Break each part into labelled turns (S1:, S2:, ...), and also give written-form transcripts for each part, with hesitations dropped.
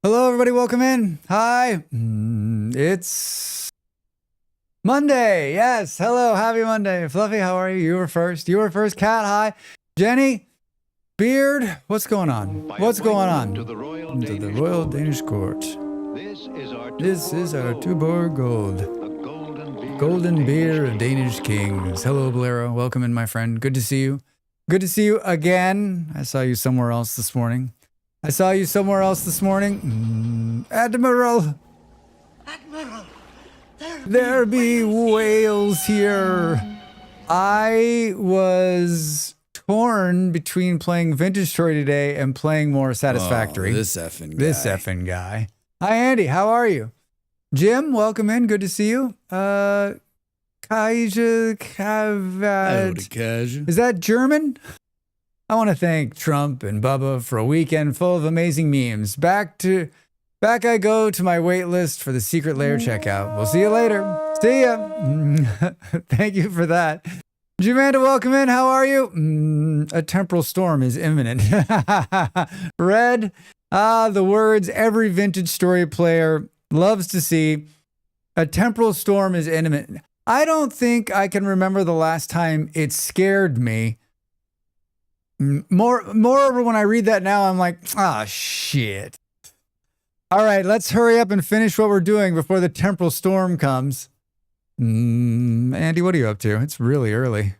S1: Hello, everybody. Welcome in. Hi. It's Monday. Yes. Hello. Happy Monday. Fluffy, how are you? You were first. You were first. Cat, hi. Jenny, Beard, what's going on? What's going on?
S2: To the
S1: Royal Danish Court. This is our Tuborg Gold. Golden beer of Danish kings. Hello, Bolero. Welcome in, my friend. Good to see you. Good to see you again. I saw you somewhere else this morning. Admiral. There be whales here. I was torn between playing Vintage Story today and playing more Satisfactory.
S3: Oh, this effing
S1: guy. Hi, Andy. How are you? Jim, welcome in. Good to see you. Kaija Kavad. Is that German? I want to thank Trump and Bubba for a weekend full of amazing memes. Back I go to my wait list for the secret lair checkout. We'll see you later. See ya. Thank you for that. Jumanda, welcome in. How are you? A temporal storm is imminent. Red, the words every Vintage Story player loves to see. A temporal storm is imminent. I don't think I can remember the last time it scared me. Moreover, when I read that now, I'm like, shit. All right, let's hurry up and finish what we're doing before the temporal storm comes. Andy, what are you up to? It's really early.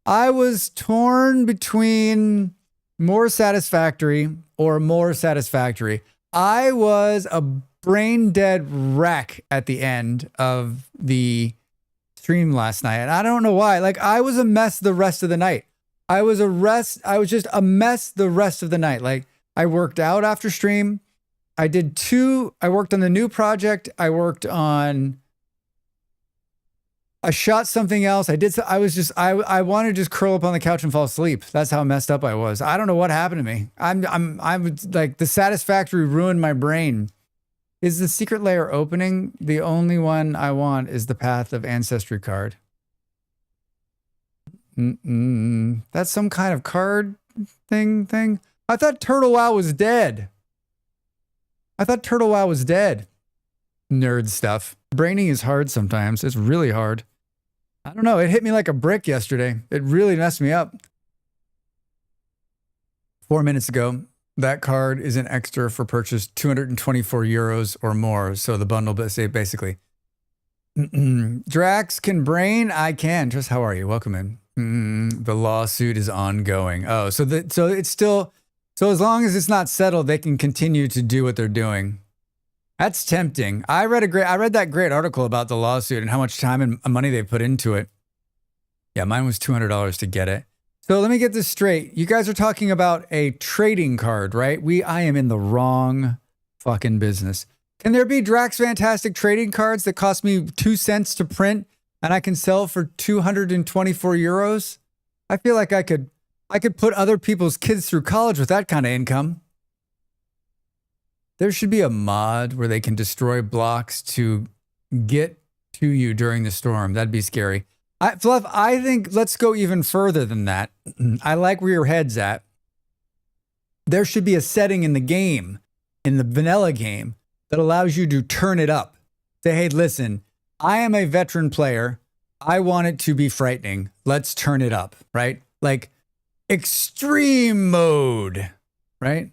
S1: I was torn between more satisfactory or more satisfactory. I was a brain dead wreck at the end of the stream last night, and I don't know why. Like, I was a mess the rest of the night. I was just a mess the rest of the night. Like, I worked out after stream. I worked on the new project. I shot something else. I wanted to just curl up on the couch and fall asleep. That's how messed up I was. I don't know what happened to me. I'm like, the Satisfactory ruined my brain. Is the secret layer opening? The only one I want is the Path of Ancestry card. That's some kind of card thing. I thought Turtle Wow was dead. Nerd stuff. Braining is hard sometimes. It's really hard. I don't know. It hit me like a brick yesterday. It really messed me up. 4 minutes ago. That card is an extra for purchase 224 euros or more. So the bundle basically. Drax can brain. I can. Just how are you? Welcome in. The lawsuit is ongoing. Oh, so it's still. So as long as it's not settled, they can continue to do what they're doing. That's tempting. I read that great article about the lawsuit and how much time and money they put into it. Yeah, mine was $200 to get it. So let me get this straight. You guys are talking about a trading card, right? I am in the wrong fucking business. Can there be Drax Fantastic trading cards that cost me 2 cents to print and I can sell for 224 euros? I feel like I could put other people's kids through college with that kind of income. There should be a mod where they can destroy blocks to get to you during the storm. That'd be scary. Fluff, I think let's go even further than that. I like where your head's at. There should be a setting in the game, in the vanilla game, that allows you to turn it up. Say, hey, listen, I am a veteran player. I want it to be frightening. Let's turn it up, right? Like extreme mode, right?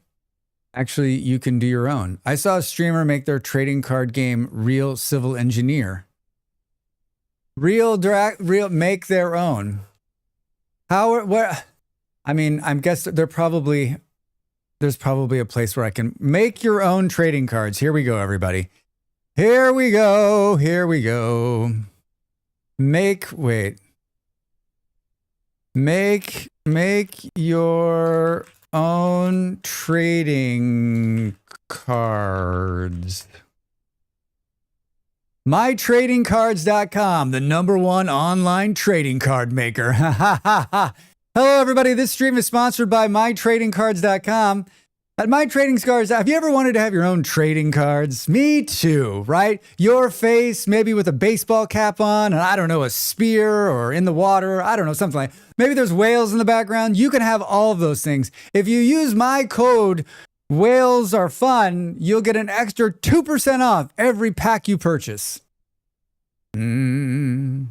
S1: Actually, you can do your own. I saw a streamer make their trading card game Real Civil Engineer. Real make their own. I'm guessing there's probably a place where I can make your own trading cards. Here we go, everybody. Here we go. Make your own trading cards. MyTradingCards.com, the #1 online trading card maker. Hello, everybody. This stream is sponsored by MyTradingCards.com. At My Trading Cards, have you ever wanted to have your own trading cards? Me too, right? Your face, maybe with a baseball cap on, and I don't know, a spear or in the water. I don't know, something like. Maybe there's whales in the background. You can have all of those things. If you use my code Whales are fun. You'll get an extra 2% off every pack you purchase. There's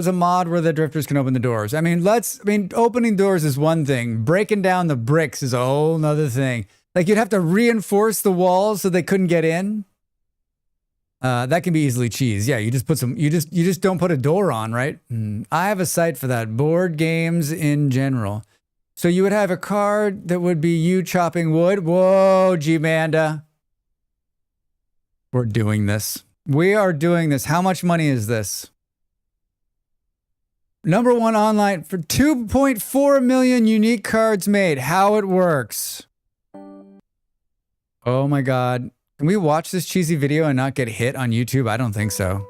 S1: a mod where the drifters can open the doors. I mean, opening doors is one thing. Breaking down the bricks is a whole nother thing. Like, you'd have to reinforce the walls so they couldn't get in. That can be easily cheesed. Yeah, you just don't put a door on, right? I have a site for that. Board games in general. So you would have a card that would be you chopping wood. Whoa, G-Manda. We're doing this. We are doing this. How much money is this? Number one online for 2.4 million unique cards made. How it works. Oh my God. Can we watch this cheesy video and not get hit on YouTube? I don't think so.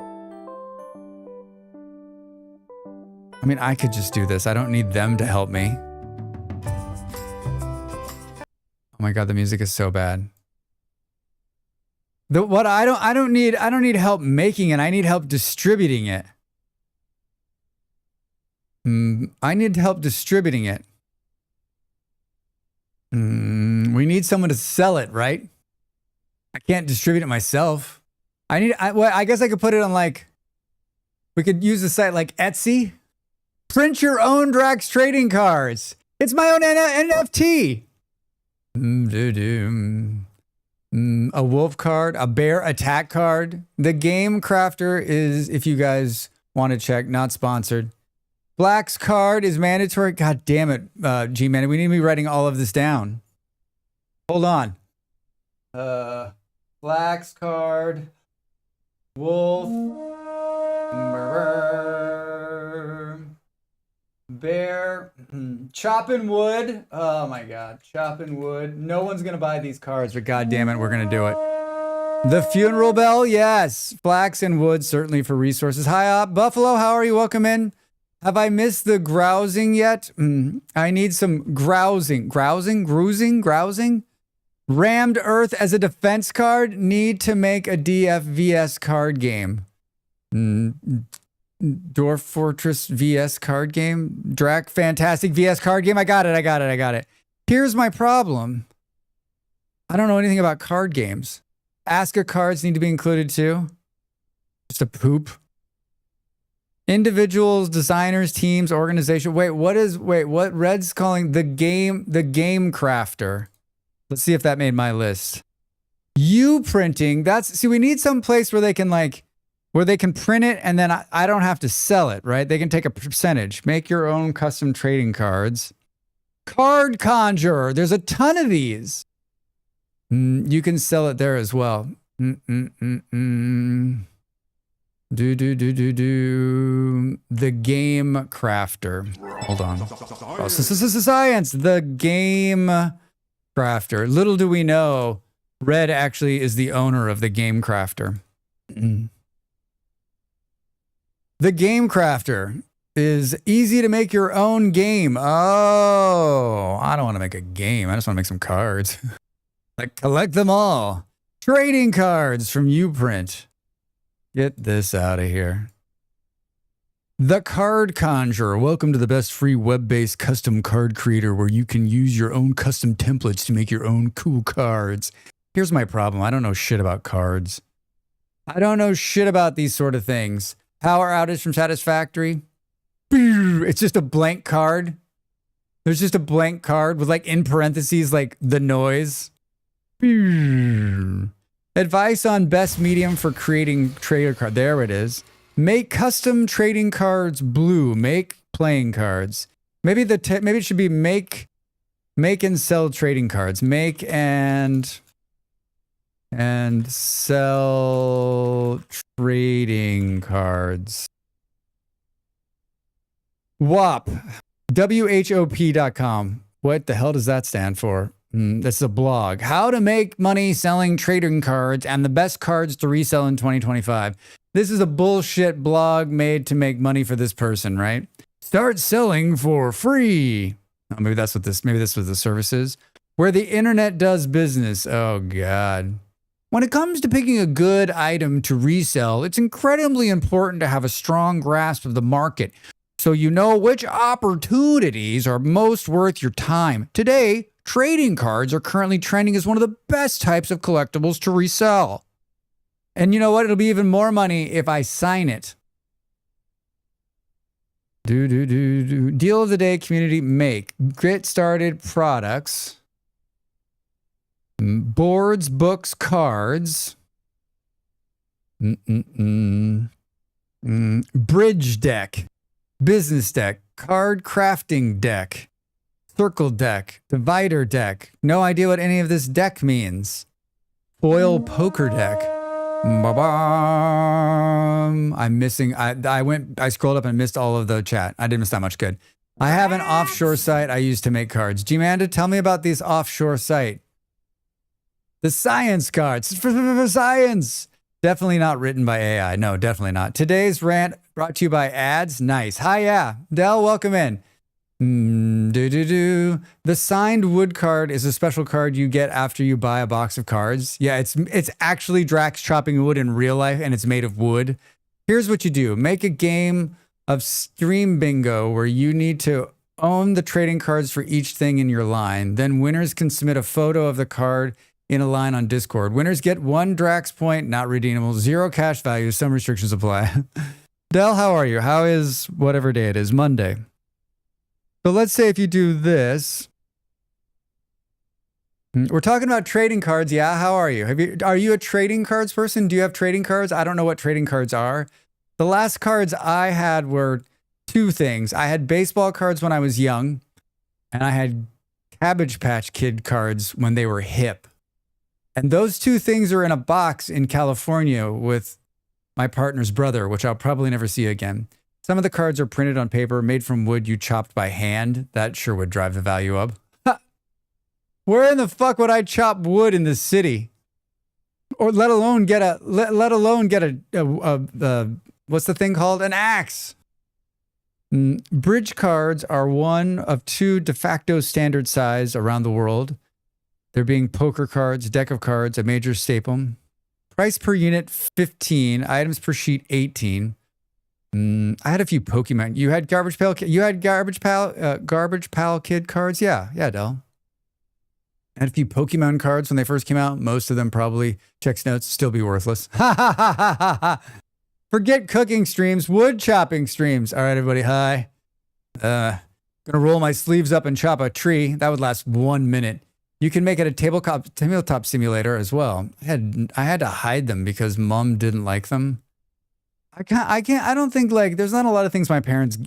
S1: I mean, I could just do this. I don't need them to help me. Oh my God, the music is so bad. I don't need help making it. I need help distributing it. I need help distributing it. We need someone to sell it, right? I can't distribute it myself. I guess I could put it on, like, we could use a site like Etsy. Print your own Drax trading cards. It's my own NFT. A wolf card, a bear attack card. The Game Crafter is, if you guys want to check, not sponsored. Black's card is mandatory. God damn it, G-Man. We need to be writing all of this down. Hold on. Black's card. Wolf. Bear. Chopping wood. Oh my God. Chopping wood. No one's going to buy these cards, but God damn it, we're going to do it. The funeral bell. Yes. Flax and wood, certainly for resources. Hi, Op. Buffalo, how are you? Welcome in. Have I missed the grousing yet? I need some grousing. Grousing? Rammed Earth as a defense card. Need to make a DFVS card game. Dwarf Fortress VS card game. Drac Fantastic VS card game. I got it. Here's my problem. I don't know anything about card games. Aska cards need to be included too. Just a poop. Individuals, designers, teams, organization. What Red's calling the game crafter. Let's see if that made my list. Printing. We need some place where they can print it and then I don't have to sell it, right? They can take a percentage. Make your own custom trading cards. Card Conjurer. There's a ton of these. You can sell it there as well. The Game Crafter. Hold on. Oh, science. The Game Crafter. Little do we know, Red actually is the owner of the Game Crafter. The Game Crafter is easy to make your own game. Oh, I don't want to make a game. I just want to make some cards. Like, collect them all. Trading cards from Uprint. Get this out of here. The Card Conjurer. Welcome to the best free web-based custom card creator where you can use your own custom templates to make your own cool cards. Here's my problem. I don't know shit about cards. I don't know shit about these sort of things. Power outage from Satisfactory. It's just a blank card. There's just a blank card with, like, in parentheses, like, the noise. Advice on best medium for creating trader card. There it is. Make custom trading cards blue. Make playing cards. Maybe it should be make and sell trading cards. Make and sell trading cards. WHOP. WHOP.com. What the hell does that stand for? This is a blog. How to make money selling trading cards and the best cards to resell in 2025. This is a bullshit blog made to make money for this person, right? Start selling for free. Oh, maybe this was the service is. Where the internet does business. Oh, God. When it comes to picking a good item to resell, it's incredibly important to have a strong grasp of the market so you know which opportunities are most worth your time. Today, trading cards are currently trending as one of the best types of collectibles to resell. And you know what? It'll be even more money if I sign it. Deal of the day, community, make. Get started products. Boards, books, cards. Bridge deck. Business deck. Card crafting deck. Circle deck. Divider deck. No idea what any of this deck means. Foil poker deck. I'm missing. I scrolled up and missed all of the chat. I didn't miss that much. Good. I have an offshore site I use to make cards. G-Manda, tell me about this offshore site. The science cards. For science. Definitely not written by AI. No, definitely not. Today's rant brought to you by ads. Nice. Hi, yeah. Del, welcome in. The signed wood card is a special card you get after you buy a box of cards. Yeah, it's actually Drax chopping wood in real life, and it's made of wood. Here's what you do. Make a game of stream bingo where you need to own the trading cards for each thing in your line. Then winners can submit a photo of the card in a line on Discord. Winners get 1 Drax point, not redeemable, 0 cash value, some restrictions apply. Del, how are you? How is whatever day it is? Monday. So let's say if you do this, we're talking about trading cards. Yeah, how are you? Are you a trading cards person? Do you have trading cards? I don't know what trading cards are. The last cards I had were 2 things. I had baseball cards when I was young, and I had Cabbage Patch Kid cards when they were hip. And those 2 things are in a box in California with my partner's brother, which I'll probably never see again. Some of the cards are printed on paper, made from wood you chopped by hand. That sure would drive the value up. Where in the fuck would I chop wood in the city? Or let alone get a what's the thing called? An axe. Bridge cards are one of 2 de facto standard size around the world. They're being poker cards, deck of cards, a major staple. Price per unit 15, items per sheet 18. I had a few Pokemon. You had Garbage Pail. You had Garbage Pal Kid cards. Yeah, Del. I had a few Pokemon cards when they first came out. Most of them probably, checks notes, still be worthless. Forget cooking streams, wood chopping streams. All right, everybody. Hi. Gonna roll my sleeves up and chop a tree. That would last 1 minute. You can make it a tabletop simulator as well. I had to hide them because Mom didn't like them. I don't think, like, there's not a lot of things my parents,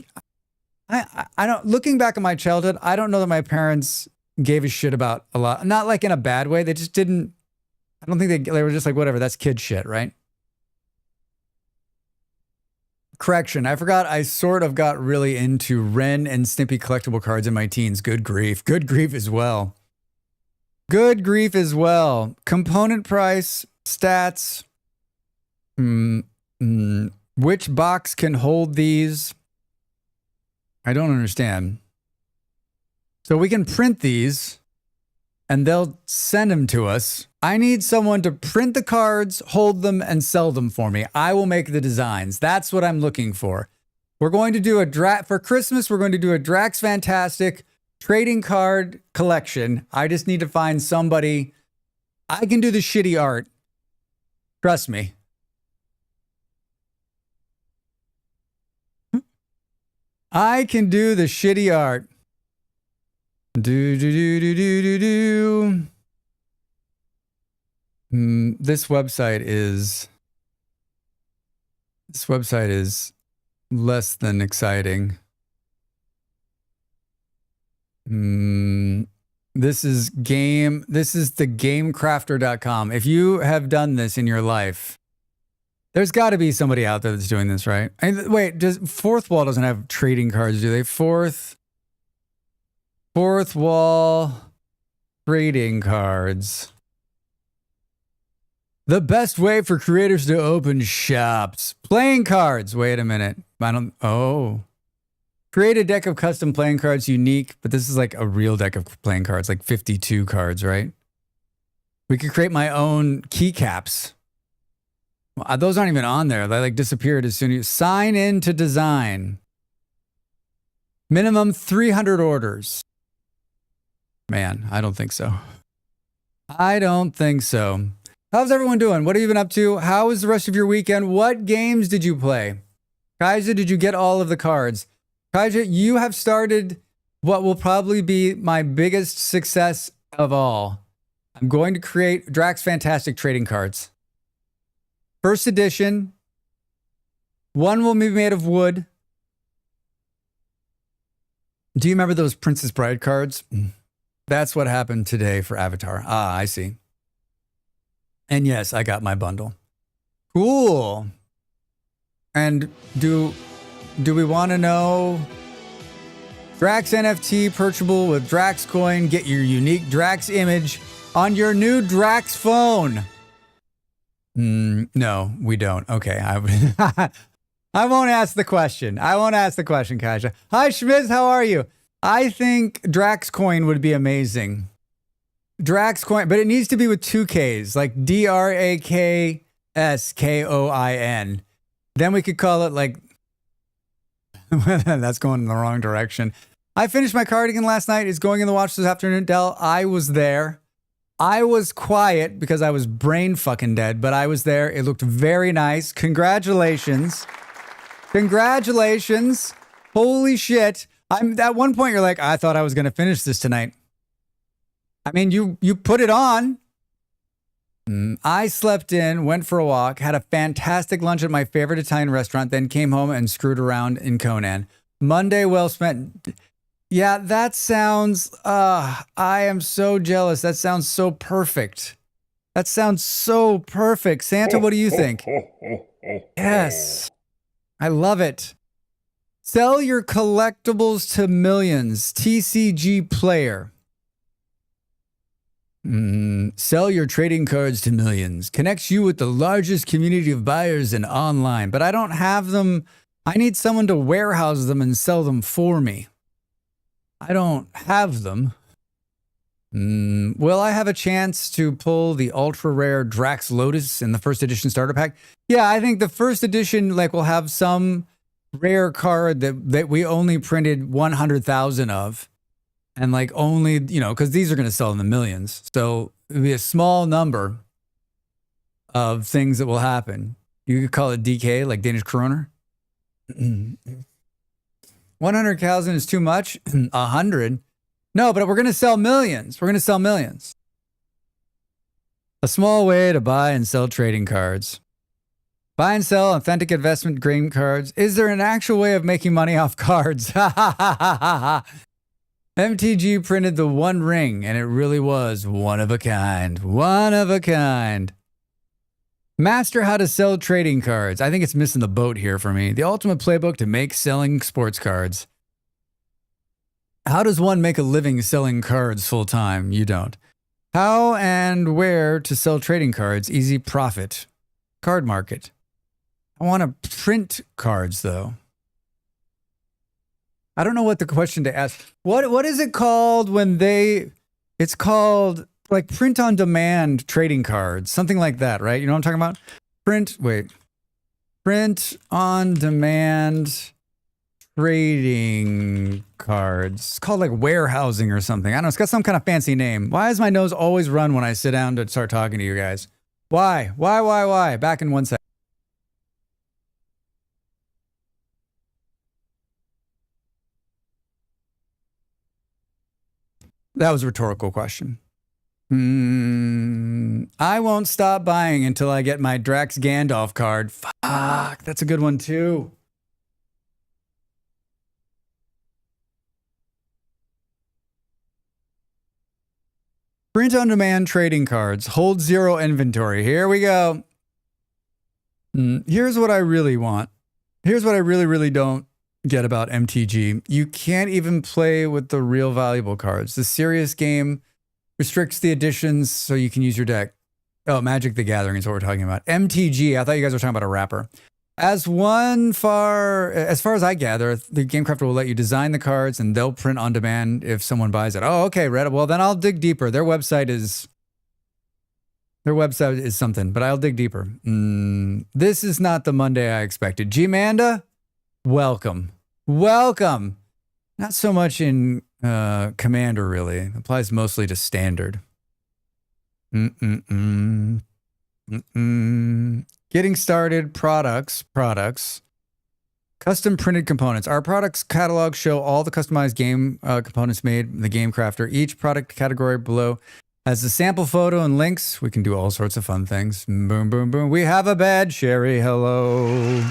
S1: I don't, looking back at my childhood, I don't know that my parents gave a shit about a lot. Not like in a bad way. They just didn't, I don't think they were just like, whatever, that's kid shit, right? Correction, I forgot I sort of got really into Ren and Snippy collectible cards in my teens. Good grief. Good grief as well. Good grief as well. Component price, stats, which box can hold these? I don't understand. So we can print these and they'll send them to us. I need someone to print the cards, hold them, and sell them for me. I will make the designs. That's what I'm looking for. We're going to do for Christmas, we're going to do a Drax Fantastic trading card collection. I just need to find somebody. I can do the shitty art. Trust me. I can do the shitty art. This website is less than exciting. This is the gamecrafter.com. If you have done this in your life, there's got to be somebody out there that's doing this, right? Wait, Fourth Wall doesn't have trading cards, do they? Fourth Wall trading cards. The best way for creators to open shops. Playing cards. Wait a minute. Create a deck of custom playing cards, unique, but this is like a real deck of playing cards, like 52 cards, right? We could create my own keycaps. Those aren't even on there. They like disappeared as soon as you sign in to design. Minimum 300 orders. Man, I don't think so. I don't think so. How's everyone doing? What have you been up to? How was the rest of your weekend? What games did you play? Kaija, did you get all of the cards? Kaija, you have started what will probably be my biggest success of all. I'm going to create Drax Fantastic trading cards. First edition. One will be made of wood. Do you remember those Princess Bride cards? That's what happened today for Avatar. Ah, I see. And yes, I got my bundle. Cool. And do we want to know? Drax NFT purchasable with Drax coin. Get your unique Drax image on your new Drax phone. No, we don't. Okay. I won't ask the question. Kaija. Hi, Schmiz. How are you? I think Drax coin would be amazing. Drax coin, but it needs to be with 2 Ks, like DRAKSKOIN. Then we could call it like, that's going in the wrong direction. I finished my cardigan last night. It's going in the wash this afternoon. Dell, I was there. I was quiet because I was brain fucking dead, but I was there. It looked very nice. Congratulations. Congratulations. Holy shit. At one point you're like, I thought I was going to finish this tonight. I mean, you put it on. I slept in, went for a walk, had a fantastic lunch at my favorite Italian restaurant, then came home and screwed around in Conan. Monday well spent. Yeah, that sounds, I am so jealous. That sounds so perfect. That sounds so perfect. Santa, what do you think? Yes. I love it. Sell your collectibles to millions. TCG player. Sell your trading cards to millions. Connects you with the largest community of buyers and online. But I don't have them. I need someone to warehouse them and sell them for me. I don't have them. Will I have a chance to pull the ultra rare Drax Lotus in the first edition starter pack? Yeah, I think the first edition will have some rare card that we only printed 100,000 of. And only, because these are going to sell in the millions. So it'll be a small number of things that will happen. You could call it DK, like Danish kroner. 100,000 is too much. 100. No, but we're going to sell millions. We're going to sell millions. A small way to buy and sell trading cards. Buy and sell authentic investment green cards. Is there an actual way of making money off cards? MTG printed the One Ring, and it really was one of a kind. One of a kind. Master how to sell trading cards. I think it's missing the boat here for me. The ultimate playbook to make selling sports cards. How does one make a living selling cards full time? You don't. How and where to sell trading cards. Easy profit. Card market. I want to print cards, though. I don't know what the question to ask. What is it called when it's called print on demand trading cards, something like that, right? You know what I'm talking about? Print on demand trading cards. It's called warehousing or something. I don't know. It's got some kind of fancy name. Why does my nose always run when I sit down to start talking to you guys? Why? Back in 1 second. That was a rhetorical question. I won't stop buying until I get my Drax Gandalf card. Fuck, that's a good one too. Print on demand trading cards. Hold 0 inventory. Here we go. Here's what I really want. Here's what I really, really don't get about MTG. You can't even play with the real valuable cards. The serious game restricts the additions so you can use your deck. Oh, Magic the Gathering is what we're talking about. MTG, I thought you guys were talking about a wrapper. As far as I gather, the GameCrafter will let you design the cards and they'll print on demand if someone buys it. Oh, okay, Reddit. Well, then I'll dig deeper. Their website is something, but I'll dig deeper. This is not the Monday I expected. G-Manda, welcome. Welcome. Not so much in Commander, really. It applies mostly to Standard. Getting started, products. Custom printed components. Our products catalog show all the customized game components made in the Game Crafter. Each product category below has the sample photo and links. We can do all sorts of fun things. Boom, boom, boom. We have a bed, Sherry. Hello.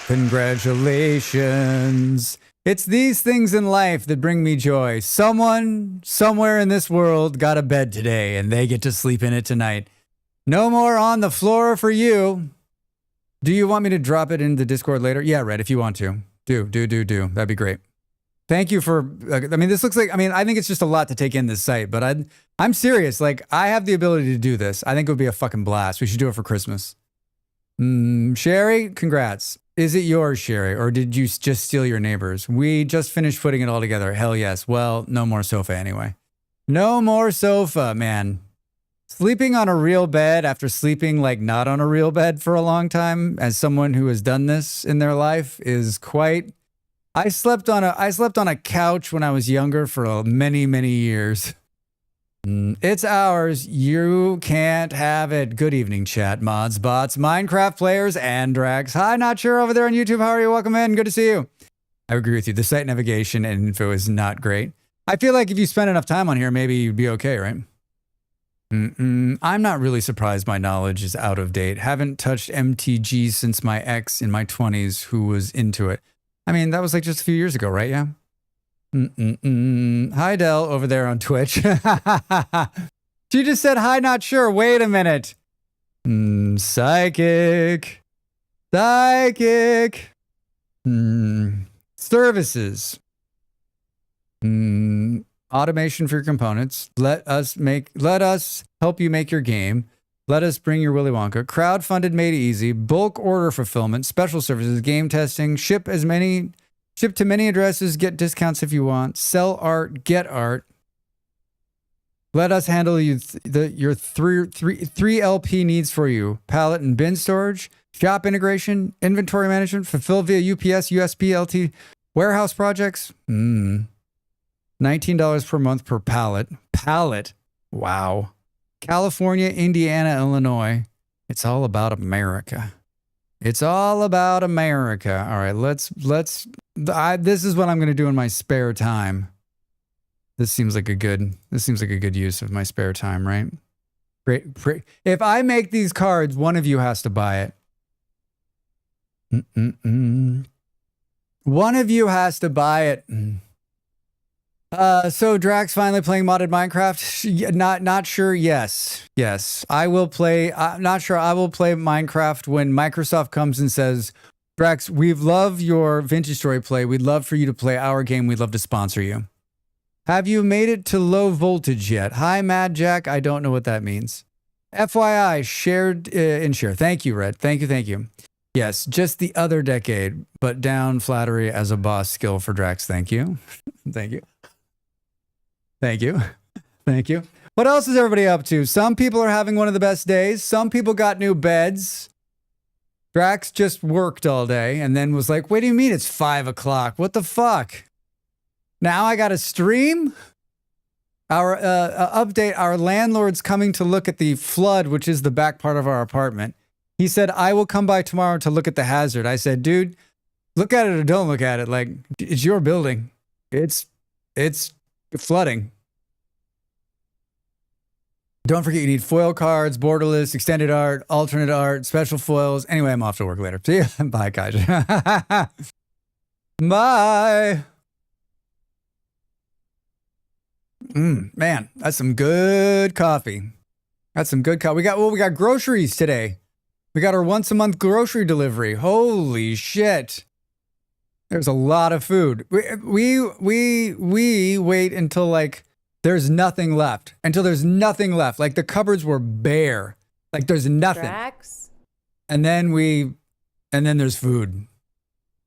S1: Congratulations. It's these things in life that bring me joy. Someone, somewhere in this world, got a bed today, and they get to sleep in it tonight. No more on the floor for you. Do you want me to drop it in the Discord later? Yeah, Red, if you want to. Do. That'd be great. Thank you for, I mean, this looks like, I mean, I think it's just a lot to take in this site, but I'm serious. Like, I have the ability to do this. I think it would be a fucking blast. We should do it for Christmas. Sherry, congrats. Is it yours, Sherry, or did you just steal your neighbor's? We just finished putting it all together. Hell yes. Well, no more sofa anyway. No more sofa, man. Sleeping on a real bed after sleeping like not on a real bed for a long time, as someone who has done this in their life, is quite... I slept on a couch when I was younger for many, many years. It's ours. You can't have it. Good evening, chat, mods, bots, Minecraft players, and Drax. Hi, Not Sure over there on YouTube. How are you? Welcome in. Good to see you. I agree with you. The site navigation and info is not great. I feel like if you spend enough time on here, maybe you'd be okay, right? I'm not really surprised my knowledge is out of date. Haven't touched MTG since my ex in my 20s who was into it. I mean, that was like just a few years ago, right? Yeah. Hi, Del, over there on Twitch. She just said, hi, not sure. Wait a minute. Psychic. Services. Automation for your components. Let us help you make your game. Let us bring your Willy Wonka. Crowdfunded made easy. Bulk order fulfillment. Special services. Game testing. Ship to many addresses. Get discounts if you want. Sell art. Get art. Let us handle your three LP needs for you. Pallet and bin storage. Shop integration. Inventory management. Fulfill via UPS, USP, LT. Warehouse projects. $19 per month per pallet. Pallet. Wow. California, Indiana, Illinois. It's all about America. It's all about America. All right, this is what I'm going to do in my spare time. This seems like a good use of my spare time, right? Great. If I make these cards, one of you has to buy it. One of you has to buy it. So Drax finally playing modded Minecraft? Not sure. Yes. I will play. I'm not sure. I will play Minecraft when Microsoft comes and says, Drax, we love your Vintage Story play. We'd love for you to play our game. We'd love to sponsor you. Have you made it to low voltage yet? Hi, Mad Jack. I don't know what that means. FYI, shared in share. Thank you, Red. Thank you. Yes, just the other decade, but down flattery as a boss skill for Drax. Thank you. Thank you. What else is everybody up to? Some people are having one of the best days. Some people got new beds. Drax just worked all day and then was like, what do you mean it's 5 o'clock? What the fuck? Now I got to stream? Our update, our landlord's coming to look at the flood, which is the back part of our apartment. He said, I will come by tomorrow to look at the hazard. I said, dude, look at it or don't look at it. Like, it's your building. It's flooding. Don't forget you need foil cards, borderless, extended art, alternate art, special foils. Anyway, I'm off to work later. See you. Bye, Kaja. Bye. Man, that's some good coffee. We got groceries today. We got our once a month grocery delivery. Holy shit. There's a lot of food. We wait until like there's nothing left. Like the cupboards were bare. Like there's nothing.
S2: Drax?
S1: And then there's food.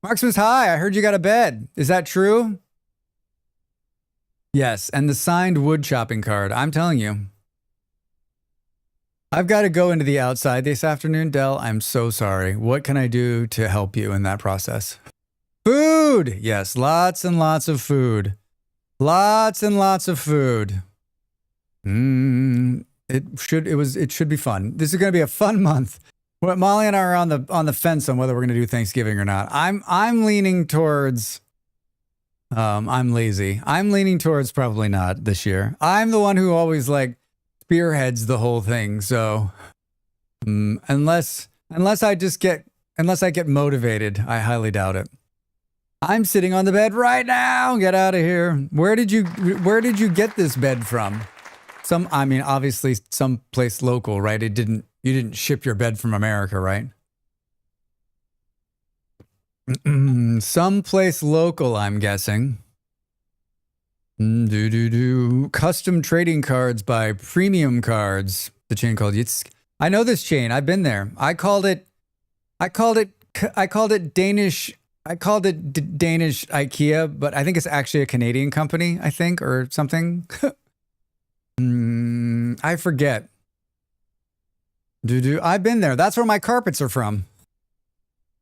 S1: Marksman's hi, I heard you got a bed. Is that true? Yes, and the signed wood chopping card. I'm telling you. I've got to go into the outside this afternoon, Del. I'm so sorry. What can I do to help you in that process? Food. Yes, lots and lots of food. Lots and lots of food. It should be fun. This is going to be a fun month. Well, Molly and I are on the fence on whether we're going to do Thanksgiving or not. I'm leaning towards. I'm lazy. I'm leaning towards probably not this year. I'm the one who always like spearheads the whole thing. So unless I get motivated, I highly doubt it. I'm sitting on the bed right now. Get out of here. Where did you get this bed from? Obviously someplace local, right? You didn't ship your bed from America, right? Someplace local, I'm guessing. Custom trading cards by Premium Cards. The chain called I know this chain. I've been there. I called it Danish. I called it Danish IKEA, but I think it's actually a Canadian company, I think, or something. I forget. I've been there. That's where my carpets are from.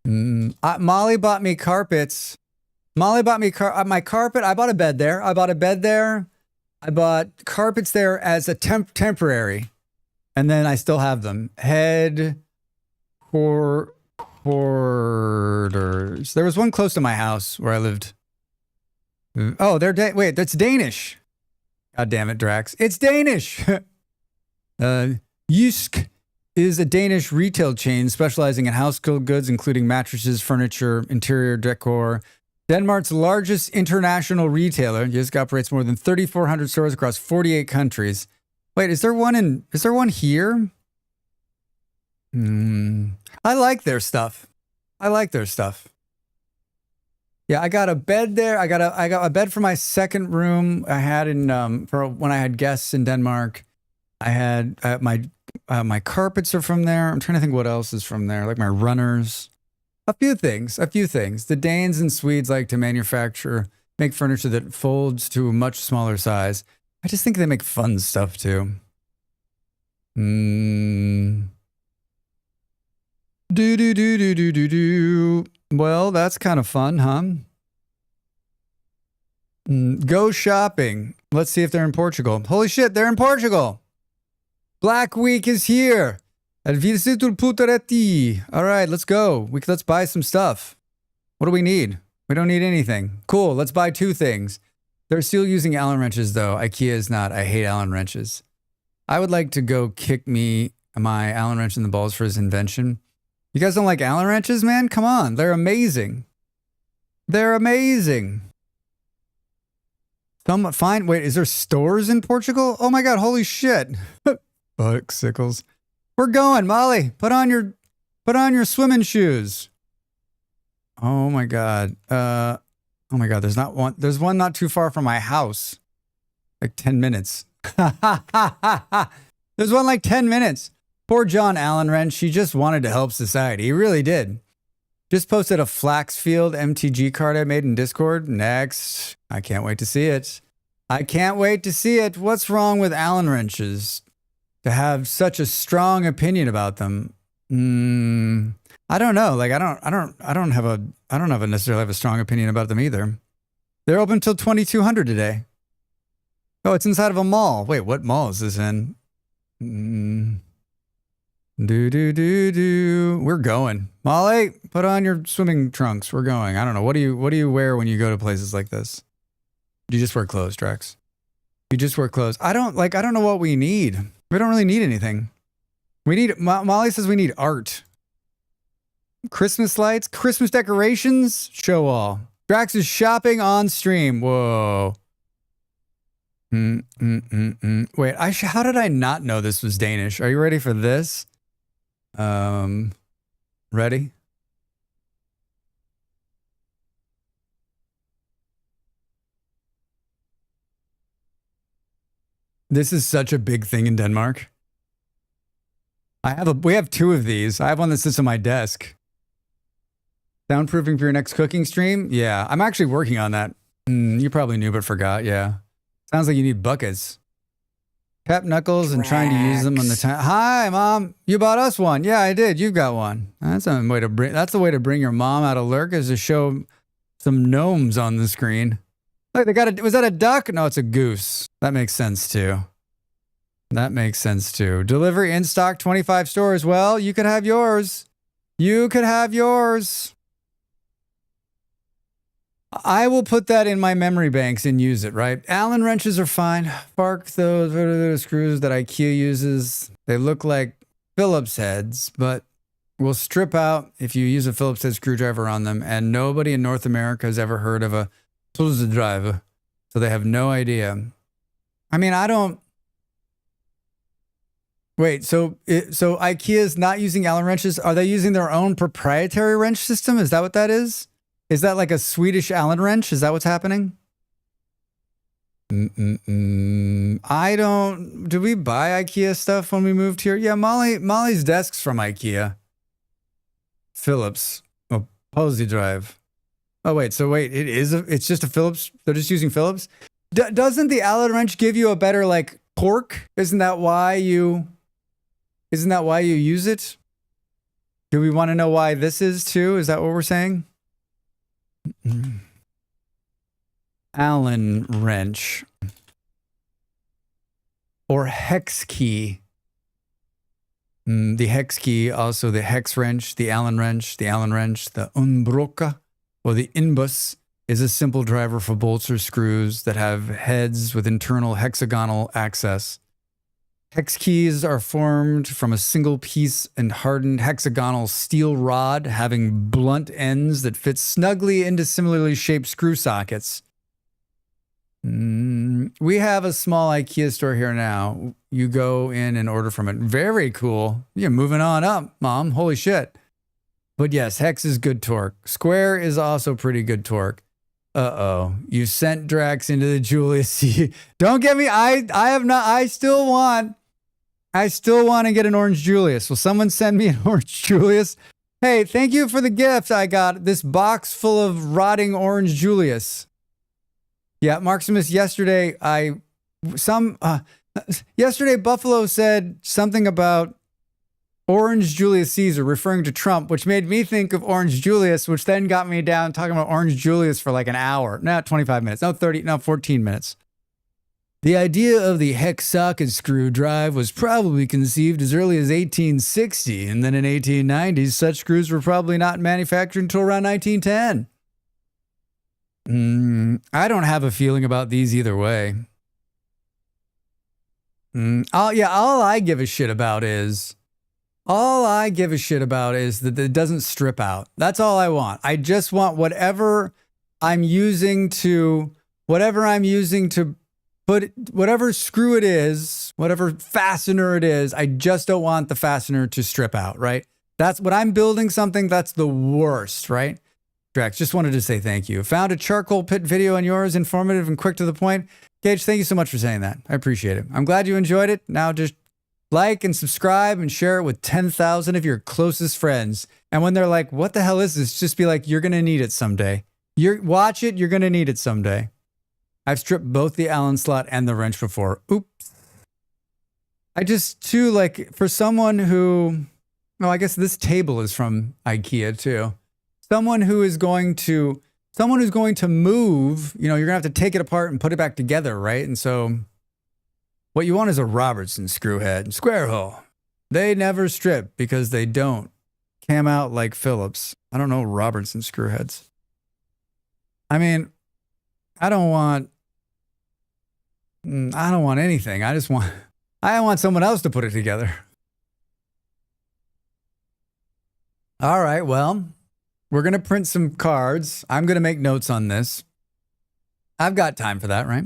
S1: Molly bought me carpets. Molly bought me my carpet. I bought a bed there. I bought carpets there as a temporary. And then I still have them. Headquarters. There was one close to my house where I lived. Oh, wait, that's Danish. God damn it, Drax. It's Danish. Jysk is a Danish retail chain specializing in household goods, including mattresses, furniture, interior decor. Denmark's largest international retailer. Jysk operates more than 3,400 stores across 48 countries. Wait, is there one here? I like their stuff. Yeah, I got a bed there. I got a bed for my second room. I had for when I had guests in Denmark. I had my carpets are from there. I'm trying to think what else is from there. Like my runners. A few things. The Danes and Swedes like to make furniture that folds to a much smaller size. I just think they make fun stuff too. Well, that's kind of fun, huh? Go shopping. Let's see if they're in Portugal. Holy shit, they're in Portugal. Black Week is here. All right, let's go. Let's buy some stuff. What do we need? We don't need anything. Cool, let's buy 2 things. They're still using Allen wrenches, though. IKEA is not. I hate Allen wrenches. I would like to go kick my Allen wrench in the balls for his invention. You guys don't like Allen wrenches, man? Come on. They're amazing. Wait, is there stores in Portugal? Oh my God, holy shit. Bucksicles. We're going, Molly. Put on your swimming shoes. Oh my God. There's one not too far from my house. Like 10 minutes. There's one like 10 minutes. Poor John Allen wrench. He just wanted to help society. He really did. Just posted a Flaxfield MTG card I made in Discord. Next. I can't wait to see it. What's wrong with Allen wrenches? To have such a strong opinion about them. I don't know. Like I don't necessarily have a strong opinion about them either. They're open till 2200 today. Oh, it's inside of a mall. Wait, what mall is this in? We're going. Molly, put on your swimming trunks. We're going. I don't know. What do you wear when you go to places like this? You just wear clothes, Drax. You just wear clothes. I don't know what we need. We don't really need anything. Molly says we need art. Christmas lights, Christmas decorations, show all. Drax is shopping on stream. Whoa. Wait, how did I not know this was Danish? Are you ready for this? Ready? This is such a big thing in Denmark. We have 2 of these. I have one that sits on my desk. Soundproofing for your next cooking stream? Yeah, I'm actually working on that. You probably knew but forgot, yeah. Sounds like you need buckets. Tap knuckles and trying to use them on the time. Hi, Mom. You bought us one. Yeah, I did. You've got one. That's the way to bring your mom out of lurk, is to show some gnomes on the screen. Look, they got was that a duck? No, it's a goose. That makes sense too. That makes sense too. Delivery in stock, 25 stores. Well, you could have yours. You could have yours. I will put that in my memory banks and use it, right? Allen wrenches are fine. Spark those screws that IKEA uses. They look like Phillips heads, but will strip out if you use a Phillips head screwdriver on them, and nobody in North America has ever heard of a driver, so they have no idea. I mean, I don't... Wait, so IKEA is not using Allen wrenches? Are they using their own proprietary wrench system? Is that what that is? Is that like a Swedish Allen wrench? Is that what's happening? I don't... Did we buy IKEA stuff when we moved here? Yeah, Molly's desk's from IKEA. Phillips. Oh, Posey drive. Oh, wait. So wait, it's just a Phillips? They're just using Phillips? Doesn't the Allen wrench give you a better, like, torque? Isn't that why you use it? Do we want to know why this is too? Is that what we're saying? Allen wrench. Or hex key. The hex key, also the hex wrench, the Allen wrench, the Umbroca, or the Inbus is a simple driver for bolts or screws that have heads with internal hexagonal access. Hex keys are formed from a single piece and hardened hexagonal steel rod having blunt ends that fit snugly into similarly shaped screw sockets. We have a small IKEA store here now. You go in and order from it. Very cool. You're moving on up, Mom. Holy shit. But yes, hex is good torque. Square is also pretty good torque. Uh-oh. You sent Drax into the Julius. Don't get me. I still want to get an orange Julius. Will someone send me an orange Julius? Hey, thank you for the gift. I got this box full of rotting orange Julius. Yeah, Marximus, yesterday Buffalo said something about Orange Julius Caesar referring to Trump, which made me think of Orange Julius, which then got me down talking about Orange Julius for like an hour. Not 25 minutes. No, 14 minutes. The idea of the hex socket screw drive was probably conceived as early as 1860, and then in 1890s, such screws were probably not manufactured until around 1910. I don't have a feeling about these either way. All I give a shit about is that it doesn't strip out. That's all I want. I just want whatever I'm using to put whatever screw it is, whatever fastener it is, I just don't want the fastener to strip out, right? That's what I'm building something, that's the worst, right? Drax, just wanted to say thank you. Found a charcoal pit video on yours, informative and quick to the point. Gage, thank you so much for saying that. I appreciate it. I'm glad you enjoyed it. Now just like and subscribe and share it with 10,000 of your closest friends. And when they're like, what the hell is this? Just be like, you're going to need it someday. Watch it, you're going to need it someday. I've stripped both the Allen slot and the wrench before. Oops. I just, too, like, for someone who, well, I guess this table is from IKEA, too. Someone who's going to move, you're going to have to take it apart and put it back together, right? And so what you want is a Robertson screw head and square hole. They never strip because they don't cam out like Phillips. I don't know Robertson screw heads. I mean, I don't want anything. I want someone else to put it together. All right, well, we're going to print some cards. I'm going to make notes on this. I've got time for that, right?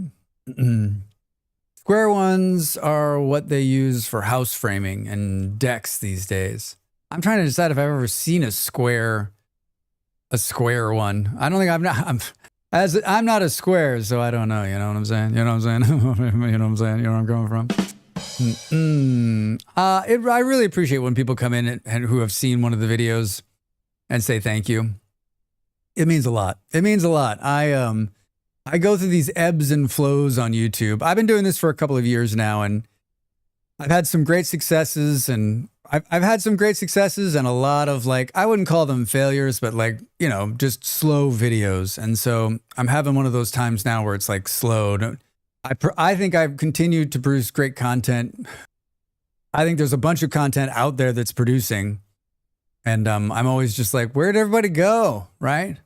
S1: Square ones are what they use for house framing and decks these days. I'm trying to decide if I've ever seen a square one. I don't think I'm not a square, so I don't know. You know what I'm saying? You know what I'm saying? You know what I'm saying? You know where I'm coming from? I really appreciate when people come in and who have seen one of the videos and say thank you. It means a lot. It means a lot. I go through these ebbs and flows on YouTube. I've been doing this for a couple of years now, and I've had some great successes, and I've had some great successes and a lot of like, I wouldn't call them failures, but like, you know, just slow videos. And so I'm having one of those times now where it's like slowed. I think I've continued to produce great content. I think there's a bunch of content out there that's producing. And I'm always just like, where'd everybody go? Right?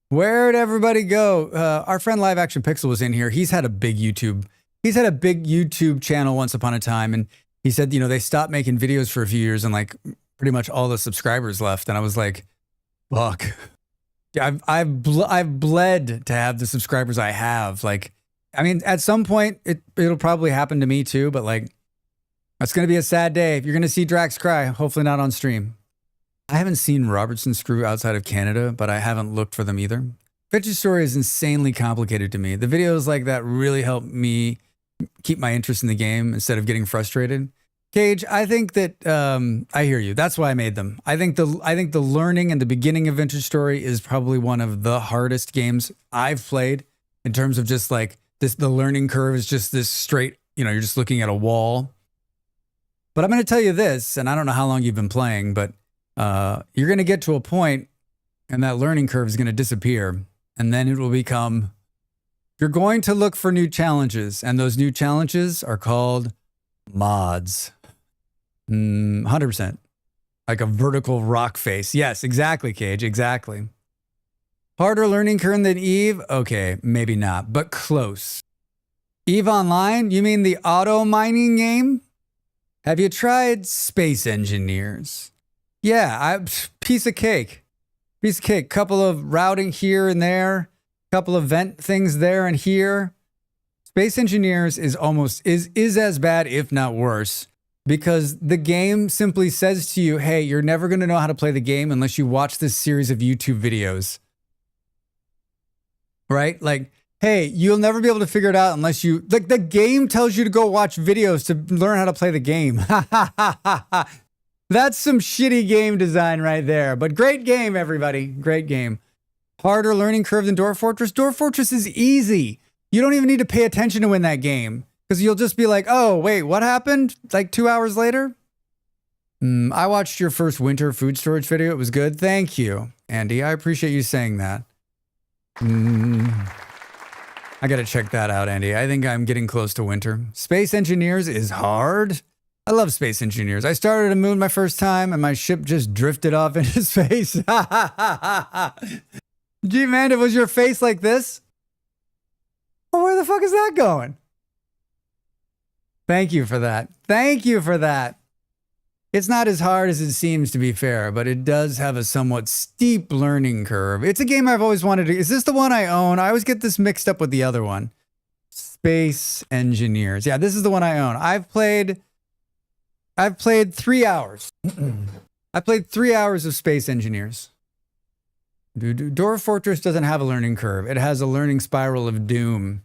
S1: Where'd everybody go? Our friend Live Action Pixel was in here. He's had a big YouTube channel once upon a time. And he said, you know, they stopped making videos for a few years and like pretty much all the subscribers left. And I was like, fuck. Yeah, I've bled to have the subscribers I have. Like, I mean, at some point it'll probably happen to me too, but like, it's going to be a sad day. If you're going to see Drax cry, hopefully not on stream. I haven't seen Robertson Screw outside of Canada, but I haven't looked for them either. Vintage Story is insanely complicated to me. The videos like that really help me keep my interest in the game instead of getting frustrated. Cage, I think that I hear you. That's why I made them. I think the learning and the beginning of Vintage Story is probably one of the hardest games I've played in terms of just like this. The learning curve is just this straight, you know, you're just looking at a wall. But I'm going to tell you this, and I don't know how long you've been playing, but you're going to get to a point and that learning curve is going to disappear. And then it will become, you're going to look for new challenges. And those new challenges are called mods. 100%. Like a vertical rock face. Yes, exactly, Cage. Exactly. Harder learning curve than Eve? Okay, maybe not, but close. Eve Online? You mean the auto mining game? Have you tried Space Engineers? Yeah, piece of cake. Piece of cake. Couple of routing here and there. Couple of vent things there and here. Space Engineers is as bad, if not worse, because the game simply says to you, hey, you're never going to know how to play the game unless you watch this series of YouTube videos. Right? Like, hey, you'll never be able to figure it out unless you, like, the game tells you to go watch videos to learn how to play the game. That's some shitty game design right there. But great game, everybody. Great game. Harder learning curve than Dwarf Fortress? Dwarf Fortress is easy. You don't even need to pay attention to win that game. Because you'll just be like, oh, wait, what happened? Like 2 hours later? I watched your first winter food storage video. It was good. Thank you, Andy. I appreciate you saying that. I got to check that out, Andy. I think I'm getting close to winter. Space Engineers is hard. I love Space Engineers. I started a moon my first time and my ship just drifted off into space. Gee, man, was your face like this? Well, where the fuck is that going? Thank you for that. Thank you for that. It's not as hard as it seems, to be fair, but it does have a somewhat steep learning curve. It's a game I've always wanted to... Is this the one I own? I always get this mixed up with the other one. Space Engineers. Yeah, this is the one I own. I've played 3 hours. I played 3 hours of Space Engineers. Dwarf Fortress doesn't have a learning curve. It has a learning spiral of doom.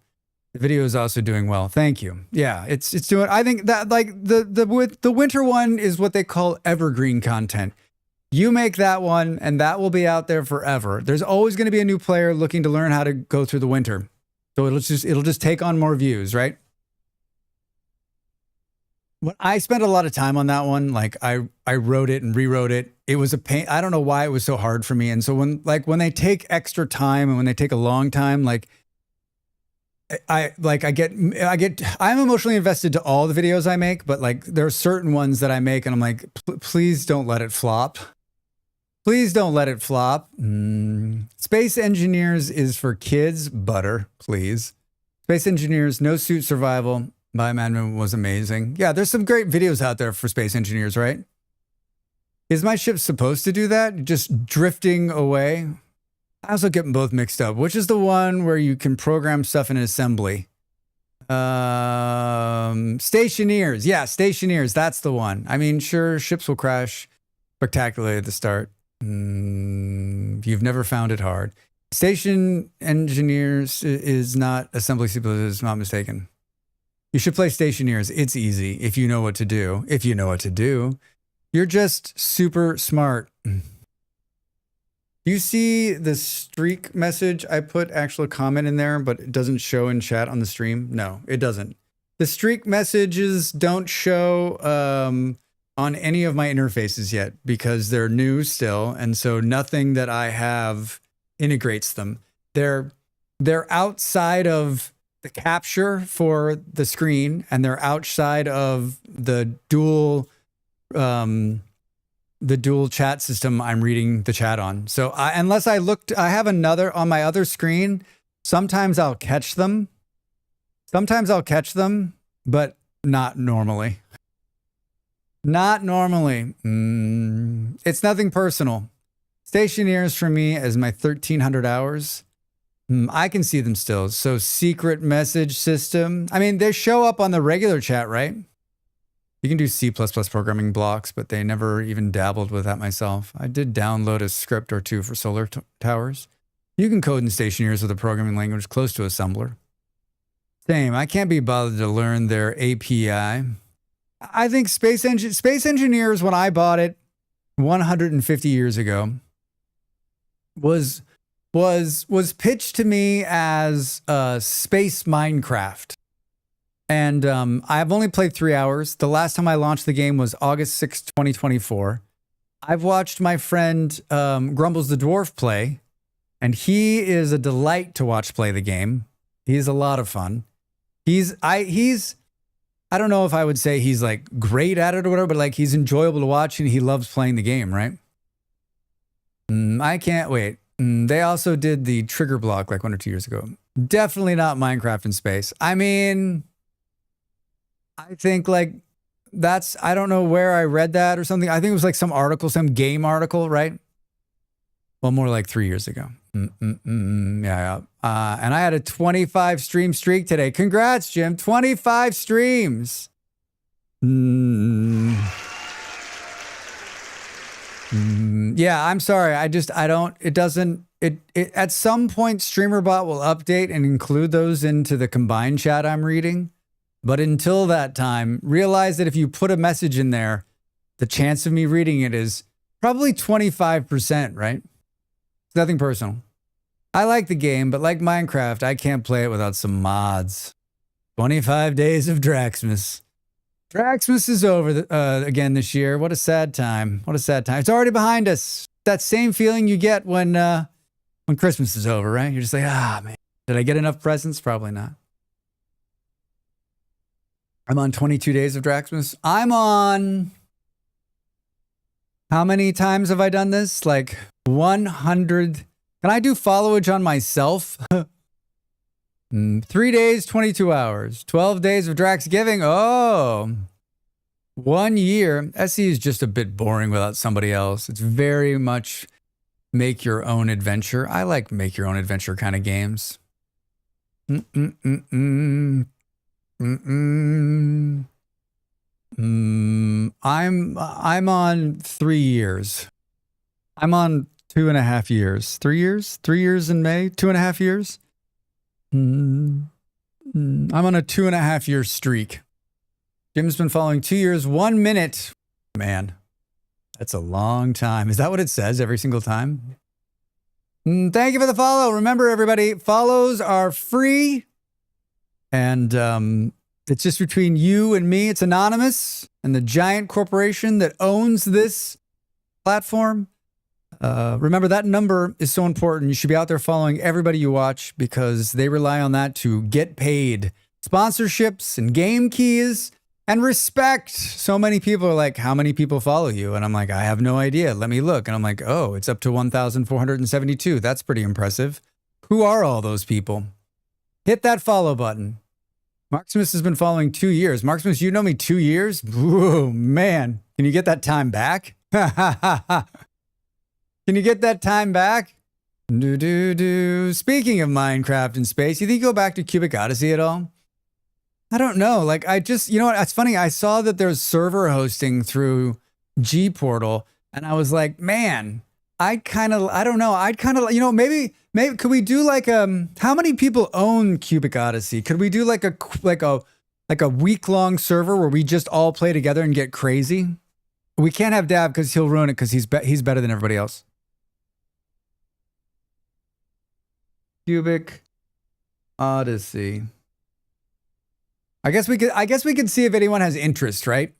S1: The video is also doing well. Thank you. Yeah, it's doing... I think that like the winter one is what they call evergreen content. You make that one and that will be out there forever. There's always going to be a new player looking to learn how to go through the winter. So it'll just take on more views, right? When I spent a lot of time on that one, like I wrote it and rewrote it. It was a pain. I don't know why it was so hard for me. And so when they take extra time and when they take a long time, I'm emotionally invested to all the videos I make, but like there are certain ones that I make and I'm like, please don't let it flop. Please don't let it flop. Space Engineers is for kids. Butter, please. Space Engineers, No Suit Survival. My man was amazing. Yeah, there's some great videos out there for Space Engineers, right? Is my ship supposed to do that? Just drifting away? I also get them both mixed up. Which is the one where you can program stuff in assembly? Stationeers. Yeah, Stationeers. That's the one. I mean, sure, ships will crash spectacularly at the start. You've never found it hard. Station Engineers is not assembly simulator, not mistaken. You should play Stationeers. It's easy if you know what to do. If you know what to do, you're just super smart. You see the streak message? I put actual comment in there, but it doesn't show in chat on the stream. No, it doesn't. The streak messages don't show on any of my interfaces yet because they're new still, and so nothing that I have integrates them. They're outside of the capture for the screen, and they're outside of the dual chat system I'm reading the chat on. So unless I have another on my other screen. Sometimes I'll catch them. But not normally. Not normally. It's nothing personal. Stationeers for me is my 1,300 hours. I can see them still. So secret message system. I mean, they show up on the regular chat, right? You can do C++ programming blocks, but they never even dabbled with that myself. I did download a script or two for solar towers. You can code in stationeers with a programming language close to assembler. Same. I can't be bothered to learn their API. I think Space Engineers, when I bought it 150 years ago, was pitched to me as space Minecraft. And I've only played 3 hours. The last time I launched the game was August 6th, 2024. I've watched my friend Grumbles the Dwarf play, and he is a delight to watch play the game. He's a lot of fun. I don't know if I would say he's like great at it or whatever, but like he's enjoyable to watch and he loves playing the game, right? I can't wait. They also did the trigger block like 1 or 2 years ago. Definitely not Minecraft in space. I mean, I think like I don't know where I read that or something. I think it was like some article, some game article, right? Well, more like 3 years ago. Yeah. And I had a 25 stream streak today. Congrats, Jim. 25 streams. Yeah, I'm sorry. At some point, StreamerBot will update and include those into the combined chat I'm reading. But until that time, realize that if you put a message in there, the chance of me reading it is probably 25%, right? It's nothing personal. I like the game, but like Minecraft, I can't play it without some mods. 25 days of Draxmas. Draxmas is over again this year. What a sad time. What a sad time. It's already behind us. That same feeling you get when Christmas is over, right? You're just like, man, did I get enough presents? Probably not. I'm on 22 days of Draxmas. I'm on... How many times have I done this? Like 100. Can I do followage on myself? 3 days, 22 hours. 12 days of Draxgiving. Oh, 1 year. SE is just a bit boring without somebody else. It's very much make your own adventure. I like make your own adventure kind of games. I'm on 3 years. I'm on 2.5 years. 3 years? 3 years in May? 2.5 years? I'm on a 2.5 year streak. Jim's been following 2 years, 1 minute. Man, that's a long time. Is that what it says every single time? Thank you for the follow. Remember, everybody, follows are free. And it's just between you and me. It's anonymous. And the giant corporation that owns this platform. Remember, that number is so important. You should be out there following everybody you watch because they rely on that to get paid. Sponsorships and game keys and respect. So many people are like, how many people follow you? And I'm like, I have no idea. Let me look. And I'm like, oh, it's up to 1,472. That's pretty impressive. Who are all those people? Hit that follow button. Mark Smith has been following 2 years. Mark Smith, you know me 2 years? Whoa, man. Can you get that time back? Can you get that time back? Speaking of Minecraft and space, you think you go back to Cubic Odyssey at all? I don't know. Like, you know what? It's funny. I saw that there's server hosting through G Portal, and I was like, man, I don't know. Maybe could we do like how many people own Cubic Odyssey? Could we do like a week-long server where we just all play together and get crazy? We can't have Dab because he'll ruin it because he's better than everybody else. Cubic Odyssey. I guess we could see if anyone has interest, right?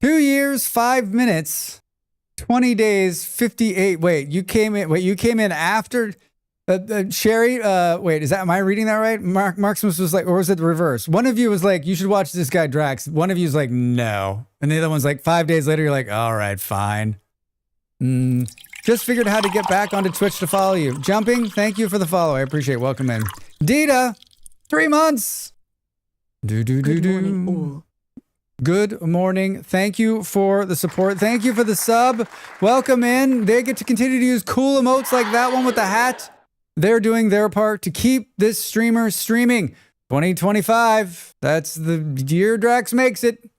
S1: 2 years, 5 minutes, 20 days, 58. Wait, you came in after Sherry. Wait, am I reading that right? Marximus was like, or was it the reverse? One of you was like, you should watch this guy Drax. One of you was like, no. And the other one's like, 5 days later, you're like, all right, fine. Just figured how to get back onto Twitch to follow you. Jumping, thank you for the follow. I appreciate it. Welcome in. Dita, 3 months. Good morning, all. Good morning. Thank you for the support. Thank you for the sub. Welcome in. They get to continue to use cool emotes like that one with the hat. They're doing their part to keep this streamer streaming. 2025. That's the year Drax makes it.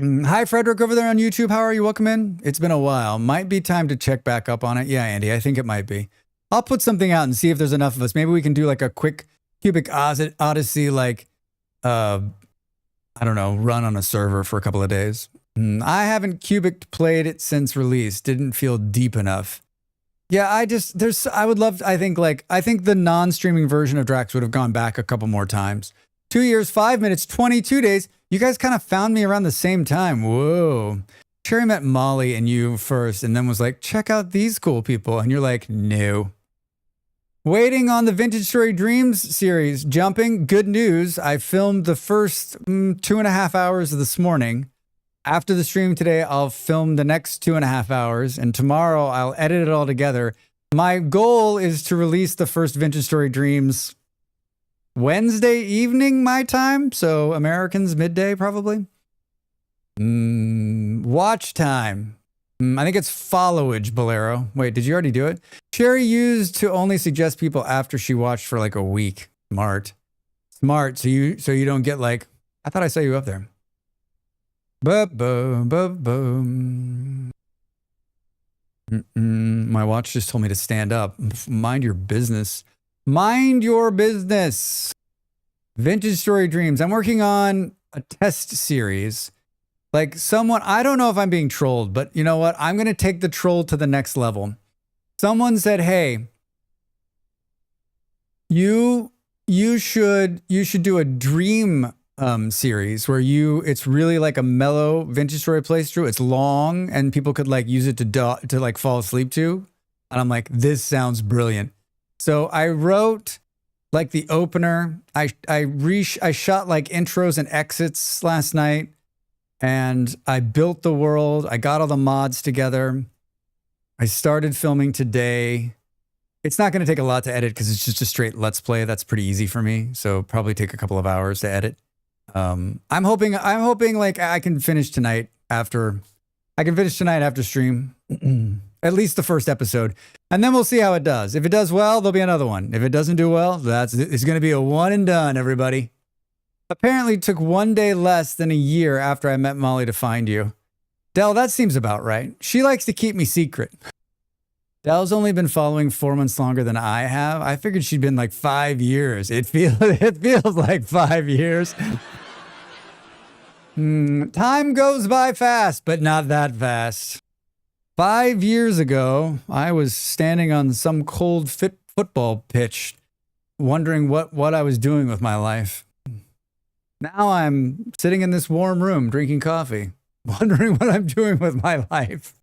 S1: Hi, Frederick over there on YouTube. How are you? Welcome in. It's been a while. Might be time to check back up on it. Yeah, Andy, I think it might be. I'll put something out and see if there's enough of us. Maybe we can do like a quick Cubic Odyssey, like, I don't know, run on a server for a couple of days. I haven't Cubic played it since release. Didn't feel deep enough. Yeah, I think the non-streaming version of Drax would have gone back a couple more times. 2 years, 5 minutes, 22 days. You guys kind of found me around the same time. Whoa. Sherry met Molly and you first and then was like, check out these cool people. And you're like, no. Waiting on the Vintage Story Dreams series. Jumping. Good news. I filmed the first 2.5 hours of this morning. After the stream today, I'll film the next 2.5 hours, and tomorrow I'll edit it all together. My goal is to release the first Vintage Story Dreams Wednesday evening, my time, so Americans midday probably. Watch time. I think it's followage, Bolero. Wait, did you already do it? Sherry used to only suggest people after she watched for like a week. Smart. So you don't get like, I thought I saw you up there. My watch just told me to stand up. Mind your business. Mind your business. Vintage Story Dreams. I'm working on a test series. Like someone, I don't know if I'm being trolled, but you know what? I'm going to take the troll to the next level. Someone said, hey, you should do a dream series where it's really like a mellow Vintage Story playthrough. It's long and people could like use it to like fall asleep to. And I'm like, this sounds brilliant. So I wrote like the opener. I shot like intros and exits last night, and I built the world. I got all the mods together. I started filming today. It's not going to take a lot to edit because it's just a straight let's play. That's pretty easy for me. So probably take a couple of hours to edit. I'm hoping like I can finish tonight after stream, at least the first episode, and then we'll see how it does. If it does well, there'll be another one. If it doesn't do well, it's going to be a one and done, everybody. Apparently it took 1 day less than a year after I met Molly to find you. Dell, that seems about right. She likes to keep me secret. Dell's only been following 4 months longer than I have. I figured she'd been like 5 years. It feels like 5 years. Time goes by fast, but not that fast. 5 years ago, I was standing on some cold football pitch, wondering what I was doing with my life. Now I'm sitting in this warm room, drinking coffee, wondering what I'm doing with my life.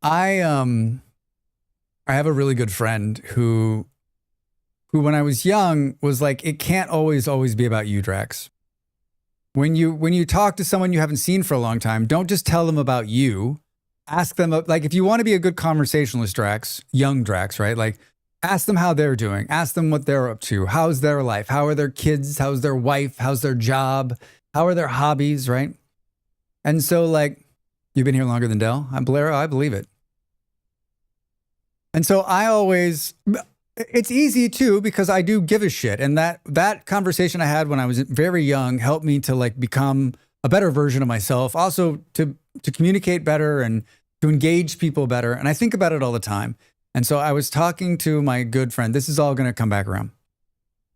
S1: I have a really good friend who when I was young was like, it can't always be about you, Drax. When you talk to someone you haven't seen for a long time, don't just tell them about you. Ask them, like, if you want to be a good conversationalist, Drax, young Drax, right? Like, ask them how they're doing. Ask them what they're up to. How's their life? How are their kids? How's their wife? How's their job? How are their hobbies, right? And so, like, you've been here longer than Dell? I'm Blair. I believe it. And so it's easy too, because I do give a shit. And that conversation I had when I was very young helped me to like become a better version of myself. Also to communicate better and to engage people better. And I think about it all the time. And so I was talking to my good friend. This is all going to come back around.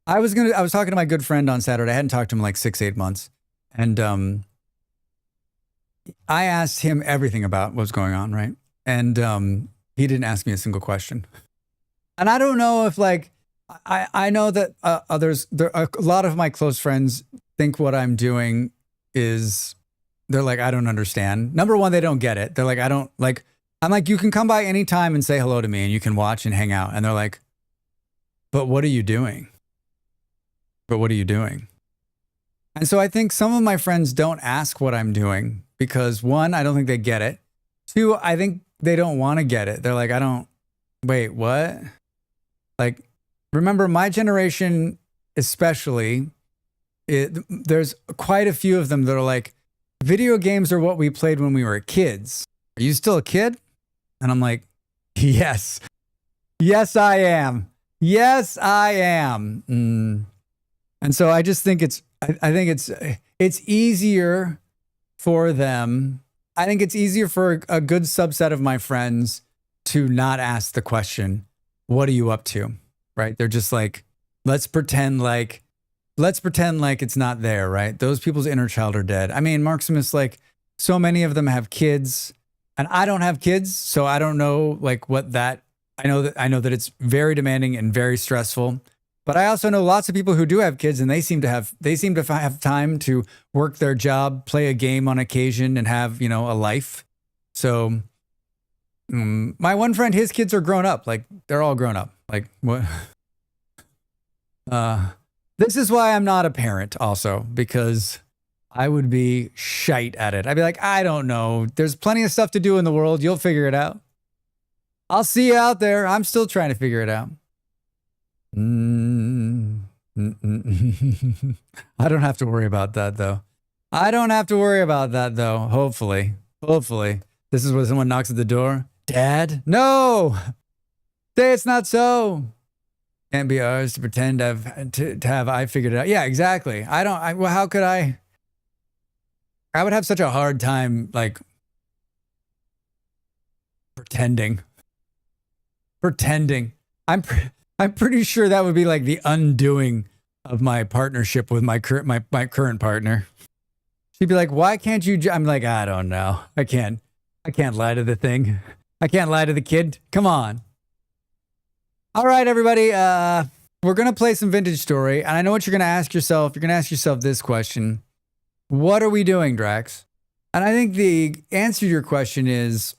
S1: I was talking to my good friend on Saturday. I hadn't talked to him in like 6-8 months. And I asked him everything about what's going on, right? And he didn't ask me a single question. And I don't know if like, I know that a lot of my close friends think what I'm doing is, they're like, I don't understand. Number one, they don't get it. They're like, I don't like, I'm like, you can come by anytime and say hello to me and you can watch and hang out. And they're like, but what are you doing? But what are you doing? And so I think some of my friends don't ask what I'm doing because, one, I don't think they get it. Two, I think they don't want to get it. They're like, wait, what? Like, remember my generation, especially, there's quite a few of them that are like, video games are what we played when we were kids. Are you still a kid? And I'm like, yes. Yes, I am. Yes, I am. And so I just think I think it's easier for them. I think it's easier for a good subset of my friends to not ask the question, what are you up to? Right? They're just like, let's pretend like it's not there, right? Those people's inner child are dead. I mean, Marximus, like, so many of them have kids, and I don't have kids, so I don't know like what that. I know that it's very demanding and very stressful. But I also know lots of people who do have kids, and they seem to have time to work their job, play a game on occasion, and have, a life. So my one friend, his kids are grown up. Like, they're all grown up. Like, what? This is why I'm not a parent also, because I would be shite at it. I'd be like, I don't know. There's plenty of stuff to do in the world. You'll figure it out. I'll see you out there. I'm still trying to figure it out. I don't have to worry about that, though. Hopefully. This is where someone knocks at the door. Dad? No! Say it's not so. Can't be ours to pretend to have I figured it out. Yeah, exactly. Well, how could I? I would have such a hard time, like, pretending. I'm pretty sure that would be like the undoing of my partnership with my current partner. She'd be like, "Why can't you?" I'm like, I don't know. I can't lie to the thing. I can't lie to the kid. Come on. All right, everybody. We're gonna play some Vintage Story, and I know what you're gonna ask yourself. You're gonna ask yourself this question: what are we doing, Drax? And I think the answer to your question is,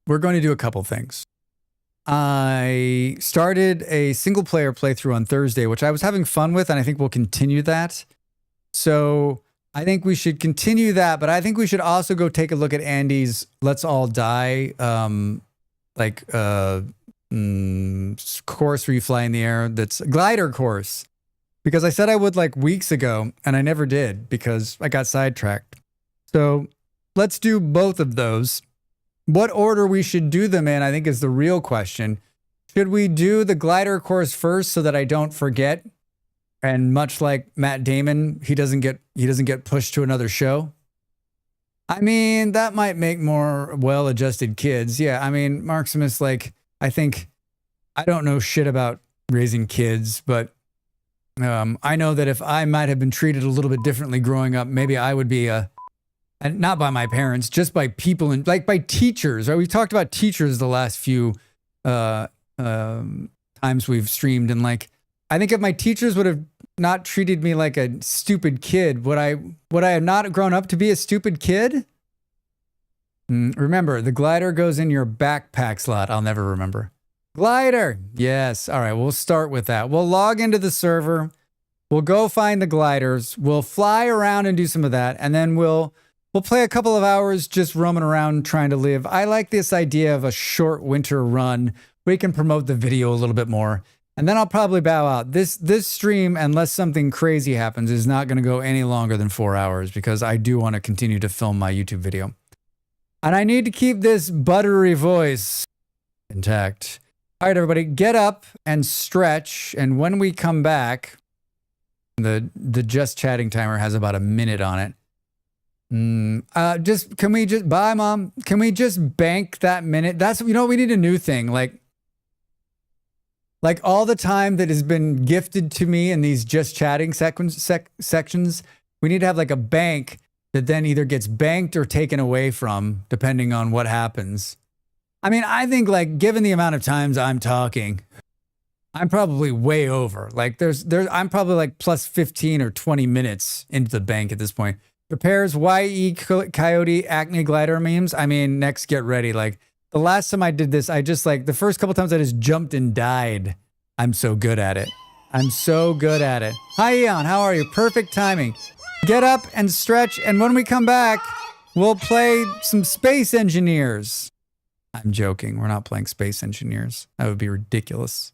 S1: we're going to do a couple things. I started a single player playthrough on Thursday, which I was having fun with, and I think we'll continue that. So I think we should continue that, but I think we should also go take a look at Andy's Let's All Die course where you fly in the air. That's a glider course. Because I said I would like weeks ago, and I never did because I got sidetracked. So let's do both of those. What order we should do them in, I think, is the real question. Should we do the glider course first so that I don't forget? And much like Matt Damon, he doesn't get pushed to another show. I mean, that might make more well-adjusted kids. Yeah, I mean, Marximus, like, I don't know shit about raising kids, but I know that if I might have been treated a little bit differently growing up, maybe I would be and not by my parents, just by people and like by teachers. Right? We've talked about teachers the last few times we've streamed, and like, I think if my teachers would have not treated me like a stupid kid, would I have not grown up to be a stupid kid? Remember, the glider goes in your backpack slot. I'll never remember. Glider. Yes. All right. We'll start with that. We'll log into the server. We'll go find the gliders. We'll fly around and do some of that, and then we'll play a couple of hours just roaming around trying to live. I like this idea of a short winter run. We can promote the video a little bit more. And then I'll probably bow out. This stream, unless something crazy happens, is not going to go any longer than 4 hours because I do want to continue to film my YouTube video. And I need to keep this buttery voice intact. All right, everybody, get up and stretch. And when we come back, the just chatting timer has about a minute on it. Bye, Mom. Can we just bank that minute? We need a new thing. Like all the time that has been gifted to me in these just chatting sections, we need to have like a bank that then either gets banked or taken away from, depending on what happens. I mean, I think like given the amount of times I'm talking, I'm probably way over. Like I'm probably like plus 15 or 20 minutes into the bank at this point. Prepares YE Coyote Acne Glider memes. I mean, next get ready. Like the last time I did this, I just like the first couple times I just jumped and died. I'm so good at it. I'm so good at it. Hi, Eon. How are you? Perfect timing. Get up and stretch. And when we come back, we'll play some Space Engineers. I'm joking. We're not playing Space Engineers. That would be ridiculous.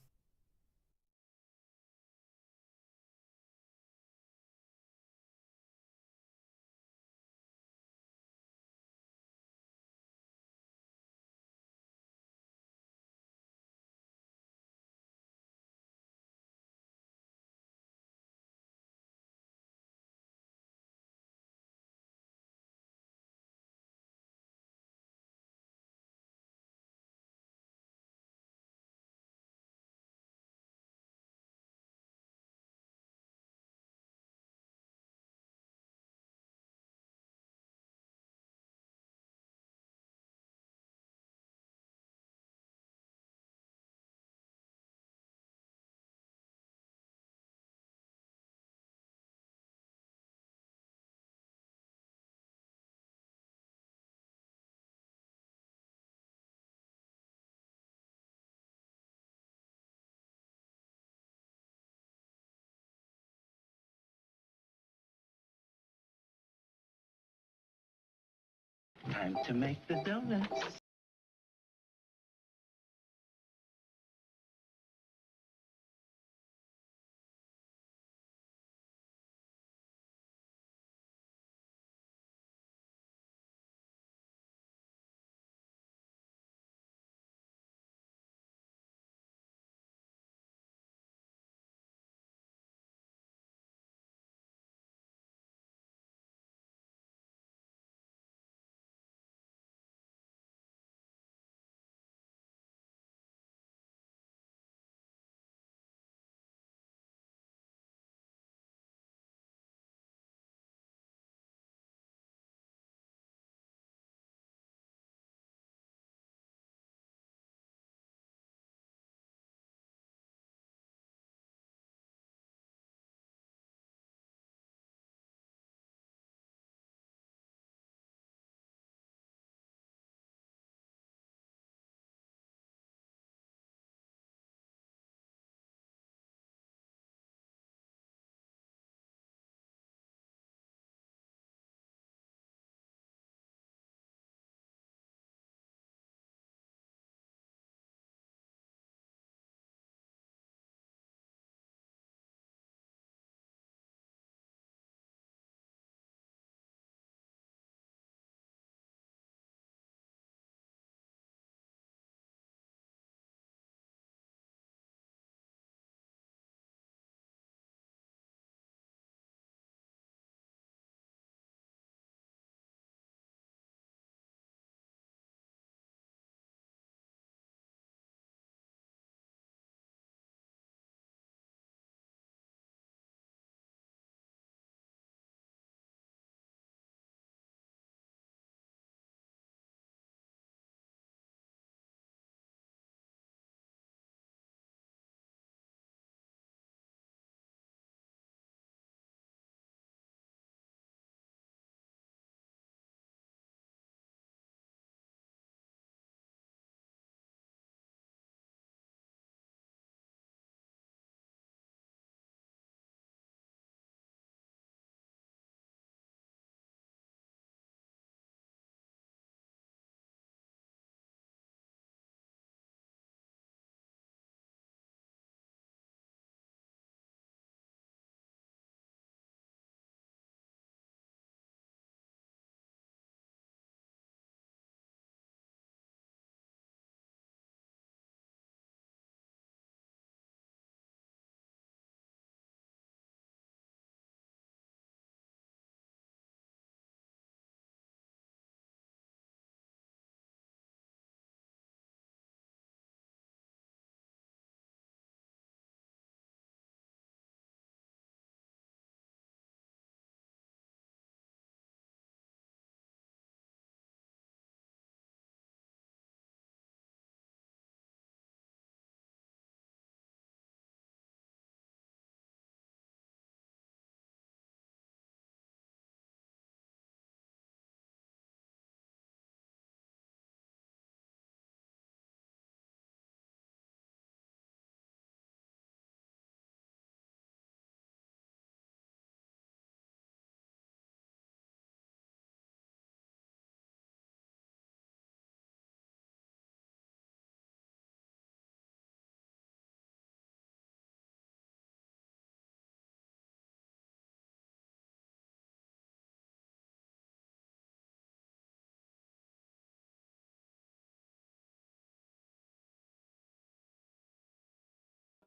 S2: Time to make the donuts.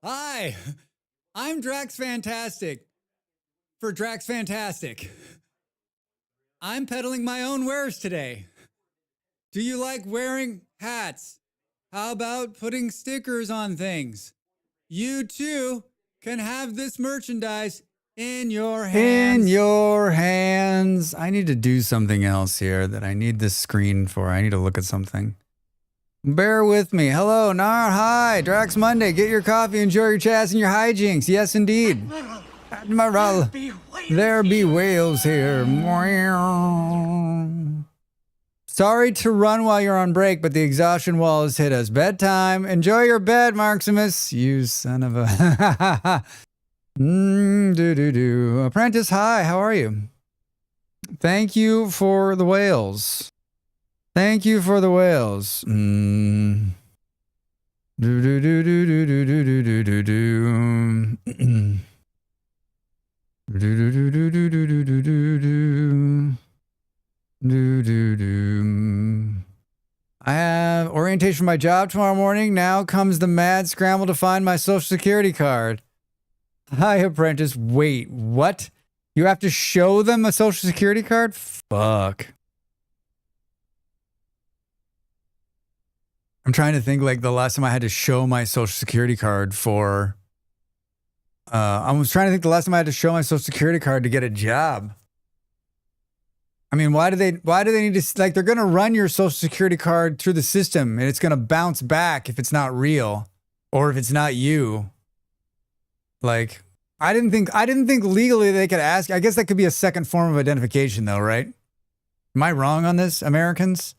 S1: Hi, I'm Drax Fantastic for Drax Fantastic. I'm peddling my own wares today. Do you like wearing hats? How about putting stickers on things? You too can have this merchandise in your hands. In your hands. I need to do something else here that I need this screen for. I need to look at something. Bear with me. Hello, Nar. Hi, Drax Monday. Get your coffee, enjoy your chats and your hijinks. Yes, indeed. Admiral, there be whales here. Sorry to run while you're on break, but the exhaustion wall has hit us. Bedtime. Enjoy your bed, Marximus. You son of a... Apprentice, hi. How are you? Thank you for the whales. Thank you for the whales. I have orientation for my job tomorrow morning. Now comes the mad scramble to find my social security card. Hi, apprentice. Wait, what? You have to show them a social security card? Fuck. I'm trying to think like the last time I had to show my social security card for... I was trying to think the last time I had to show my social security card to get a job. I mean, why do they need to, like, they're going to run your social security card through the system and it's going to bounce back if it's not real or if it's not you. Like, I didn't think legally they could ask. I guess that could be a second form of identification though, right? Am I wrong on this, Americans?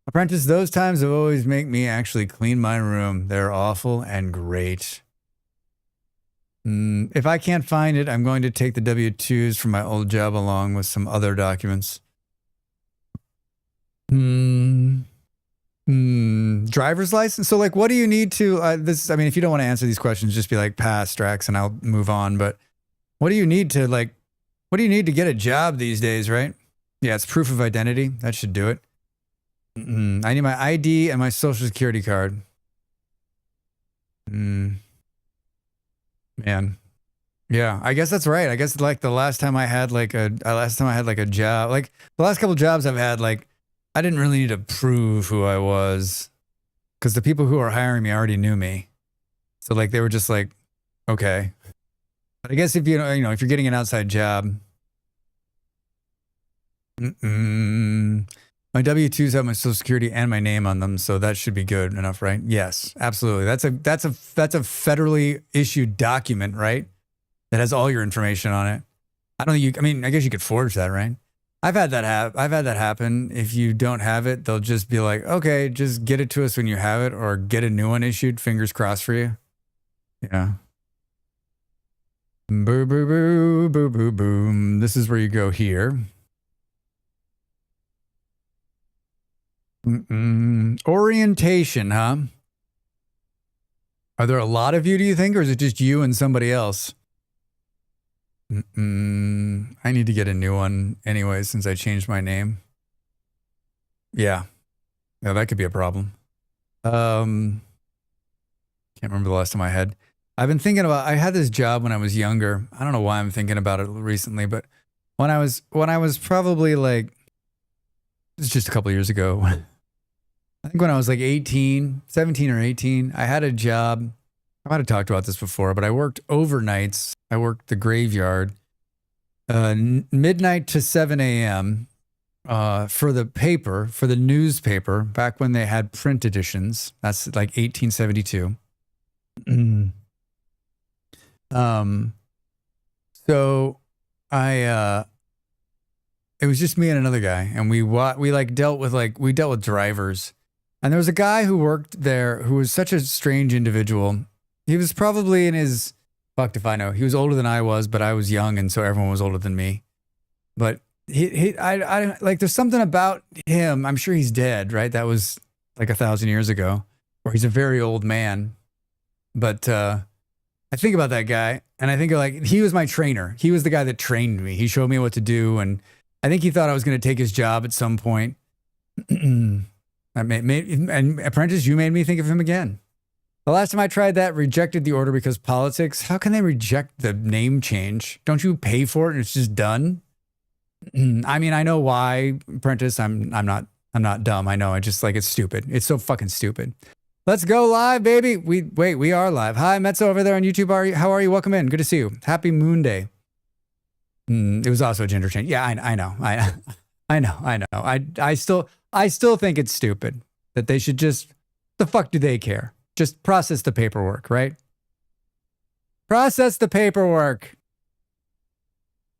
S1: Apprentice, those times have always make me actually clean my room. They're awful and great. If I can't find it, I'm going to take the W-2s from my old job along with some other documents. Driver's license? So, like, what do you need to, I mean, if you don't want to answer these questions, just be like, pass, Drax, and I'll move on. But what do you need to, like, what do you need to get a job these days, right? Yeah, it's proof of identity. That should do it. I need my ID and my social security card. Man. Yeah, I guess that's right. I guess like the last time I had like a job, like the last couple of jobs I've had, like I didn't really need to prove who I was because the people who are hiring me already knew me. So like they were just like, okay. But I guess if you know, if you're getting an outside job, my W-2s have my social security and my name on them, so that should be good enough, right? Yes, absolutely. That's a federally issued document, right? That has all your information on it. I guess you could forge that, right? I've had that happen. If you don't have it, they'll just be like, okay, just get it to us when you have it, or get a new one issued. Fingers crossed for you. Yeah. Boo boo boo boo boo boom. This is where you go here. Orientation, huh? Are there a lot of you, do you think, or is it just you and somebody else? I need to get a new one anyway since I changed my name. Yeah. Yeah, that could be a problem. Can't remember the last time I had. I've been thinking about, I had this job when I was younger. I don't know why I'm thinking about it recently, but when I was probably like, it's just a couple years ago. I think when I was like 17 or 18, I had a job. I might have talked about this before, but I worked overnights. I worked the graveyard, midnight to 7 a.m. For the newspaper, back when they had print editions. That's like 1872. So it was just me and another guy, and we dealt with drivers. And there was a guy who worked there who was such a strange individual. He was probably in his, fucked if I know. He was older than I was, but I was young, and so everyone was older than me. But I there's something about him. I'm sure he's dead, right? That was like 1,000 years ago, or he's a very old man. But I think about that guy, and I think like he was my trainer. He was the guy that trained me. He showed me what to do, and I think he thought I was going to take his job at some point. And apprentice, you made me think of him again. The last time I tried that, rejected the order because politics. How can they reject the name change? Don't you pay for it and it's just done? I mean, I know why, Apprentice. I'm not dumb. I know. I just like it's stupid. It's so fucking stupid. Let's go live, baby. We are live. Hi, Metzo over there on YouTube. How are you? Welcome in. Good to see you. Happy Moon Day. It was also a gender change. Yeah, I know. I know. I still think it's stupid that they should just. The fuck do they care? Just process the paperwork, right? Process the paperwork.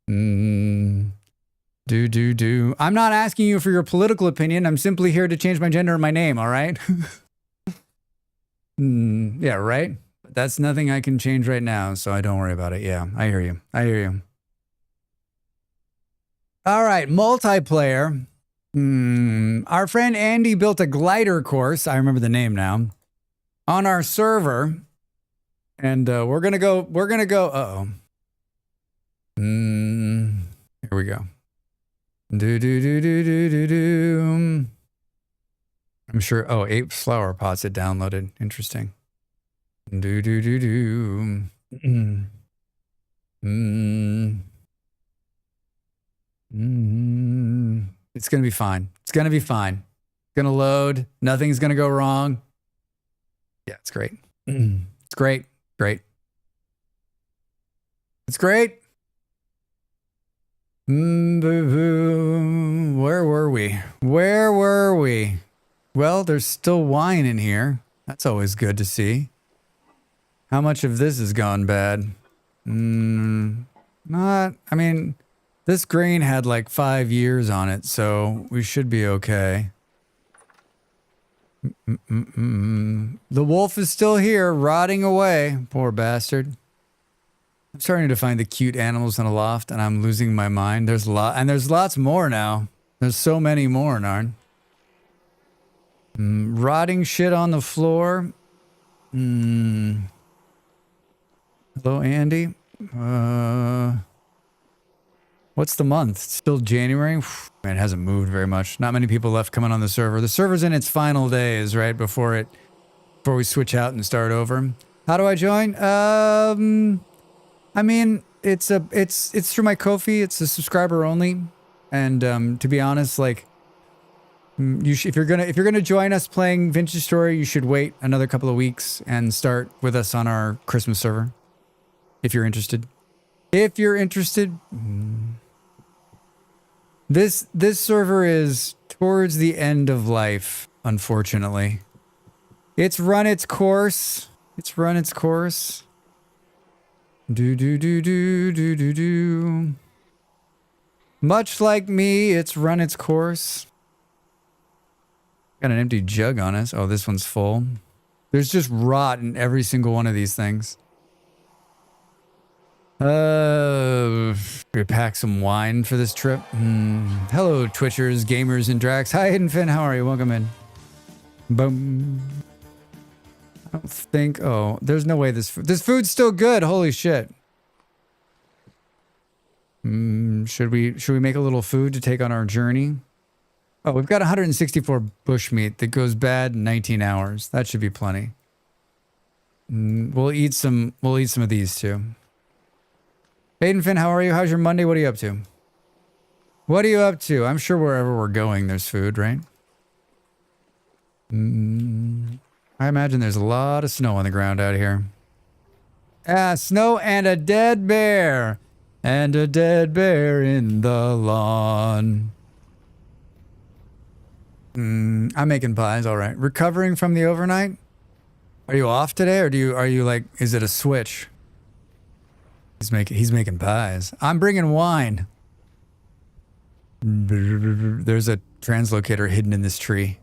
S1: Do. I'm not asking you for your political opinion. I'm simply here to change my gender and my name, all right? Yeah, right? That's nothing I can change right now, so I don't worry about it. Yeah, I hear you. All right, multiplayer. Our friend Andy built a glider course. I remember the name now. On our server, and we're gonna go. Uh-oh. Here we go. I'm sure. Oh, 8 flower pots it downloaded. Interesting. It's gonna be fine. It's gonna be fine. It's gonna load. Nothing's gonna go wrong. Yeah, it's great. It's great. Great. It's great. Where were we? Well, there's still wine in here. That's always good to see. How much of this has gone bad? I mean, this grain had like 5 years on it, so we should be okay. The wolf is still here, rotting away. Poor bastard. I'm starting to find the cute animals in a loft, and I'm losing my mind. There's lots more now. There's so many more, Narn. Rotting shit on the floor. Hello, Andy. What's the month? It's still January? Man, it hasn't moved very much. Not many people left coming on the server. The server's in its final days, right? Before we switch out and start over. How do I join? I mean, it's through my Ko-fi. It's a subscriber only. And to be honest, like if you're gonna join us playing Vintage Story, you should wait another couple of weeks and start with us on our Christmas server. If you're interested. This server is towards the end of life, unfortunately. It's run its course. Do. Much like me, it's run its course. Got an empty jug on us. Oh, this one's full. There's just rot in every single one of these things. We pack some wine for this trip. Hello, Twitchers, gamers, and Drax. Hi, Hidden Finn. How are you? Welcome in. Boom. I don't think. Oh, there's no way this food's still good. Holy shit. Should we make a little food to take on our journey? Oh, we've got 164 bushmeat that goes bad in 19 hours. That should be plenty. We'll eat some of these too. Hayden Finn, how are you? How's your Monday? What are you up to? I'm sure wherever we're going, there's food, right? I imagine there's a lot of snow on the ground out here. Snow and a dead bear. And a dead bear in the lawn. I'm making pies, all right. Recovering from the overnight? Are you off today, or are you like, is it a switch? He's making pies. I'm bringing wine. There's a translocator hidden in this tree.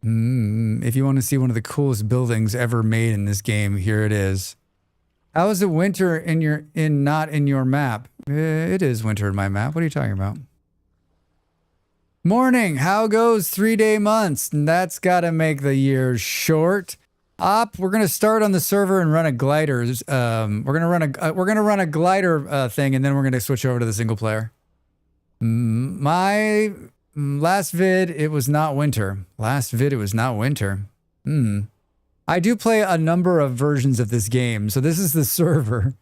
S1: If you want to see one of the coolest buildings ever made in this game, here it is. How is it winter not in your map? It is winter in my map. What are you talking about? Morning. How goes 3-day months? That's got to make the year short. We're gonna start on the server and run a glider. We're gonna run a glider thing, and then we're gonna switch over to the single player. My last vid, it was not winter. I do play a number of versions of this game, so this is the server.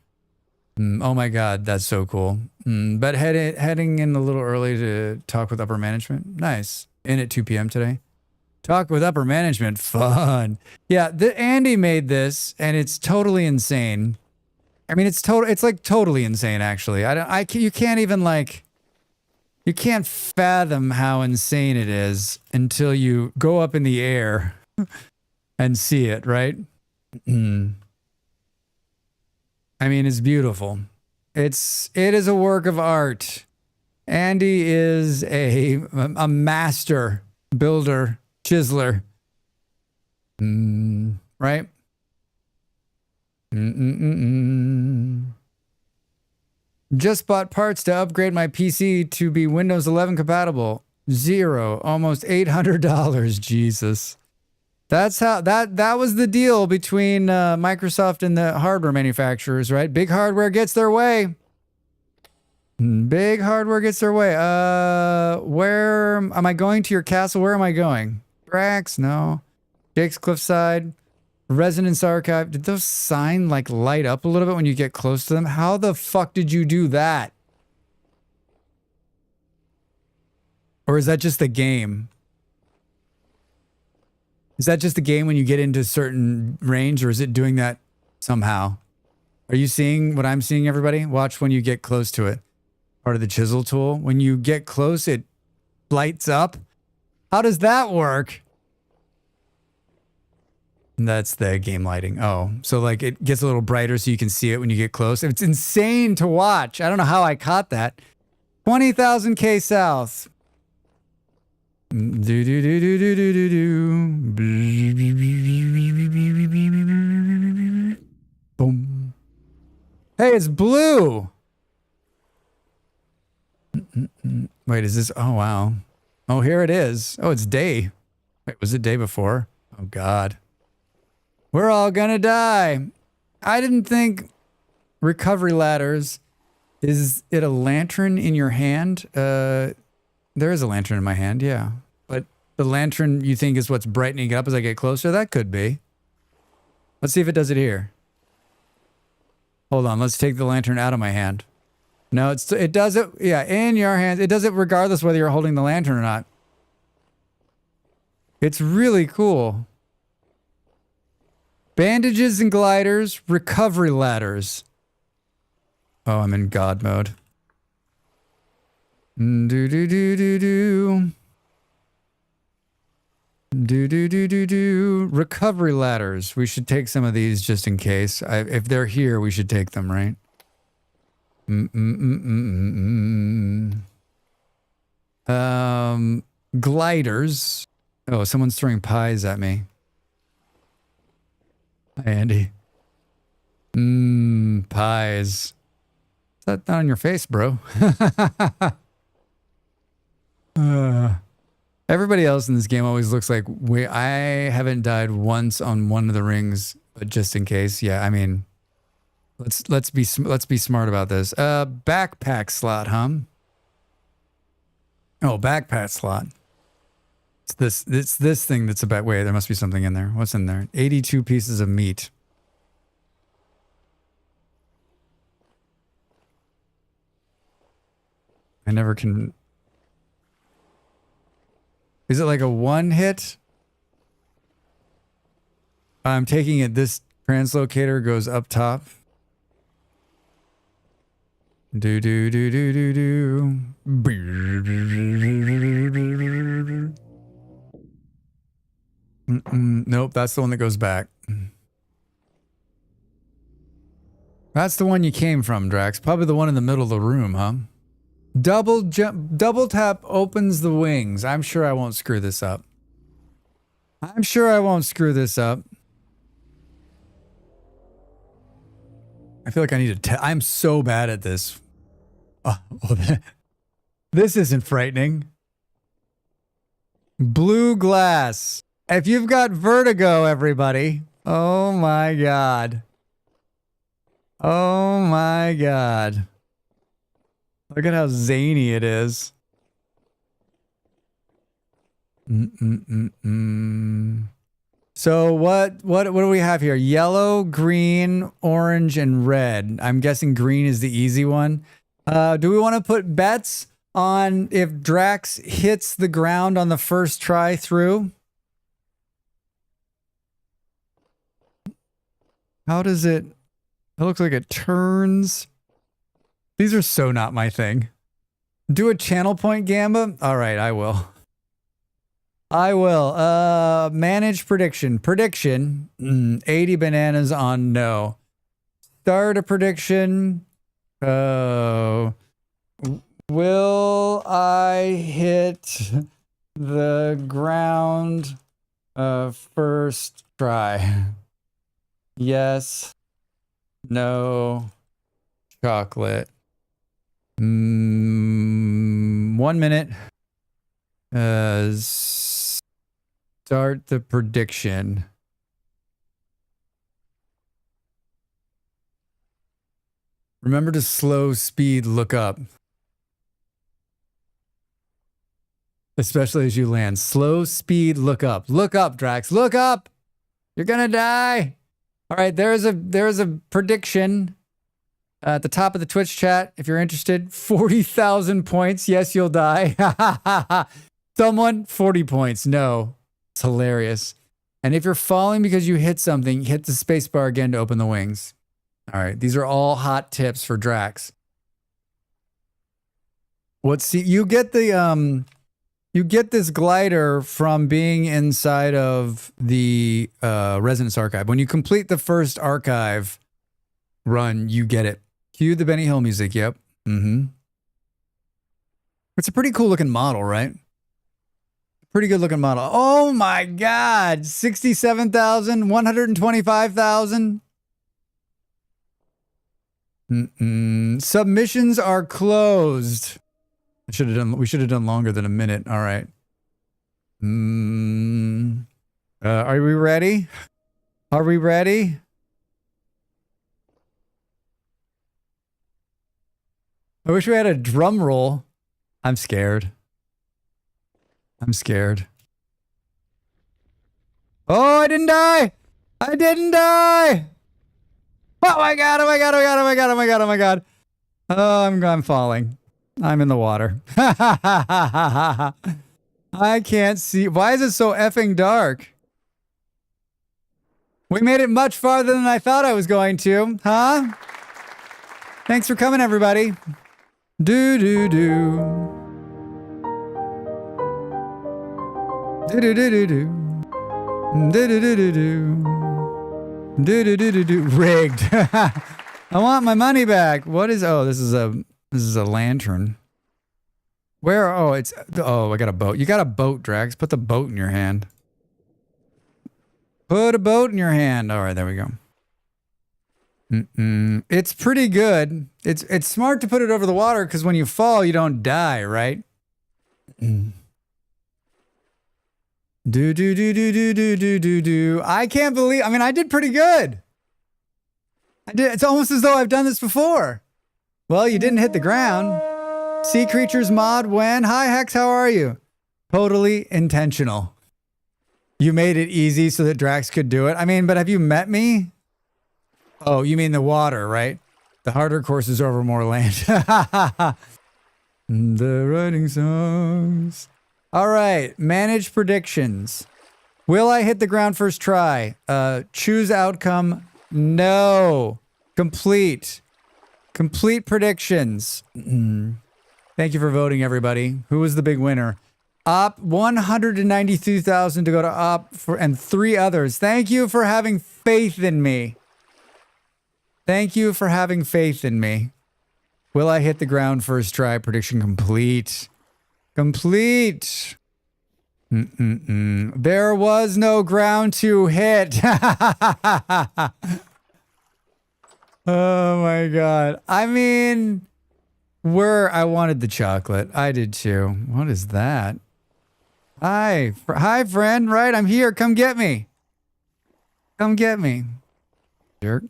S1: Oh my god, that's so cool. But heading in a little early to talk with upper management. Nice. In at 2 p.m. today. Talk with upper management. Fun. Yeah, Andy made this, and it's totally insane. I mean, it's like totally insane, actually. You can't even like, you can't fathom how insane it is until you go up in the air and see it, right? I mean, it's beautiful. It is a work of art. Andy is a master builder, chiseler. Right? Just bought parts to upgrade my PC to be Windows 11 compatible. Zero, almost $800. Jesus. That's how that was the deal between Microsoft and the hardware manufacturers, right? Big hardware gets their way. Big hardware gets their way. Where am I going to your castle? Where am I going? Drax? No. Jake's Cliffside. Resonance Archive. Did those signs like light up a little bit when you get close to them? How the fuck did you do that? Or is that just the game? Is that just the game when you get into a certain range, or is it doing that somehow? Are you seeing what I'm seeing, everybody? Watch when you get close to it. Part of the chisel tool. When you get close, it lights up. How does that work? That's the game lighting. Oh, so like it gets a little brighter so you can see it when you get close. It's insane to watch. I don't know how I caught that. 20,000 K south. Do do do do do do do do. Boom. Hey, it's blue. Wait, is this? Oh wow. Oh, here it is. Oh, it's day. Wait, was it day before? Oh God. We're all gonna die. I didn't think recovery ladders. Is it a lantern in your hand? There is a lantern in my hand, yeah. But the lantern you think is what's brightening up as I get closer? That could be. Let's see if it does it here. Hold on, let's take the lantern out of my hand. No, it does it, yeah, in your hand. It does it regardless whether you're holding the lantern or not. It's really cool. Bandages and gliders, recovery ladders. Oh, I'm in God mode. Do do do do do. Do do do do do. Recovery ladders. We should take some of these just in case. If they're here, we should take them, right? Gliders. Oh, someone's throwing pies at me. Hi, Andy. Pies. Is that not on your face, bro? Everybody else in this game always looks like I haven't died once on one of the rings, but just in case, yeah. I mean, let's be smart about this. Backpack slot, huh? Oh, backpack slot. It's this thing that's about. Wait, there must be something in there. What's in there? 82 pieces of meat. I never can. Is it like a one hit? I'm taking it. This translocator goes up top. Do do do do do do. Nope, that's the one that goes back. That's the one you came from, Drax. Probably the one in the middle of the room, huh? Double tap opens the wings. I'm sure I won't screw this up. I'm sure I won't screw this up. I feel like I need to. I'm so bad at this. This isn't frightening. Blue glass. If you've got vertigo, everybody. Oh my God. Oh my God. Look at how zany it is. So what do we have here? Yellow, green, orange, and red. I'm guessing green is the easy one. Do we want to put bets on if Drax hits the ground on the first try through? How does it? It looks like it turns. These are so not my thing. Do a channel point gamba? All right, I will. I will. Manage prediction. Prediction. 80 bananas on no. Start a prediction. Will I hit the ground first try? Yes. No. Chocolate. 1 minute. Start the prediction. Remember to slow speed look up. Especially as you land. Slow speed look up. Look up, Drax. Look up! You're gonna die! Alright, there's a prediction at the top of the Twitch chat, if you're interested. 40,000 points. Yes, you'll die. Someone, 40 points. No. It's hilarious. And if you're falling because you hit something, hit the space bar again to open the wings. All right, these are all hot tips for Drax. You get this glider from being inside of the Resonance Archive. When you complete the first archive run, you get it. Cue the Benny Hill music. Yep. It's a pretty cool looking model, right? Pretty good looking model. Oh my God. 67,000, 125,000. Submissions are closed. We should have done longer than a minute. All right. Are we ready? Are we ready? I wish we had a drum roll. I'm scared. I'm scared. Oh, I didn't die! I didn't die! Oh my God, oh my God, oh my God, oh my God, oh my God, oh my God. Oh, I'm falling. I'm in the water. I can't see. Why is it so effing dark? We made it much farther than I thought I was going to, huh? Thanks for coming, everybody. Do-do-do. Do-do-do-do-do. Do-do-do-do-do. Do-do-do-do-do. Rigged. I want my money back. What is... Oh, this is a lantern. Where... Oh, it's... Oh, I got a boat. You got a boat, Drax. Put the boat in your hand. Put a boat in your hand. All right, there we go. It's pretty good. It's smart to put it over the water because when you fall, you don't die, right? Do. I can't believe... I mean, I did pretty good. I did. It's almost as though I've done this before. Well, you didn't hit the ground. Sea Creatures mod when? Hi, Hex, how are you? Totally intentional. You made it easy so that Drax could do it. I mean, but have you met me? Oh, you mean the water, right? The harder courses over more land. The writing songs. All right, manage predictions. Will I hit the ground first try? Choose outcome. No. Complete predictions. Thank you for voting, everybody. Who was the big winner? Op 192,000 to go to Op and 3 others. Thank you for having faith in me. Thank you for having faith in me. Will I hit the ground first try? Prediction complete. Complete. There was no ground to hit. Oh my God. I mean, I wanted the chocolate. I did too. What is that? Hi, friend. Right, I'm here. Come get me. Come get me. Jerk.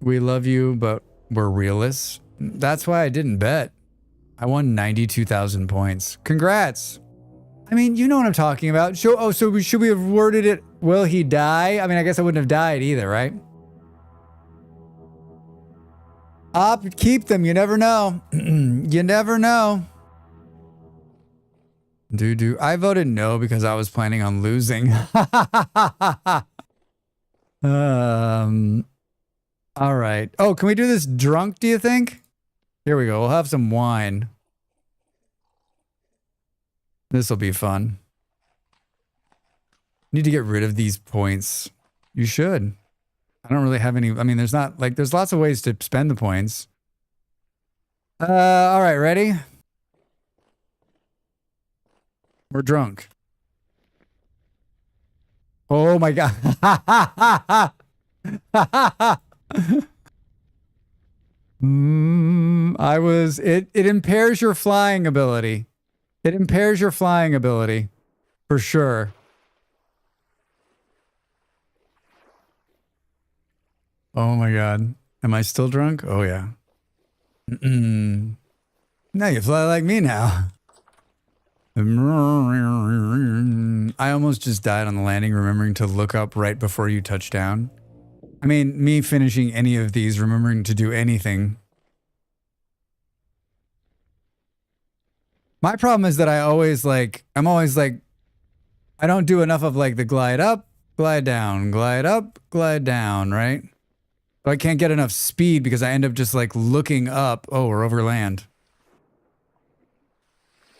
S1: We love you, but we're realists. That's why I didn't bet. I won 92,000 points. Congrats. I mean, you know what I'm talking about. So should we have worded it, will he die? I mean, I guess I wouldn't have died either, right? Keep them. You never know. You never know. I voted no because I was planning on losing. All right. Oh, can we do this drunk, do you think? Here we go. We'll have some wine. This will be fun. Need to get rid of these points. You should. I don't really have any. I mean, there's lots of ways to spend the points. All right, ready? We're drunk. Oh my God. It impairs your flying ability. It impairs your flying ability. For sure. Oh my God. Am I still drunk? Oh yeah. Now you fly like me now. I almost just died on the landing, remembering to look up right before you touch down. I mean, me finishing any of these, remembering to do anything. My problem is that I'm always like, I don't do enough of like the glide up, glide down, glide up, glide down, right? So I can't get enough speed because I end up just like looking up. Oh, we're over land.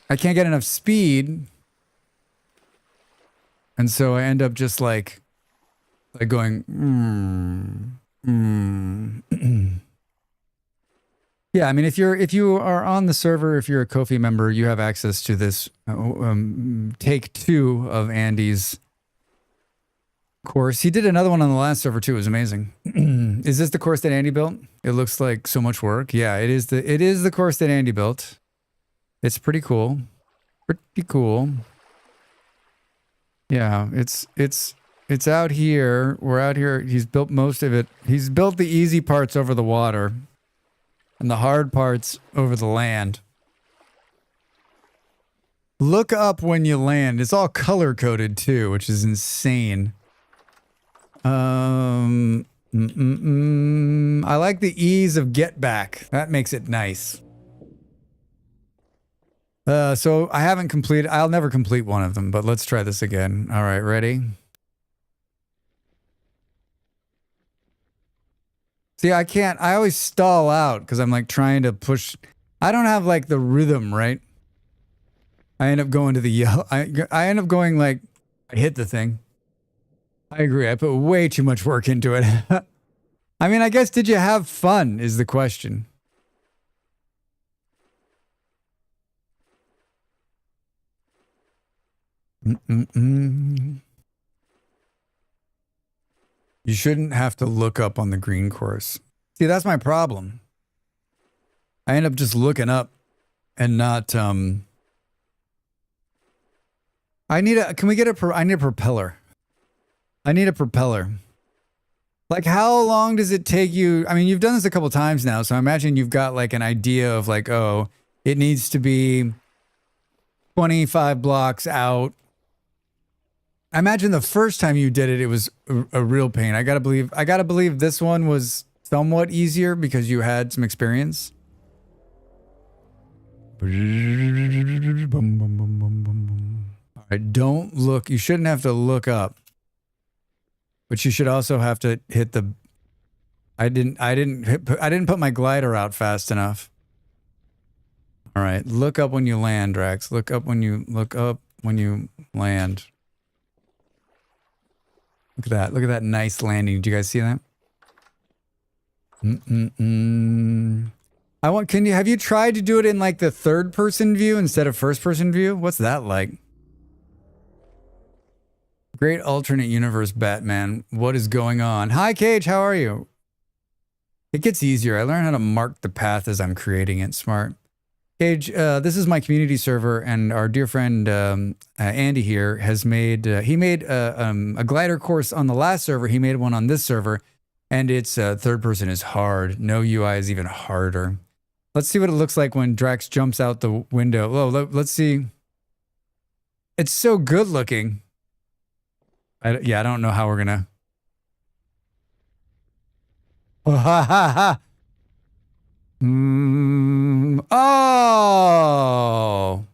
S1: I can't get enough speed. And so I end up just like going, Yeah, I mean, if you are on the server, if you're a Ko-fi member, you have access to this take 2 of Andy's course. He did another one on the last server too. It was amazing. Is this the course that Andy built? It looks like so much work. Yeah, it is the course that Andy built. It's pretty cool. Pretty cool. Yeah, it's out here. We're out here. He's built most of it. He's built the easy parts over the water and the hard parts over the land. Look up when you land. It's all color coded too, which is insane. I like the ease of get back. That makes it nice. So I haven't completed. I'll never complete one of them, but let's try this again. All right, ready? See, I can't. I always stall out because I'm like trying to push. I don't have like the rhythm, right? I end up going to the yellow. I end up going like, I hit the thing. I agree. I put way too much work into it. I mean, I guess, did you have fun is the question. You shouldn't have to look up on the green course. See, that's my problem. I end up just looking up and not, I need a propeller. I need a propeller. Like, how long does it take you? I mean, you've done this a couple times now, so I imagine you've got like an idea of like, oh, it needs to be 25 blocks out. I imagine the first time you did it, it was a real pain. I gotta believe this one was somewhat easier because you had some experience. All right, don't look. You shouldn't have to look up, but you should also have to hit the. I didn't put my glider out fast enough. All right, look up when you land, Drax. Look up when you land. Look at that. Look at that nice landing. Did you guys see that? Have you tried to do it in like the third person view instead of first person view? What's that like? Great alternate universe Batman. What is going on? Hi, Cage. How are you? It gets easier. I learned how to mark the path as I'm creating it. Smart. Cage, this is my community server, and our dear friend Andy here has made. He made a glider course on the last server. He made one on this server, and its third person is hard. No UI is even harder. Let's see what it looks like when Drax jumps out the window. Oh, let's see. It's so good looking. Yeah, I don't know how we're gonna. Oh, ha ha ha. Oh.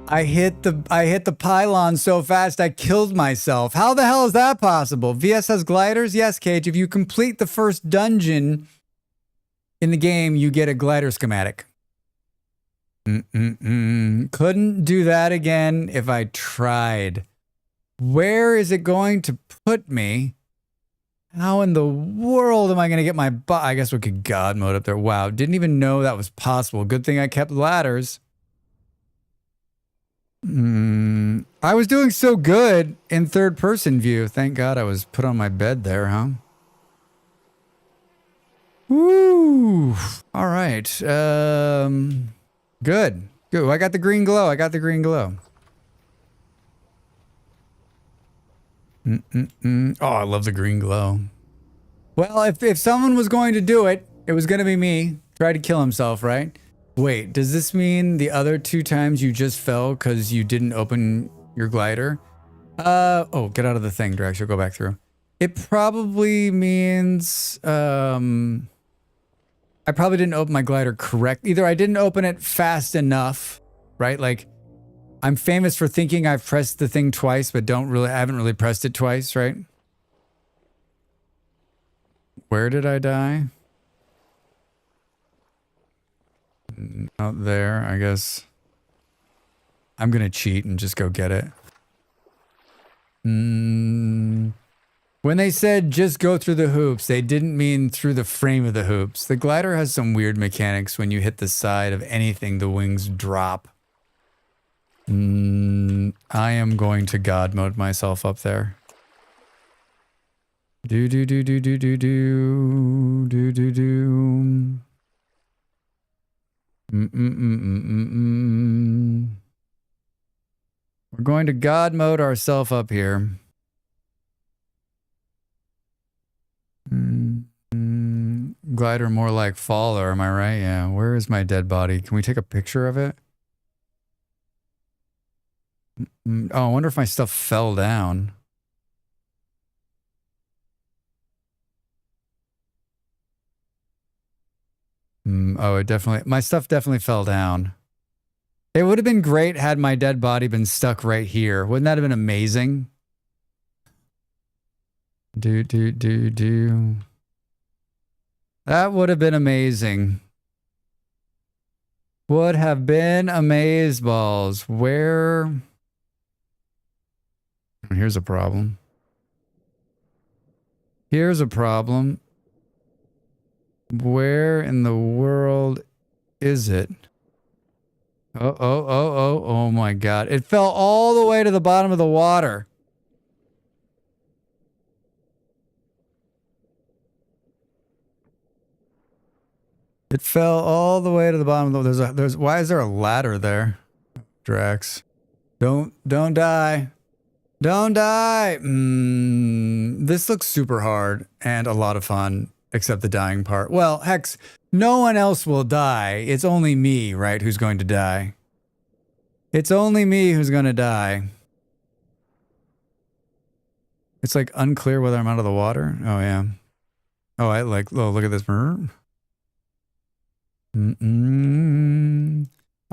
S1: I hit the pylon so fast I killed myself. How the hell is that possible? VS has gliders? Yes, Cage. If you complete the first dungeon in the game, you get a glider schematic. Couldn't do that again if I tried. Where is it going to put me? How in the world am I going to get my I guess we could God mode up there. Wow, didn't even know that was possible. Good thing I kept ladders. I was doing so good in third person view. Thank God I was put on my bed there, huh? Woo! All right. Good. Good. I got the green glow. I got the green glow. Oh, I love the green glow. Well, if someone was going to do it, it was going to be me. Try to kill himself, right? Wait, does this mean the other 2 times you just fell because you didn't open your glider? Oh, get out of the thing, Drax. You'll go back through. It probably means, I probably didn't open my glider correct. Either I didn't open it fast enough, right? Like, I'm famous for thinking I've pressed the thing twice, but I haven't really pressed it twice, right? Where did I die? Out there, I guess. I'm gonna cheat and just go get it. When they said just go through the hoops, they didn't mean through the frame of the hoops. The glider has some weird mechanics. When you hit the side of anything, the wings drop. I am going to God mode myself up there. Do do do do do do do do do do. We're going to God mode ourselves up here. Glider more like faller, am I right? Yeah. Where is my dead body? Can we take a picture of it? Oh, I wonder if my stuff fell down. Oh, my stuff definitely fell down. It would have been great had my dead body been stuck right here. Wouldn't that have been amazing? Do. That would have been amazing. Would have been amazeballs. Where? Here's a problem. Here's a problem. Where in the world is it? Oh my God. It fell all the way to the bottom of the water. It fell all the way to the bottom of the, why is there a ladder there? Drax. Don't die. Don't die. This looks super hard and a lot of fun, except the dying part. Well, Hex, no one else will die. It's only me, right, who's going to die. It's only me who's going to die. It's like unclear whether I'm out of the water. Oh, yeah. Oh, look at this. All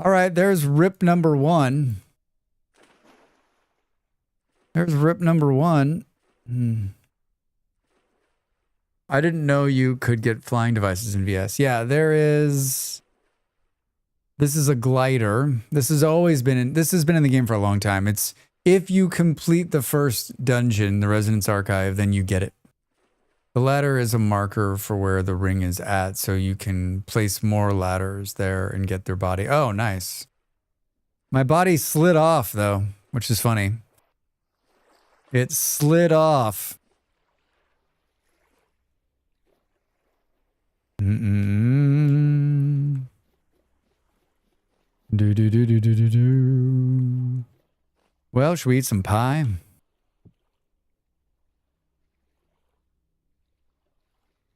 S1: right, there's rip number 1. There's rip number 1. I didn't know you could get flying devices in VS. Yeah, there is. This is a glider. This has been in the game for a long time. It's if you complete the first dungeon, the Resonance Archive, then you get it. The ladder is a marker for where the ring is at, so you can place more ladders there and get their body. Oh, nice. My body slid off, though, which is funny. It slid off. Do. Well, should we eat some pie?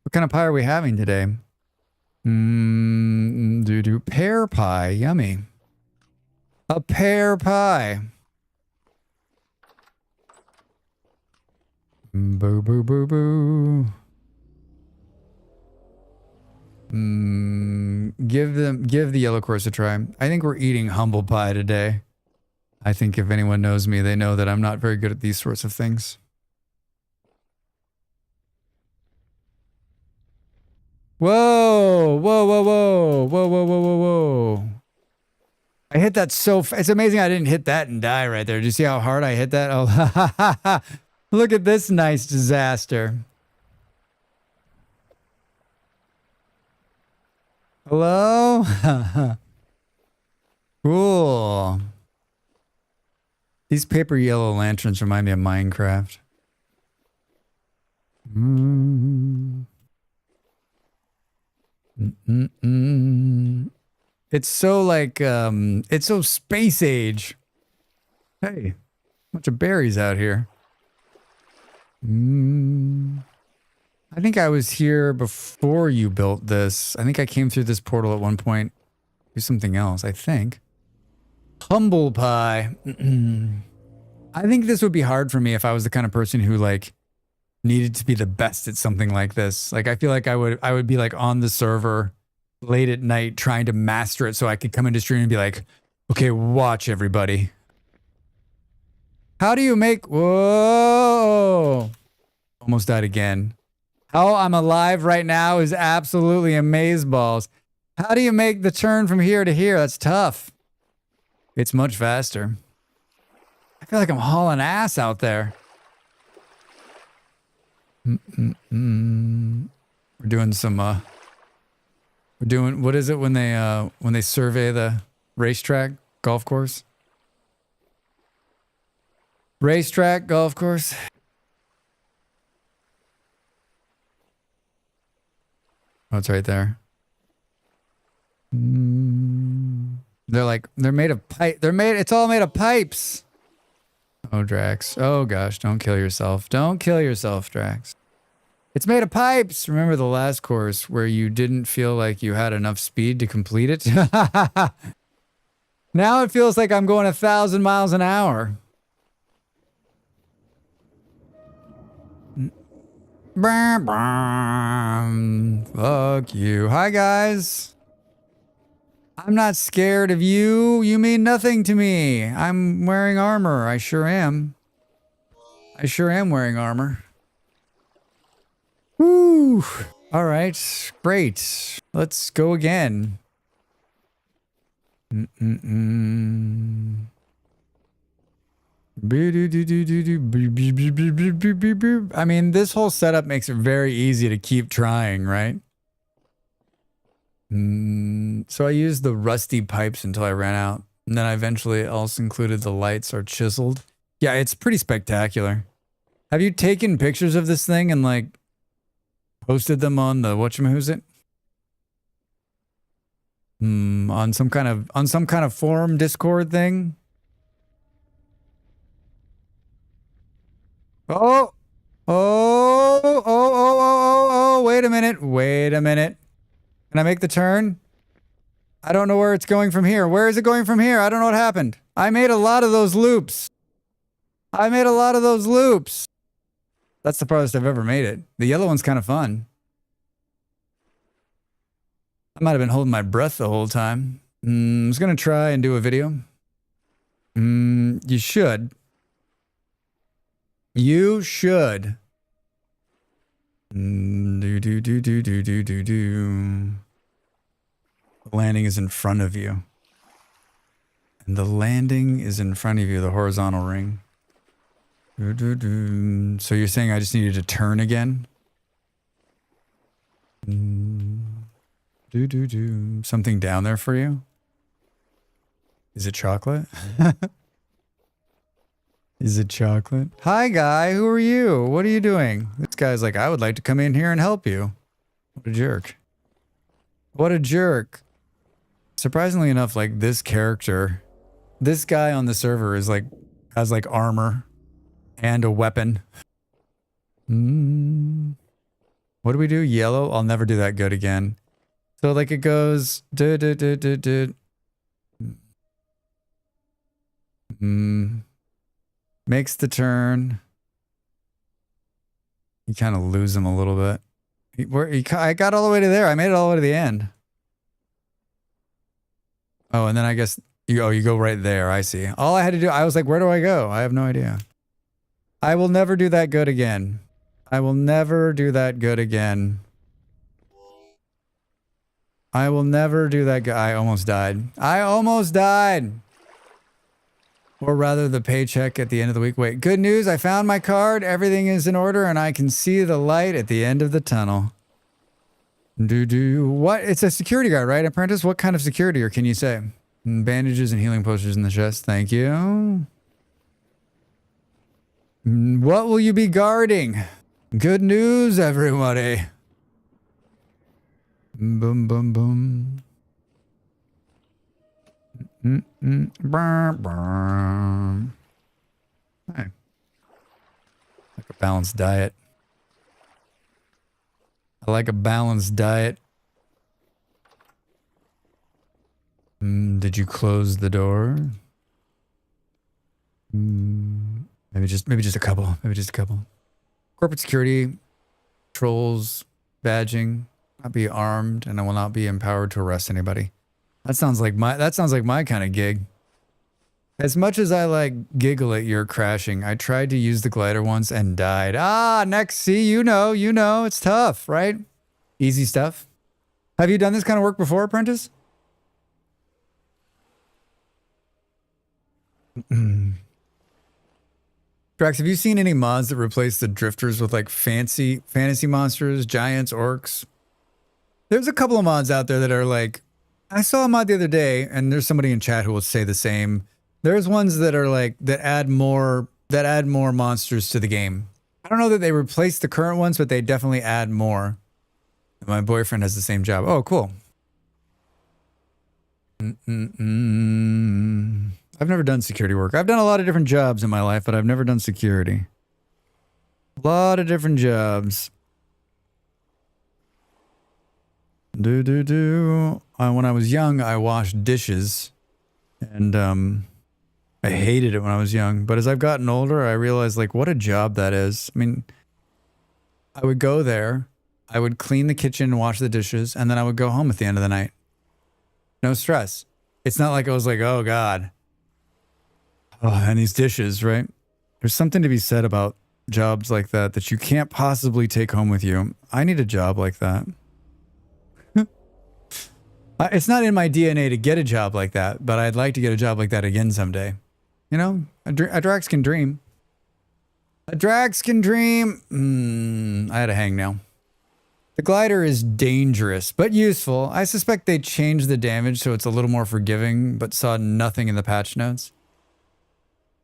S1: What kind of pie are we having today? Pear pie. Yummy. A pear pie. Boo, boo, boo, boo. Give the yellow course a try. I think we're eating humble pie today. I think if anyone knows me, they know that I'm not very good at these sorts of things. Whoa, whoa, whoa, whoa, whoa, whoa, whoa, whoa, whoa. I hit that so it's amazing I didn't hit that and die right there. Do you see how hard I hit that? Oh, look at this nice disaster. Hello? Cool. These paper yellow lanterns remind me of Minecraft. It's so like, it's so space age. Hey, bunch of berries out here. I think I was here before you built this. I think I came through this portal at one point. Do something else, I think. Humble pie. I think this would be hard for me if I was the kind of person who like needed to be the best at something like this. Like I feel like I would be like on the server late at night trying to master it so I could come into stream and be like, okay, watch everybody. How do you make, whoa, almost died again. How I'm alive right now is absolutely amazeballs. How do you make the turn from here to here? That's tough. It's much faster. I feel like I'm hauling ass out there. We're doing some, we're doing, what is it when they survey the racetrack, golf course? Racetrack, golf course. Oh, it's right there. They're made of pipe. It's all made of pipes. Oh, Drax. Oh, gosh. Don't kill yourself. Don't kill yourself, Drax. It's made of pipes. Remember the last course where you didn't feel like you had enough speed to complete it? Now it feels like I'm going 1,000 miles an hour. Fuck you. Hi, guys. I'm not scared of you. You mean nothing to me. I'm wearing armor. I sure am. I sure am wearing armor. Woo. All right. Great. Let's go again. I mean, this whole setup makes it very easy to keep trying, right? So I used the rusty pipes until I ran out. And then I eventually also included the lights are chiseled. Yeah, it's pretty spectacular. Have you taken pictures of this thing and like posted them on the whatchamahoosit? On some kind of forum Discord thing? Oh, wait a minute. Wait a minute. Can I make the turn? I don't know where it's going from here. Where is it going from here? I don't know what happened. I made a lot of those loops. That's the farthest I've ever made it. The yellow one's kind of fun. I might have been holding my breath the whole time. I was going to try and do a video. You should. You should. The landing is in front of you. And the landing is in front of you, the horizontal ring. So you're saying I just needed to turn again? Something down there for you? Is it chocolate? Is it chocolate? Hi, guy. Who are you? What are you doing? This guy's like, I would like to come in here and help you. What a jerk. What a jerk. Surprisingly enough, like this character, this guy on the server is like Has like armor and a weapon. What do we do? Yellow? I'll never do that good again. So like it goes. Makes the turn. You kind of lose him a little bit. I got all the way to there. I made it all the way to the end. Oh, and then I guess you go right there. I see. All I had to do, I was like, where do I go? I have no idea. I will never do that good again. I will never do that good again. I will never do that. I almost died. I almost died. Or rather, the paycheck at the end of the week. Wait, good news. I found my card. Everything is in order, and I can see the light at the end of the tunnel. What? It's a security guard, right, apprentice? What kind of security, or can you say? Bandages and healing posters in the chest. Thank you. What will you be guarding? Good news, everybody. Boom, boom, boom. Hey. Like a balanced diet. I like a balanced diet. Did you close the door? Maybe just a couple. Maybe just a couple. Corporate security, patrols, badging. Not be armed, and I will not be empowered to arrest anybody. That sounds like my kind of gig. As much as I like giggle at your crashing, I tried to use the glider once and died. Next, see, you know, it's tough, right? Easy stuff. Have you done this kind of work before, apprentice? Drax, have you seen any mods that replace the drifters with like fancy fantasy monsters, giants, orcs? There's a couple of mods out there that are like, I saw a mod the other day, and there's somebody in chat who will say the same. There's ones that are like, that add more monsters to the game. I don't know that they replace the current ones, but they definitely add more. My boyfriend has the same job. Oh, cool. I've never done security work. I've done a lot of different jobs in my life, but I've never done security. A lot of different jobs. When I was young, I washed dishes, and I hated it when I was young. But as I've gotten older, I realized like what a job that is. I mean, I would go there, I would clean the kitchen and wash the dishes, and then I would go home at the end of the night. No stress. It's not like I was like, oh God. Oh, and these dishes, right? There's something to be said about jobs like that you can't possibly take home with you. I need a job like that. It's not in my DNA to get a job like that, but I'd like to get a job like that again someday. You know, a Drax can dream. A Drax can dream. I had a hangnail. The glider is dangerous, but useful. I suspect they changed the damage so it's a little more forgiving, but saw nothing in the patch notes.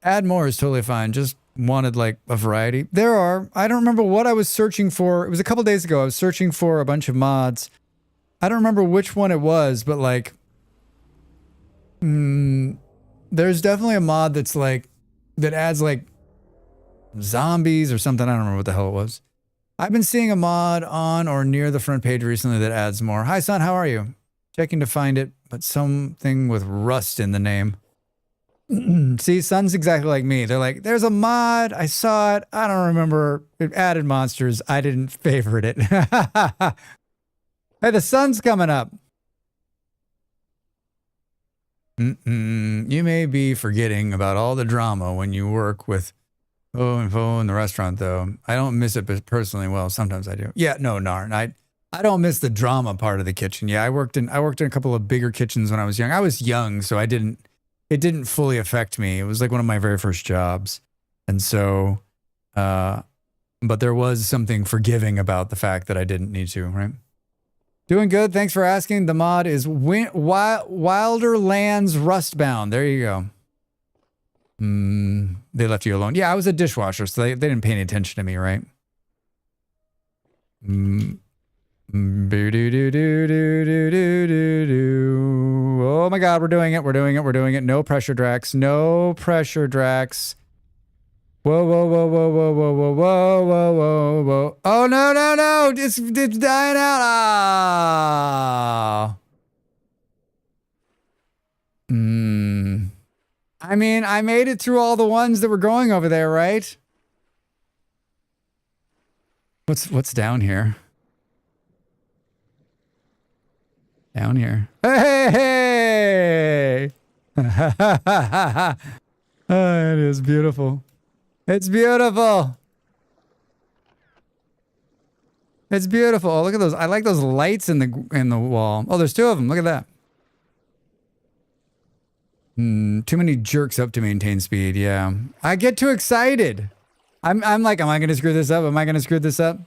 S1: Add more is totally fine. Just wanted like a variety. There are. I don't remember what I was searching for. It was a couple days ago. I was searching for a bunch of mods. I don't remember which one it was, but like, there's definitely a mod that's like, that adds like zombies or something. I don't remember what the hell it was. I've been seeing a mod on or near the front page recently that adds more. Hi, son, how are you? Checking to find it, but something with rust in the name. See, son's exactly like me. They're like, there's a mod. I saw it. I don't remember. It added monsters. I didn't favorite it. Hey, the sun's coming up. You may be forgetting about all the drama when you work with and Fo in the restaurant, though. I don't miss it personally. Well, sometimes I do. Yeah, no, Narn. I don't miss the drama part of the kitchen. Yeah, I worked in a couple of bigger kitchens when I was young. I was young, so it didn't fully affect me. It was like one of my very first jobs. And so, but there was something forgiving about the fact that I didn't need to, right? Doing good. Thanks for asking. The mod is Wilder Lands Rustbound. There you go. They left you alone. Yeah, I was a dishwasher, so they didn't pay any attention to me, right? Oh my God, we're doing it. No pressure, Drax. No pressure, Drax. Whoa, whoa, whoa, whoa, whoa, whoa, whoa, whoa, whoa, whoa, whoa. Oh, no, no, no. It's dying out. Ah. I mean, I made it through all the ones that were going over there, right? What's down here? Down here. Hey! Oh, it is beautiful. It's beautiful. It's beautiful. Oh, look at those. I like those lights in the wall. Oh, there's two of them. Look at that. Too many jerks up to maintain speed. Yeah. I get too excited. I'm like, am I going to screw this up? Am I going to screw this up?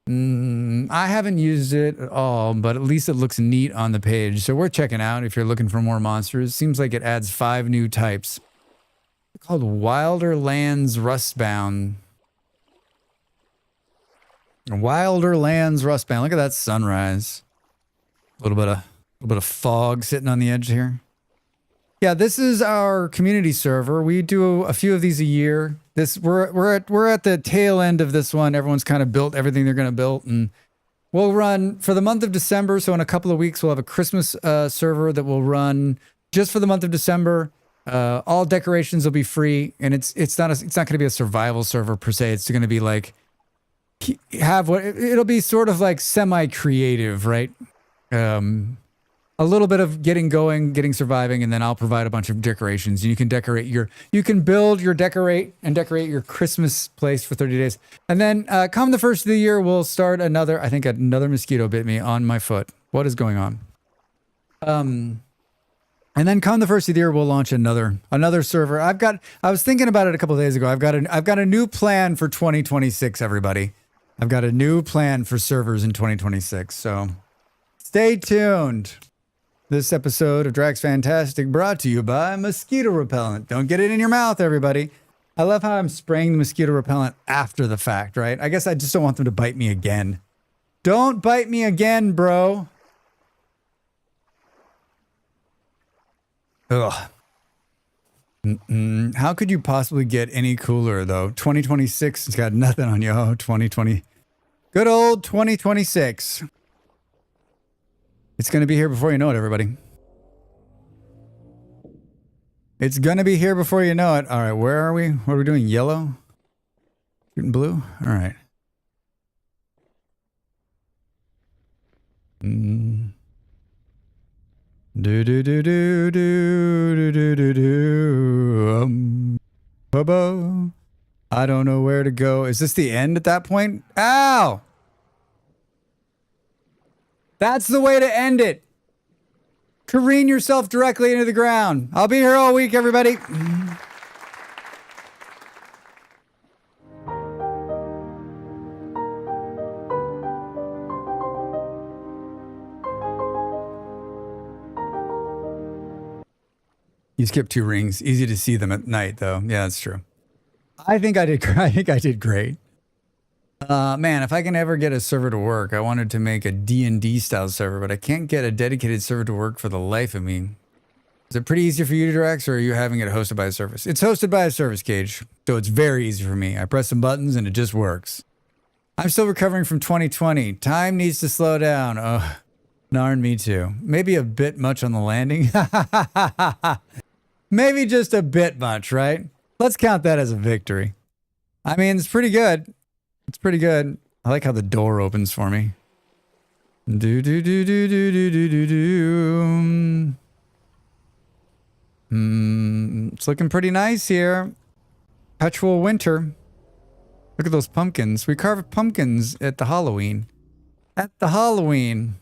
S1: I haven't used it at all, but at least it looks neat on the page. So we're checking out if you're looking for more monsters. Seems like it adds 5 new types. They're called Wilder Lands Rustbound. Wilder Lands Rustbound. Look at that sunrise. A little bit of fog sitting on the edge here. Yeah, this is our community server. We do a few of these a year. We're at the tail end of this one. Everyone's kind of built everything they're going to build, and we'll run for the month of December. So in a couple of weeks, we'll have a Christmas server that will run just for the month of December. All decorations will be free, and it's not going to be a survival server per se. It's going to be like it'll be sort of like semi-creative, right? A little bit of getting going, getting surviving, and then I'll provide a bunch of decorations. You can decorate you can build your decorate your Christmas place for 30 days. And then come the first of the year, we'll start I think another mosquito bit me on my foot. What is going on? And then come the first of the year, we'll launch another server. I was thinking about it a couple of days ago. I've got a new plan for 2026, everybody. I've got a new plan for servers in 2026. So stay tuned. This episode of Drax Fantastic brought to you by mosquito repellent. Don't get it in your mouth, everybody. I love how I'm spraying the mosquito repellent after the fact, right? I guess I just don't want them to bite me again. Don't bite me again, bro. Ugh. How could you possibly get any cooler, though? 2026 has got nothing on you. Oh, 2020. Good old 2026. It's going to be here before you know it, everybody. It's going to be here before you know it. All right, where are we? What are we doing? Yellow? Shooting blue? All right. Do do do do do do do do do. Bobo. I don't know where to go. Is this the end at that point? Ow! That's the way to end it. Careen yourself directly into the ground. I'll be here all week, everybody. You skipped 2 rings. Easy to see them at night, though. Yeah, that's true. I think I did great. Man, if I can ever get a server to work, I wanted to make a D&D style server, but I can't get a dedicated server to work for the life of me. Is it pretty easy for you, Drax, or are you having it hosted by a service? It's hosted by a service, Cage, so it's very easy for me. I press some buttons and it just works. I'm still recovering from 2020. Time needs to slow down. Oh, darn, me too. Maybe a bit much on the landing. Maybe just a bit much, right? Let's count that as a victory. I mean, it's pretty good. It's pretty good. I like how the door opens for me. Do do do do do do do do do. It's looking pretty nice here. Perpetual winter. Look at those pumpkins. We carved pumpkins at the Halloween. At the Halloween.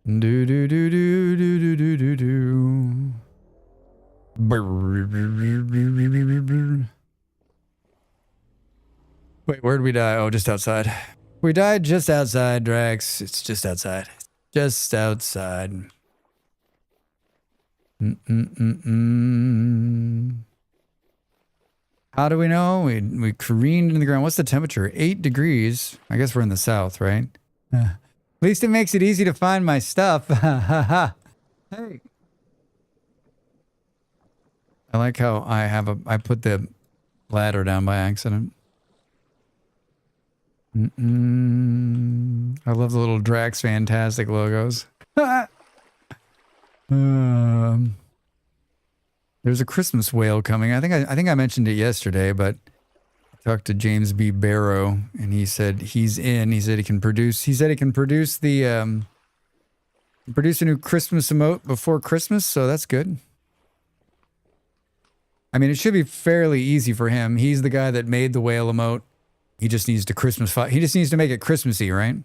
S1: Do do do do do do do do do. Wait, where'd we die? Oh, just outside. We died just outside, Drax. It's just outside. Just outside. How do we know? We careened into the ground. What's the temperature? 8 degrees. I guess we're in the south, right? At least it makes it easy to find my stuff. Hey. I like how I put the ladder down by accident. I love the little Drax Fantastic logos. There's a Christmas whale coming. I think I mentioned it yesterday, but I talked to James B. Barrow, and he said he's in. He said he can produce. He said he can produce the produce a new Christmas emote before Christmas, so that's good. I mean, it should be fairly easy for him. He's the guy that made the whale emote. He just needs to he just needs to make it Christmassy, right?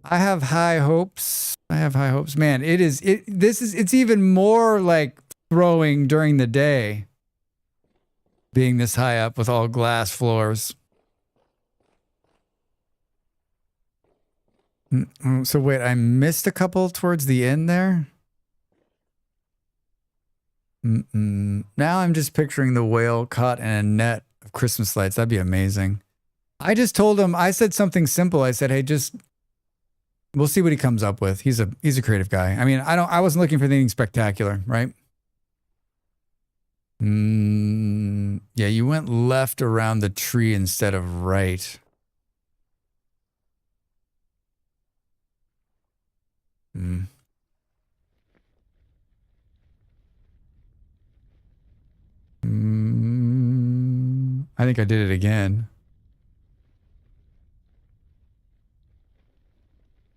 S1: I have high hopes. I have high hopes. Man, it's even more like throwing during the day. Being this high up with all glass floors. So wait, I missed a couple towards the end there? Now I'm just picturing the whale caught in a net of Christmas lights. That'd be amazing. I just told him, I said something simple. I said, hey, we'll see what he comes up with. He's a creative guy. I mean, I wasn't looking for anything spectacular, right? Yeah, you went left around the tree instead of right. I think I did it again.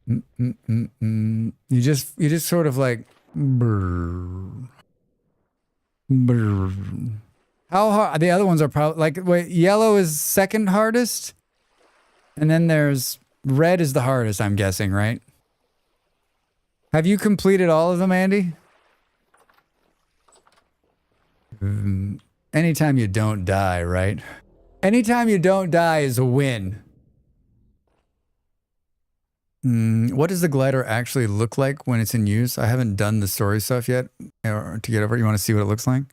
S1: You just sort of like how hard? The other ones are probably like, wait, yellow is second hardest, and then there's red is the hardest. I'm guessing, right? Have you completed all of them, Andy? Anytime you don't die, right? Anytime you don't die is a win. What does the glider actually look like when it's in use? I haven't done the story stuff yet to get over it. You want to see what it looks like?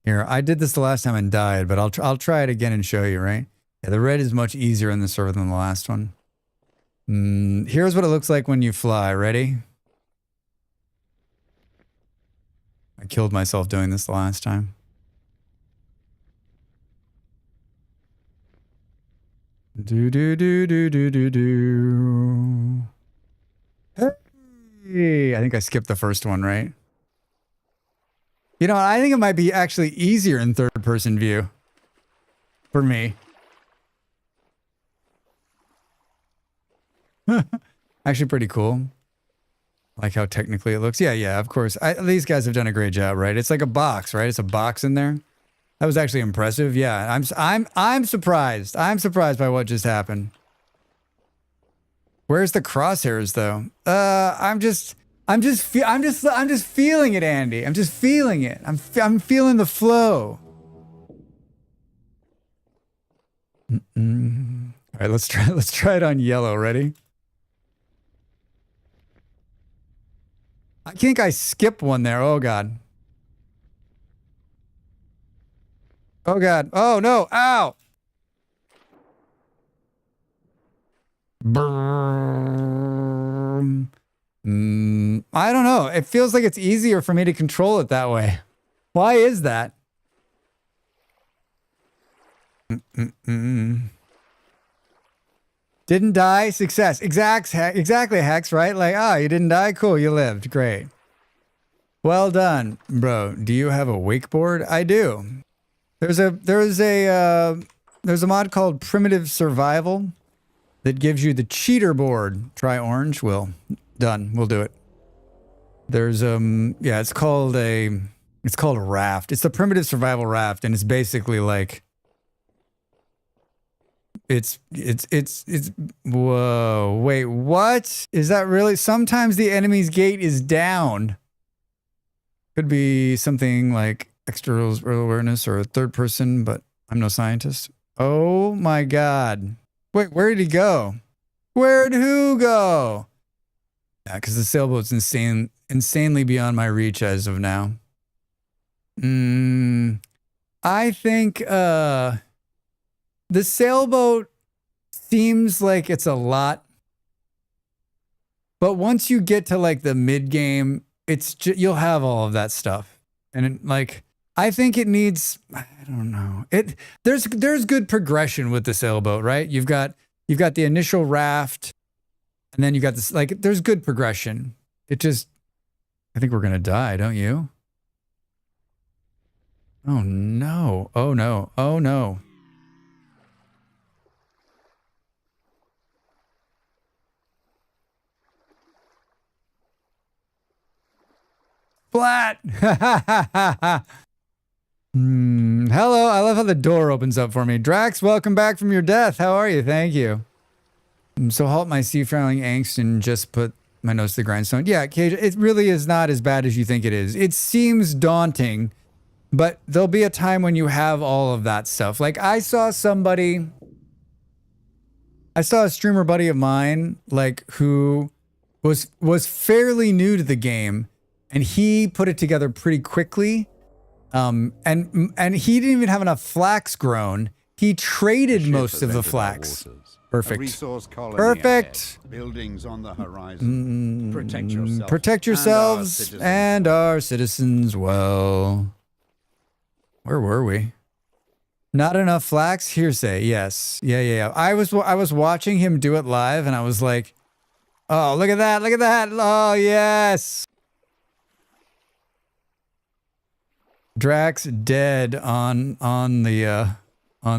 S1: Here, I did this the last time and died, but I'll try it again and show you, right? Yeah, the red is much easier in the server than the last one. Here's what it looks like when you fly. Ready? I killed myself doing this the last time. Do. Hey, I think I skipped the first one, right? You know, I think it might be actually easier in third person view for me. Actually pretty cool. Like how technically it looks. Yeah, of course. These guys have done a great job, right? It's like a box, right? It's a box in there. That was actually impressive. Yeah, I'm surprised. I'm surprised by what just happened. Where's the crosshairs though? I'm just feeling it, Andy. I'm just feeling it. I'm feeling the flow. All right, let's try it on yellow. Ready? I think I skipped one there. Oh God. Oh God. Oh no. Ow. I don't know. It feels like it's easier for me to control it that way. Why is that? Didn't die. Success. Exactly, Hex, right? Like, you didn't die? Cool, you lived. Great. Well done, bro. Do you have a wakeboard? I do. There's a mod called Primitive Survival that gives you the cheater board. Try orange. Done. We'll do it. There's yeah, it's called a raft. It's the Primitive Survival raft, and it's basically like it's whoa, wait, what? Is that really? Sometimes the enemy's gate is down. Could be something like extra awareness or a third person, but I'm no scientist. Oh my God. Wait, where did he go? Where'd who go? Yeah, because the sailboat's insanely beyond my reach as of now. I think the sailboat seems like it's a lot But once you get to like the mid game, you'll have all of that stuff. And like, I think it needs, I don't know. There's good progression with the sailboat, right? You've got the initial raft, and then you got this, like, there's good progression. I think we're going to die, don't you? Oh no. Oh no. Oh no. Flat. Hello. I love how the door opens up for me. Drax, welcome back from your death. How are you? Thank you. So halt my sea-fouling angst and just put my nose to the grindstone. Yeah, Cage, it really is not as bad as you think it is. It seems daunting, but there'll be a time when you have all of that stuff. Like I saw a streamer buddy of mine, like, who was fairly new to the game, and he put it together pretty quickly. And he didn't even have enough flax grown. He traded most of the flax. Perfect. Perfect.
S3: Buildings on the horizon. Protect yourself.
S1: Protect yourselves and our citizens well. Where were we? Not enough flax? Hearsay. Yes. Yeah. I was watching him do it live, and I was like, oh, look at that. Look at that. Oh, yes. Drax dead on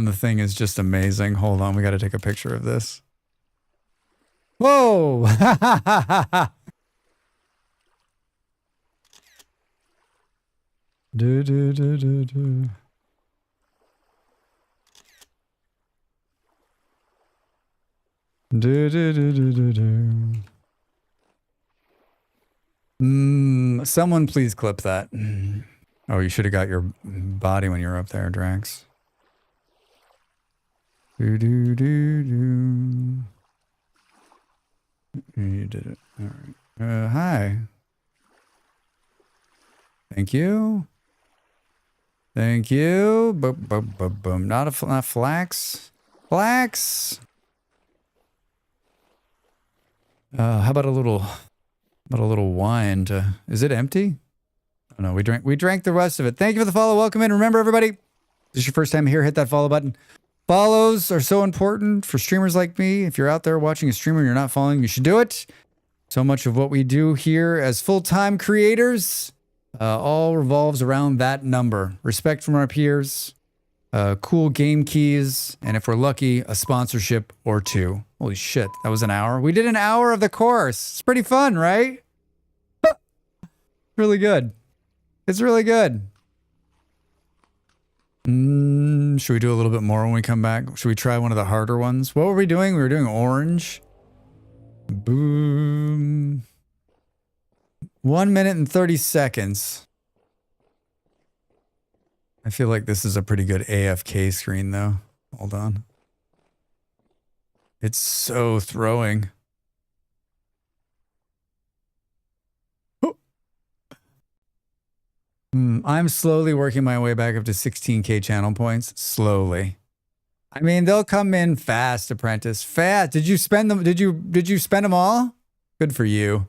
S1: the thing is just amazing. Hold on, we got to take a picture of this. Whoa! do do do do do. Do do do do do do. Someone please clip that. Oh, you should have got your body when you were up there, Drax. Do do do do. You did it. All right. Hi. Thank you. Thank you. Boom, boom, boom, boom. Not flax. Flax. How about a little wine to? Is it empty? Oh no, we drank the rest of it. Thank you for the follow. Welcome in. Remember, everybody, if this is your first time here, hit that follow button. Follows are so important for streamers like me. If you're out there watching a streamer and you're not following, you should do it. So much of what we do here as full-time creators all revolves around that number. Respect from our peers, cool game keys, and if we're lucky, a sponsorship or two. Holy shit, that was an hour. We did an hour of the course. It's pretty fun, right? Really good. It's really good. Should we do a little bit more when we come back? Should we try one of the harder ones? What were we doing? We were doing orange. Boom. 1 minute and 30 seconds. I feel like this is a pretty good AFK screen, though. Hold on. It's so throwing. I'm slowly working my way back up to 16K channel points. Slowly. I mean, they'll come in fast, Apprentice. Fast. Did you spend them? Did you spend them all? Good for you.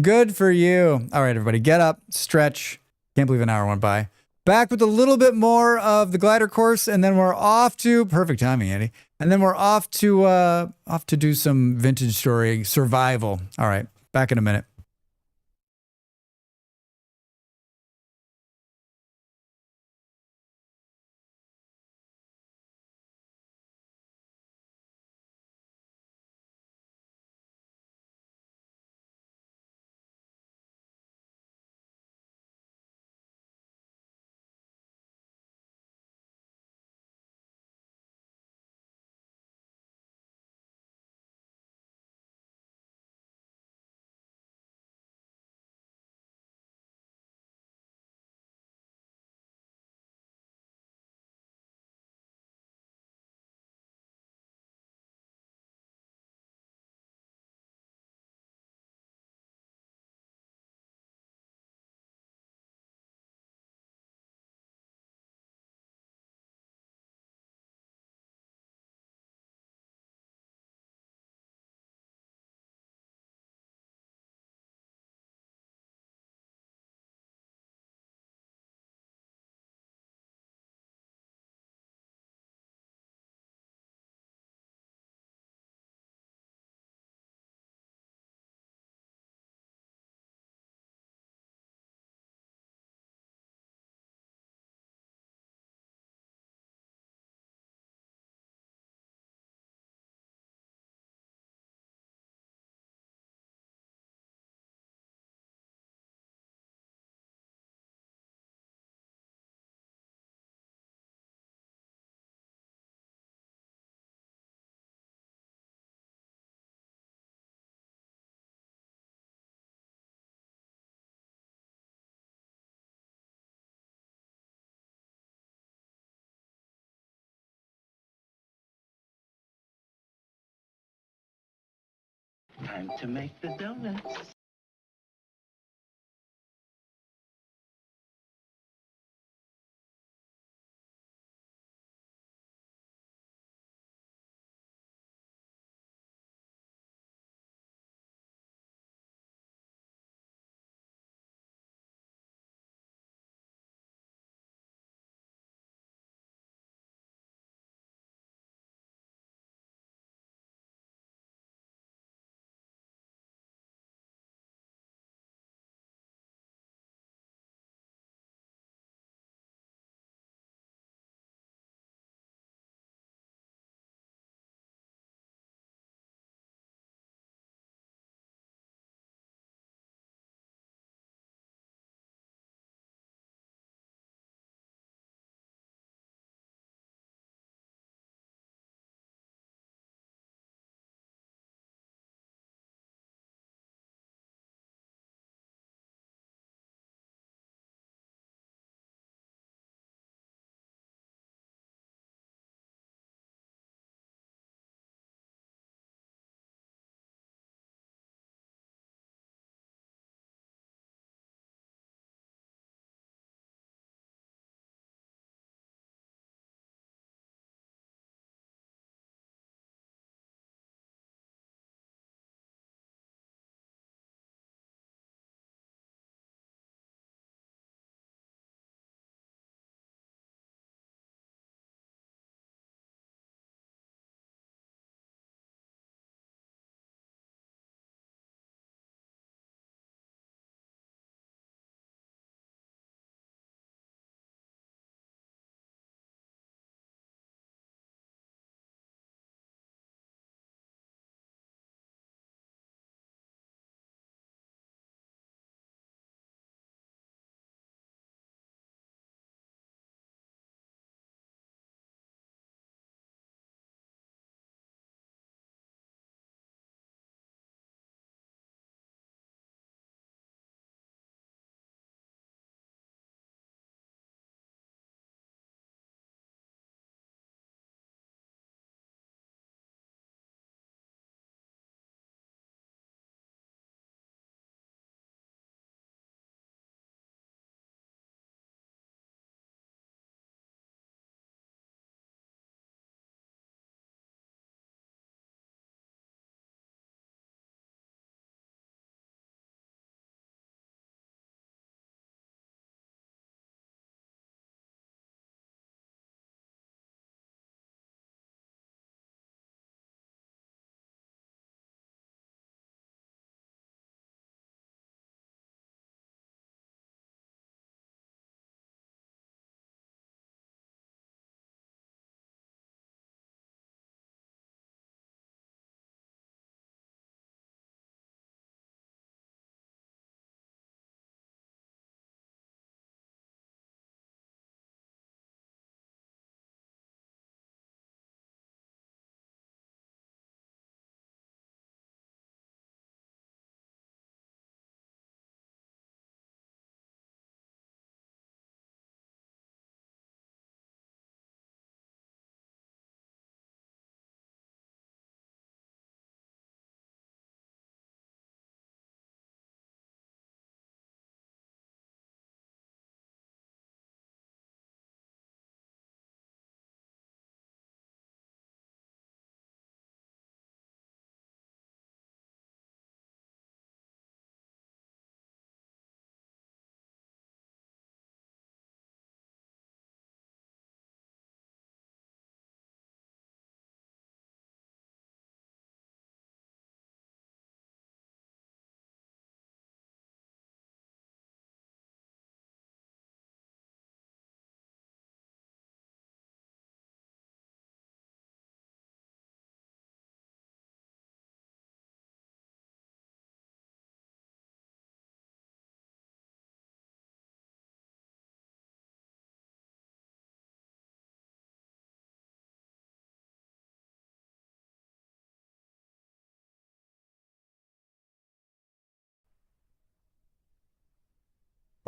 S1: Good for you. All right, everybody, get up, stretch. Can't believe an hour went by. Back with a little bit more of the glider course, and then we're off to perfect timing, Andy. And then we're off to do some vintage story survival. All right, back in a minute.
S2: Time to make the donuts.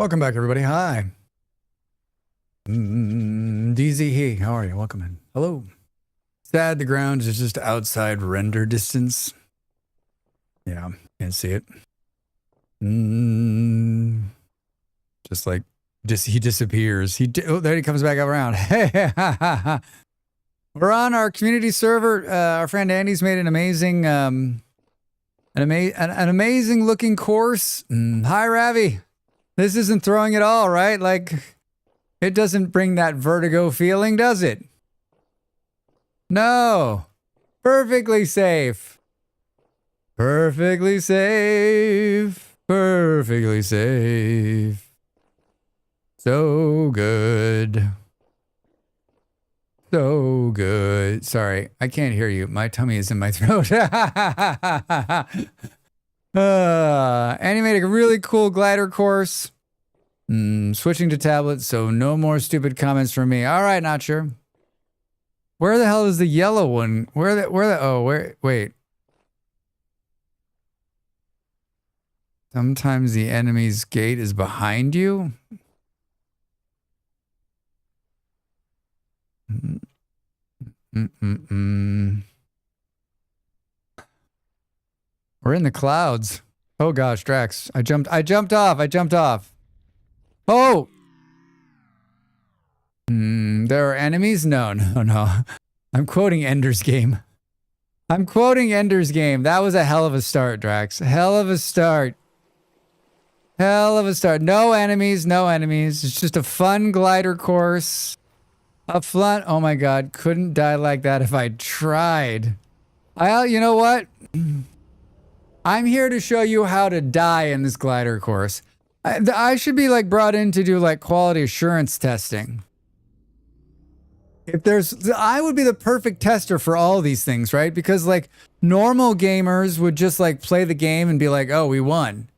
S1: Welcome back, everybody. Hi. DZ, hey, how are you? Welcome in. Hello. Sad the ground is just outside render distance. Yeah, can't see it. Just he disappears. There he comes back around. Hey, we're on our community server. Our friend Andy's made an amazing, an amazing looking course. Hi, Ravi. This isn't throwing at all, right? Like, it doesn't bring that vertigo feeling, does it? No. Perfectly safe. Perfectly safe. Perfectly safe. So good. So good. Sorry, I can't hear you. My tummy is in my throat. Annie made a really cool glider course. Switching to tablets, so no more stupid comments from me. All right, not sure. Where the hell is the yellow one? Wait. Sometimes the enemy's gate is behind you? We're in the clouds. Oh gosh, Drax. I jumped off. Oh! There are enemies? No. I'm quoting Ender's Game. That was a hell of a start, Drax. Hell of a start. No enemies. It's just a fun glider course. Oh my god, couldn't die like that if I tried. You know what? I'm here to show you how to die in this glider course. I should be like brought in to do like quality assurance testing. I would be the perfect tester for all these things, right? Because like normal gamers would just like play the game and be like, oh, we won.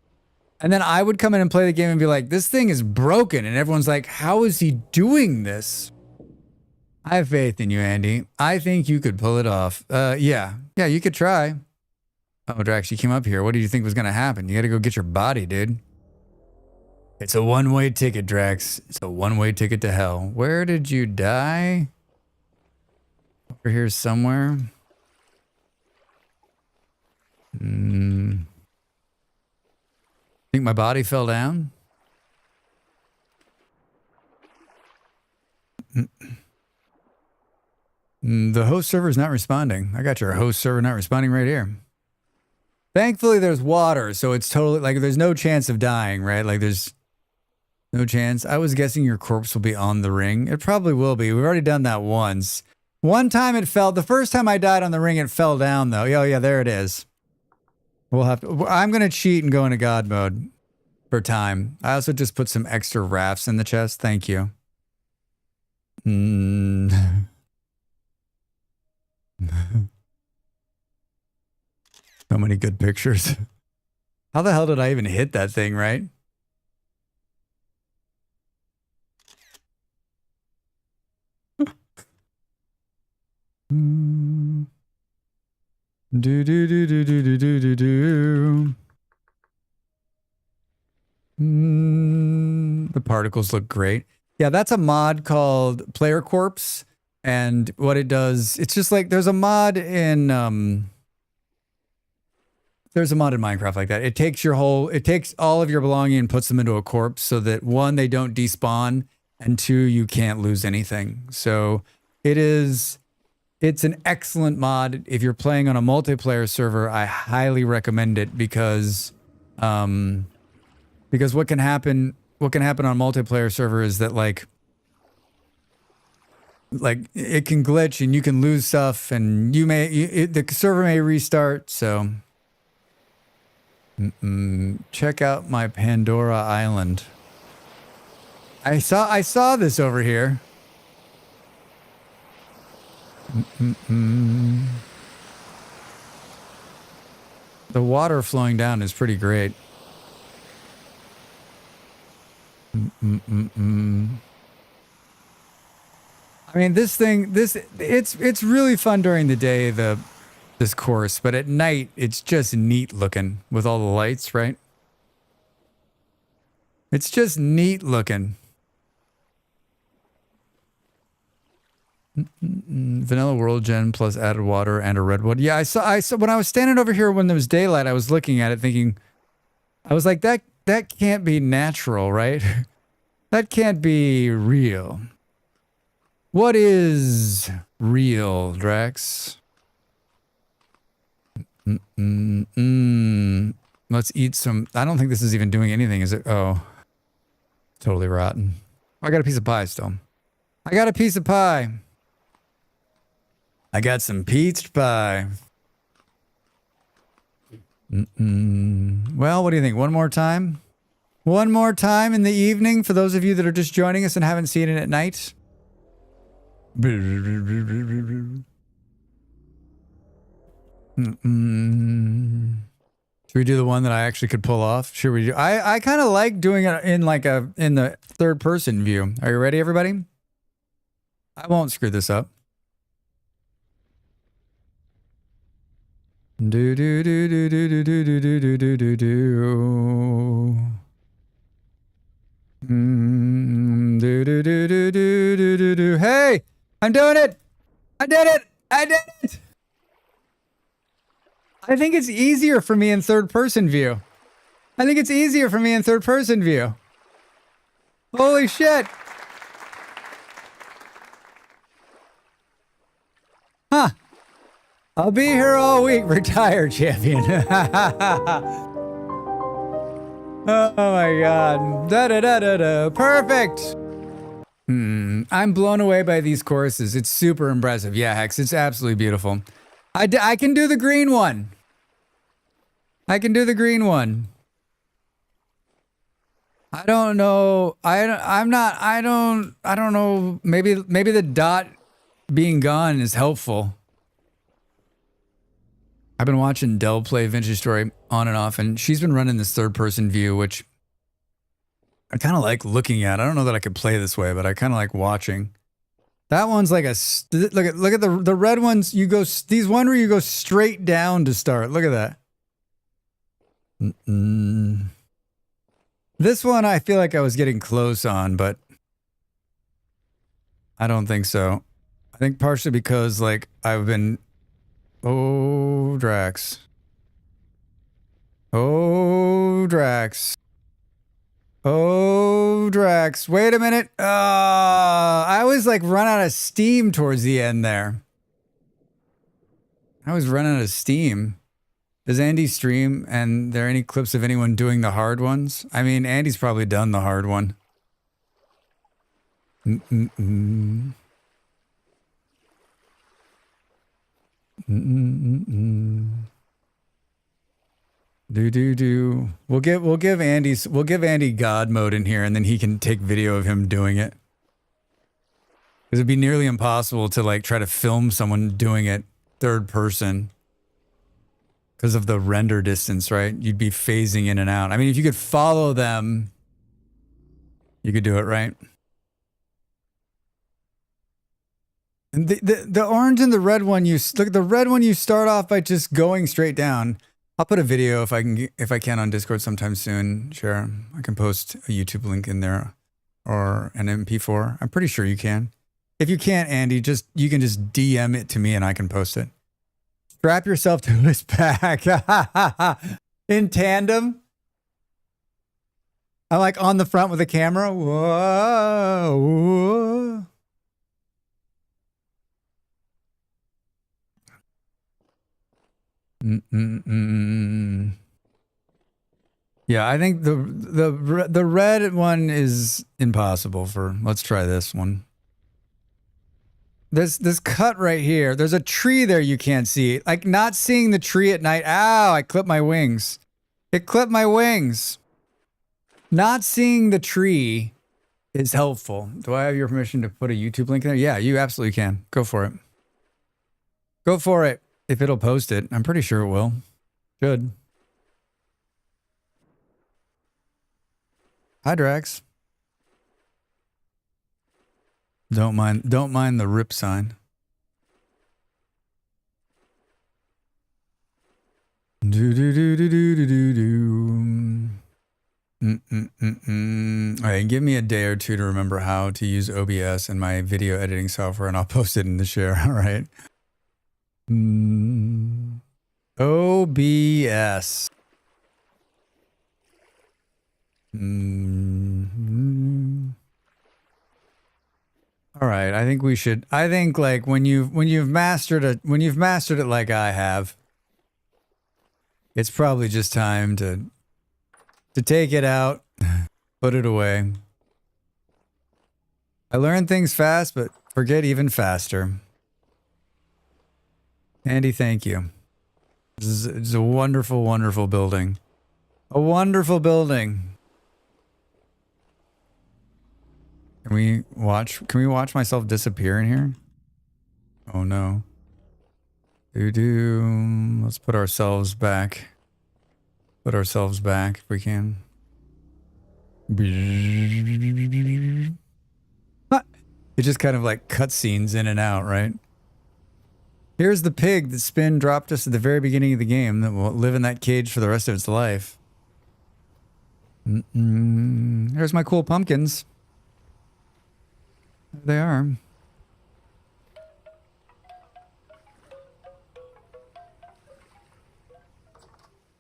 S1: And then I would come in and play the game and be like, this thing is broken. And everyone's like, how is he doing this? I have faith in you, Andy. I think you could pull it off. Yeah, you could try. Oh, Drax, you came up here. What did you think was going to happen? You got to go get your body, dude. It's a one-way ticket, Drax. It's a one-way ticket to hell. Where did you die? Over here somewhere. Think my body fell down? The host server is not responding. I got your host server not responding right here. Thankfully, there's water, so it's totally, like, there's no chance of dying, right? Like, there's no chance. I was guessing your corpse will be on the ring. It probably will be. We've already done that once. One time it fell. The first time I died on the ring, it fell down, though. Oh, yeah, there it is. We'll have to. I'm going to cheat and go into God mode for time. I also just put some extra rafts in the chest. Thank you. So many good pictures. How the hell did I even hit that thing, right? The particles look great. Yeah, that's a mod called Player Corpse. And what it does, it's just like there's a mod in Minecraft like that. It takes all of your belonging and puts them into a corpse so that one, they don't despawn, and two, you can't lose anything. So it's an excellent mod. If you're playing on a multiplayer server, I highly recommend it because what can happen on a multiplayer server is that like it can glitch and you can lose stuff and the server may restart. So check out my Pandora Island. I saw this over here. The water flowing down is pretty great. I mean, it's really fun during the day, this course, but at night, it's just neat looking with all the lights, right? It's just neat looking. Vanilla World Gen plus added water and a redwood. Yeah, I saw when I was standing over here when there was daylight, I was looking at it thinking, I was like, that can't be natural, right? That can't be real. What is real, Drax? Let's eat some. I don't think this is even doing anything, is it? Oh, totally rotten. I got a piece of pie still. I got a piece of pie. I got some peach pie. Well, what do you think? One more time? One more time in the evening for those of you that are just joining us and haven't seen it at night? Should we do the one that I actually could pull off? Should we do? I kind of like doing it in the third person view. Are you ready, everybody? I won't screw this up. Do do do do do do do do do do do do do. Do do do do do do do do. Hey, I'm doing it! I did it! I did it! I think it's easier for me in third person view. I think it's easier for me in third person view. Holy shit! Huh. I'll be here all week, retired champion. Oh my god. Da da da da da. Perfect! I'm blown away by these choruses. It's super impressive. Yeah, Hex, it's absolutely beautiful. I can do the green one. I can do the green one. I don't know. I don't know. Maybe the dot being gone is helpful. I've been watching Del play Vintage Story on and off, and she's been running this third person view, which I kind of like looking at. I don't know that I could play this way, but I kind of like watching. That one's like a look at the red ones. You go these one where you go straight down to start. Look at that. This one I feel like I was getting close on, but I don't think so. I think partially because like I've been. Oh, Drax. Oh, Drax. Oh, Drax. Wait a minute. I was like run out of steam towards the end there. I was running out of steam. Does Andy stream and there any clips of anyone doing the hard ones? I mean, Andy's probably done the hard one. We'll give Andy God mode in here, and then he can take video of him doing it. Because it'd be nearly impossible to like try to film someone doing it third person because of the render distance, right? You'd be phasing in and out. I mean, if you could follow them, you could do it, right? And the orange and the red one, look at the red one. You start off by just going straight down. I'll put a video if I can on Discord sometime soon. Sure, I can post a YouTube link in there or an MP4. I'm pretty sure you can. If you can't, Andy, you can just DM it to me and I can post it. Strap yourself to his back in tandem. I'm like on the front with the camera. Whoa, whoa. Yeah, I think the red one is impossible for. Let's try this one. This cut right here. There's a tree there you can't see. Like not seeing the tree at night. Ow! I clipped my wings. It clipped my wings. Not seeing the tree is helpful. Do I have your permission to put a YouTube link there? Yeah, you absolutely can. Go for it. Go for it. If it'll post it, I'm pretty sure it will. Should. Hi, Drax. Don't mind the rip sign. Do do do do do do do do. All right, give me a day or two to remember how to use OBS and my video editing software, and I'll post it in the share. All right. OBS. All right, I think we should. I think like when you've mastered it like I have, it's probably just time to take it out, put it away. I learn things fast, but forget even faster. Andy, thank you. This is a wonderful, wonderful building. A wonderful building. Can we watch myself disappear in here? Oh no. Let's put ourselves back. Put ourselves back if we can. It just kind of like cutscenes in and out, right? Here's the pig that Spin dropped us at the very beginning of the game that will live in that cage for the rest of its life. There's my cool pumpkins. There they are.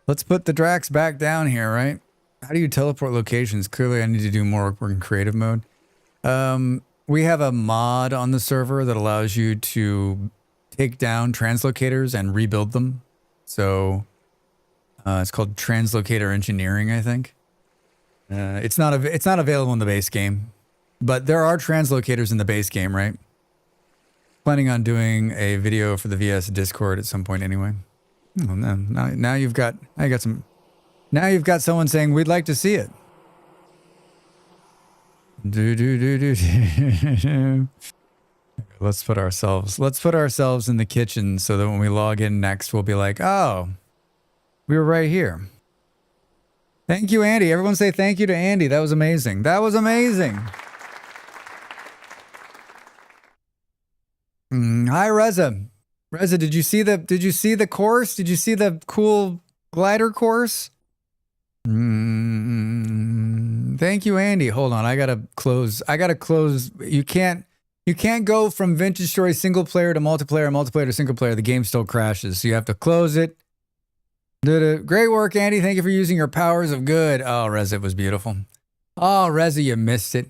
S1: Let's put the Drax back down here, right? How do you teleport locations? Clearly I need to do more work in creative mode. We have a mod on the server that allows you to take down translocators and rebuild them. So it's called translocator engineering, I think. It's not available in the base game, but there are translocators in the base game, right? Planning on doing a video for the VS Discord at some point anyway. Oh, no. Now you've got someone saying we'd like to see it. Let's put ourselves in the kitchen so that when we log in next, we'll be like, oh, we were right here. Thank you, Andy. Everyone say thank you to Andy. That was amazing. That was amazing. Hi, Reza. Reza, did you see the course? Did you see the cool glider course? Thank you, Andy. Hold on, I gotta close. You can't go from Vintage Story single player to multiplayer, multiplayer to single player. The game still crashes, so you have to close it. Great work, Andy. Thank you for using your powers of good. Oh, Reza, it was beautiful. Oh, Reza, you missed it.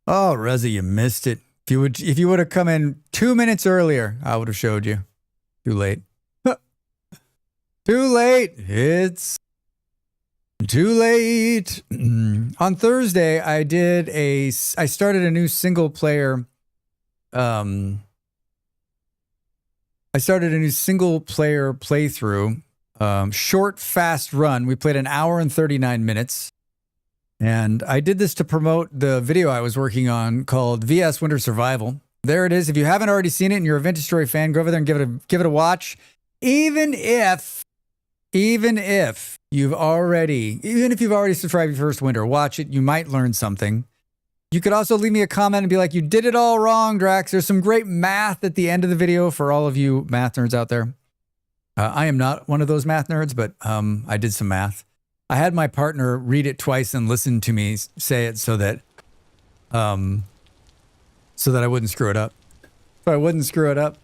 S1: Oh, Reza, you missed it. If you would have come in 2 minutes earlier, I would have showed you. Too late. Too late. It's too late. On Thursday, I started a new single player. I started a new single player playthrough. Short, fast run. We played an hour and 39 minutes. And I did this to promote the video I was working on called VS Winter Survival. There it is. If you haven't already seen it and you're a Vintage Story fan, go over there and give it a watch. Even if you've already survived your first winter, watch it. You might learn something. You could also leave me a comment and be like, you did it all wrong, Drax. There's some great math at the end of the video for all of you math nerds out there. I am not one of those math nerds, but I did some math. I had my partner read it twice and listen to me say it so that I wouldn't screw it up. So I wouldn't screw it up.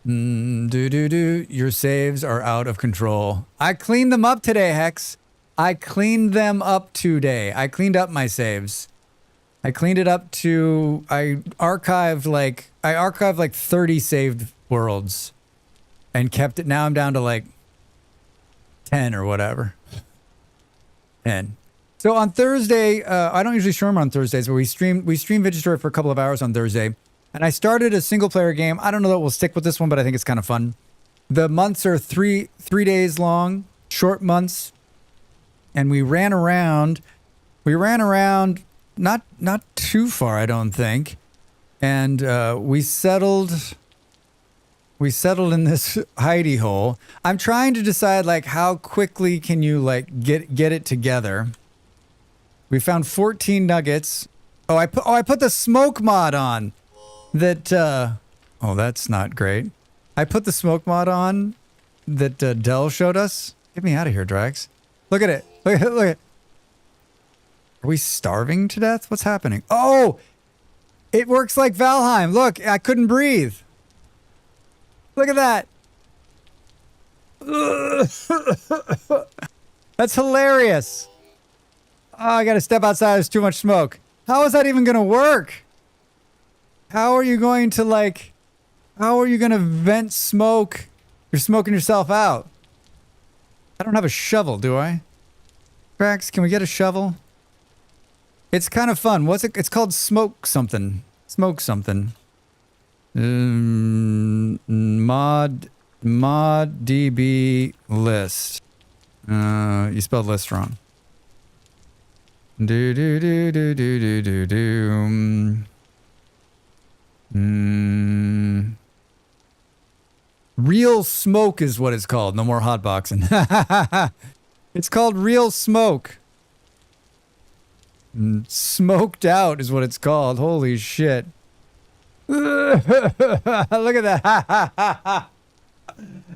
S1: Your saves are out of control. I cleaned them up today, Hex. I cleaned them up today. I cleaned up my saves. I cleaned it up to, I archived like 30 saved worlds and kept it. Now I'm down to like 10 or whatever. 10. So on Thursday, I don't usually stream on Thursdays, but we stream Vintage Story for a couple of hours on Thursday. And I started a single player game. I don't know that we'll stick with this one, but I think it's kind of fun. The months are three days long, short months. And we ran around not too far, I don't think. And we settled in this hidey hole. I'm trying to decide like how quickly can you like get it together. We found 14 nuggets. I put the smoke mod on. That that's not great. I put the smoke mod on that Dell showed us. Get me out of here, Drax. Look at it. Look at it. Look at it. Are we starving to death? What's happening? Oh! It works like Valheim. Look, I couldn't breathe. Look at that. That's hilarious. Oh, I gotta step outside. There's too much smoke. How is that even gonna work? How are you going to, like... How are you gonna vent smoke? You're smoking yourself out. I don't have a shovel, do I? Drax, can we get a shovel? It's kind of fun. What's it? It's called smoke something. Smoke something. Mod DB list. You spelled list wrong. Do do do do do do do do. Real smoke is what it's called. No more hotboxing. It's called real smoke. Smoked out is what it's called. Holy shit. Look at that.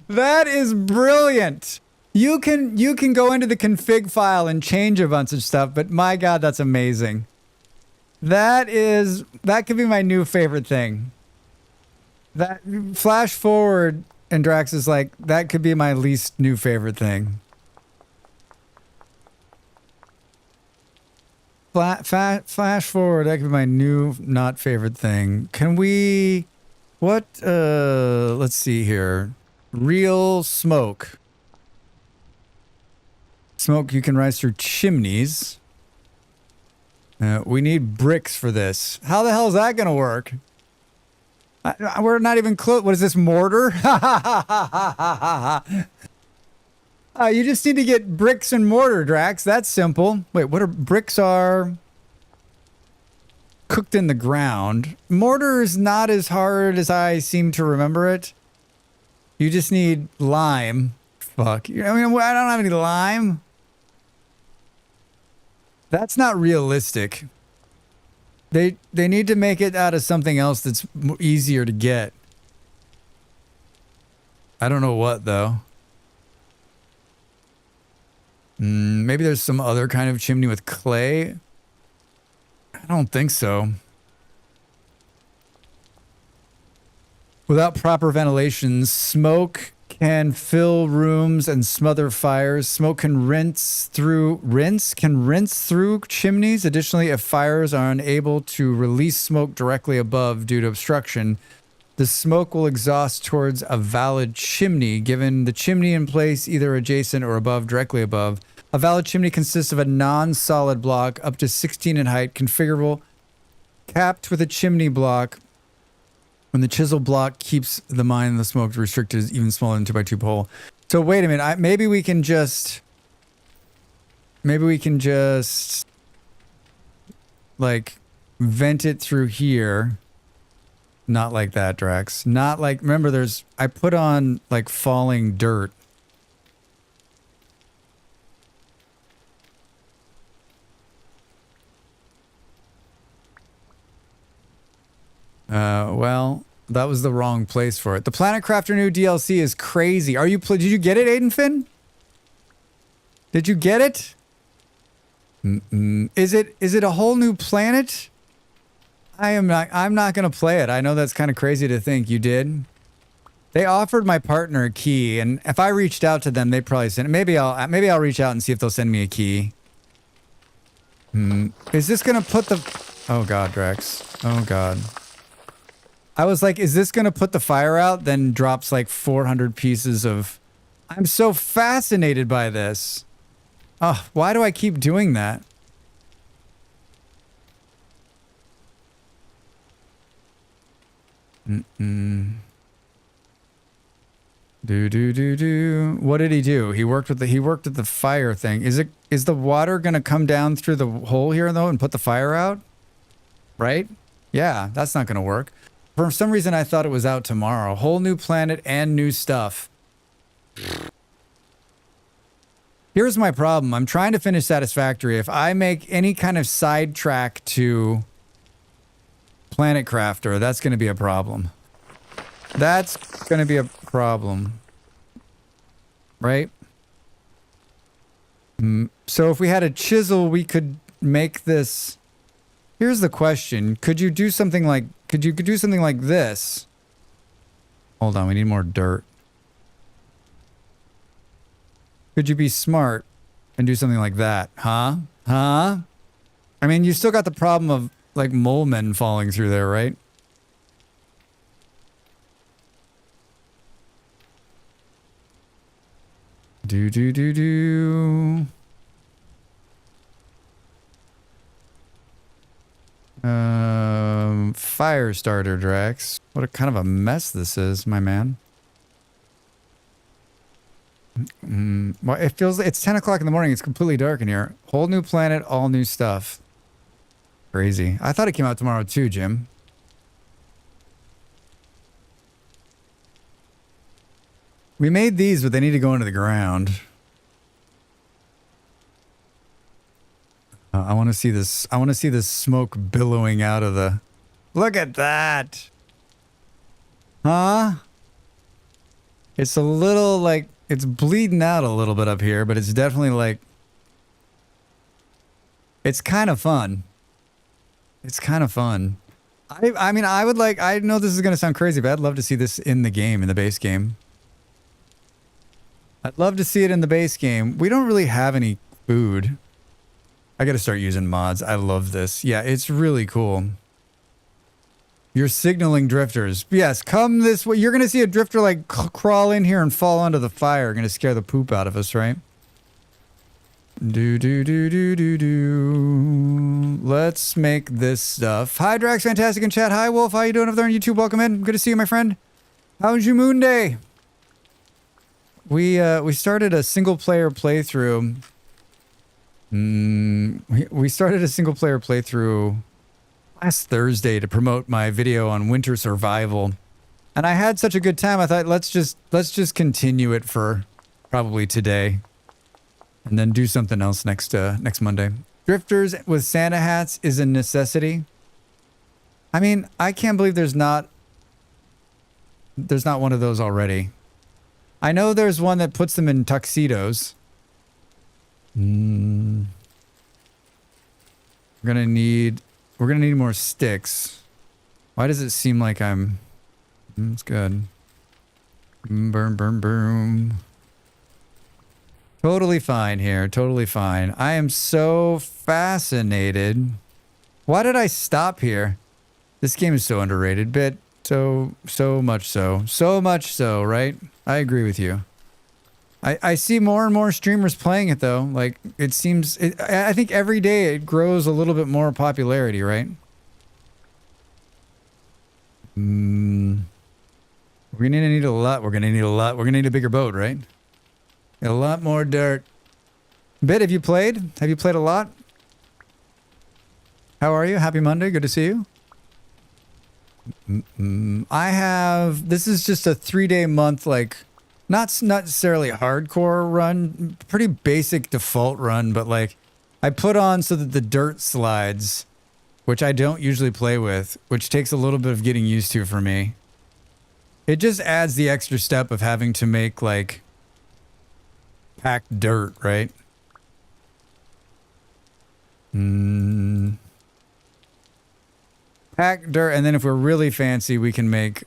S1: That is brilliant. You can go into the config file and change a bunch of stuff, but my God, that's amazing. That could be my new favorite thing. That flash forward and Drax is like, that could be my least new favorite thing. Flash forward, that could be my new not favorite thing. Can we, let's see here. Real smoke. Smoke you can rise through chimneys. We need bricks for this. How the hell is that gonna work? We're not even close. What is this, mortar? You just need to get bricks and mortar, Drax. That's simple. Wait, what are bricks? Are cooked in the ground. Mortar is not as hard as I seem to remember it. You just need lime. Fuck. I mean, I don't have any lime. That's not realistic. They need to make it out of something else that's easier to get. I don't know what, though. Maybe there's some other kind of chimney with clay. I don't think so. Without proper ventilation, smoke can fill rooms and smother fires. Smoke can rinse through chimneys. Additionally, if fires are unable to release smoke directly above due to obstruction, the smoke will exhaust towards a valid chimney, given the chimney in place either adjacent or above, directly above. A valid chimney consists of a non-solid block up to 16 in height, configurable, capped with a chimney block. When the chisel block keeps the mine and the smoke restricted is even smaller than 2x2 hole. So wait a minute. Maybe we can just like vent it through here. Not like that, Drax. Not like, remember I put on like falling dirt. Well, that was the wrong place for it. The Planet Crafter new DLC is crazy. Did you get it, Aiden Finn? Did you get it? Is it a whole new planet? I'm not going to play it. I know that's kind of crazy to think. You did? They offered my partner a key, and if I reached out to them, they'd probably send it. Maybe I'll reach out and see if they'll send me a key. Is this going to put the... Oh, God, Drax. Oh, God. I was like, is this going to put the fire out? Then drops like 400 pieces of... I'm so fascinated by this. Oh, why do I keep doing that? Do. What did he do? He worked with the fire thing. Is the water going to come down through the hole here though and put the fire out? Right? Yeah, that's not going to work. For some reason, I thought it was out tomorrow. Whole new planet and new stuff. Here's my problem. I'm trying to finish Satisfactory. If I make any kind of sidetrack to Planet Crafter, that's going to be a problem. That's going to be a problem. Right? So if we had a chisel, we could make this. Here's the question. Could you do something like this? Hold on, we need more dirt. Could you be smart and do something like that? Huh? Huh? I mean, you still got the problem of like mole men falling through there, right? Do. Fire starter, Drax. What a kind of a mess this is, my man. Well, it feels like it's 10 o'clock in the morning. It's completely dark in here. Whole new planet, all new stuff. Crazy. I thought it came out tomorrow too, Jim. We made these, but they need to go into the ground. I want to see this. I want to see this smoke billowing out of the... Look at that. Huh? It's a little like... It's bleeding out a little bit up here, but it's definitely like... It's kind of fun. It's kind of fun. I mean, I would like... I know this is going to sound crazy, but I'd love to see this in the game, in the base game. I'd love to see it in the base game. We don't really have any food. I got to start using mods. I love this. Yeah, it's really cool. You're signaling drifters. Yes, come this way. You're going to see a drifter like crawl in here and fall onto the fire. Going to scare the poop out of us, right? Do. Let's make this stuff. Hi, Drax, fantastic in chat. Hi, Wolf. How you doing over there on YouTube? Welcome in. Good to see you, my friend. How's your moon day? We started a single player playthrough. We started a single player playthrough last Thursday to promote my video on winter survival, and I had such a good time. I thought let's just continue it for probably today, and then do something else next Monday. Drifters with Santa hats is a necessity. I mean, I can't believe there's not one of those already. I know there's one that puts them in tuxedos. We're gonna need more sticks. Why does it seem like I'm... It's good. Boom. Totally fine here. Totally fine. I am so fascinated. Why did I stop here? This game is so underrated. Bit. So much so. So much so, right? I agree with you. I see more and more streamers playing it, though. Like, it seems... I think every day it grows a little bit more popularity, right? We're gonna need a lot. We're gonna need a lot. We're gonna need a bigger boat, right? A lot more dirt. Bit, have you played? Have you played a lot? How are you? Happy Monday. Good to see you. I have... This is just a 3-day month, like... Not necessarily a hardcore run, pretty basic default run, but like I put on so that the dirt slides, which I don't usually play with, which takes a little bit of getting used to for me. It just adds the extra step of having to make like packed dirt, right? Packed dirt, and then if we're really fancy, we can make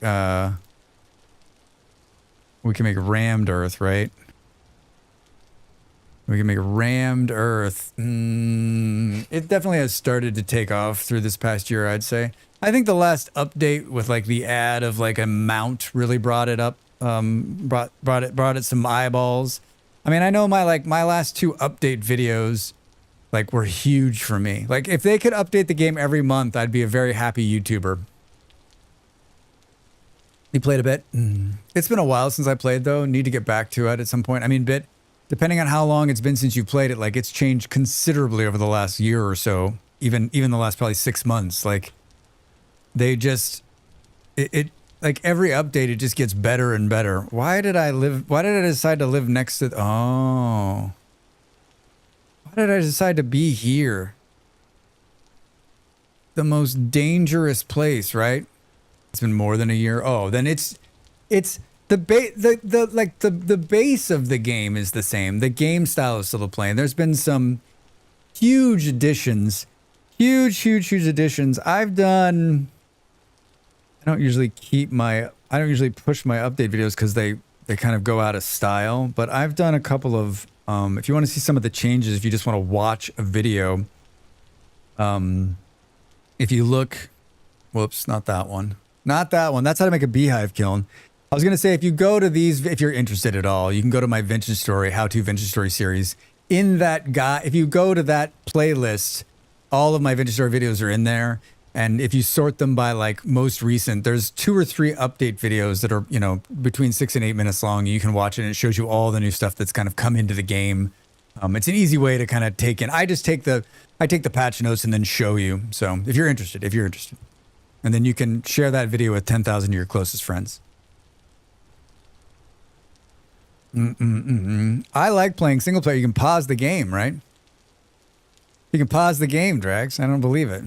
S1: rammed earth, right? We can make rammed earth. It definitely has started to take off through this past year, I'd say. I think the last update with like the add of like a mount really brought it up. Brought it some eyeballs. I mean, I know my last 2 update videos like were huge for me. Like if they could update the game every month, I'd be a very happy YouTuber. You played a bit? It's been a while since I played, though. Need to get back to it at some point. I mean, bit, depending on how long it's been since you played it, like, it's changed considerably over the last year or so. Even the last probably 6 months. Like, they just... It like, every update, it just gets better and better. Why did I decide to live next to... Oh. Why did I decide to be here? The most dangerous place, right? It's been more than a year. Oh, then it's the base of the game is the same. The game style is still the plane. There's been some huge additions, huge additions. I don't usually push my update videos because they kind of go out of style, but I've done a couple of, if you want to see some of the changes, if you just want to watch a video, if you look, whoops, not that one. That's how to make a beehive kiln. I was going to say, if you go to these, if you're interested at all, you can go to my vintage story, how-to vintage story series. In that if you go to that playlist, all of my vintage story videos are in there. And if you sort them by like most recent, there's 2 or 3 update videos that are, you know, between 6 and 8 minutes long. You can watch it and it shows you all the new stuff that's kind of come into the game. It's an easy way to kind of take in. I take the patch notes and then show you. So if you're interested. And then you can share that video with 10,000 of your closest friends. I like playing single player. You can pause the game, right? You can pause the game, Drax. I don't believe it.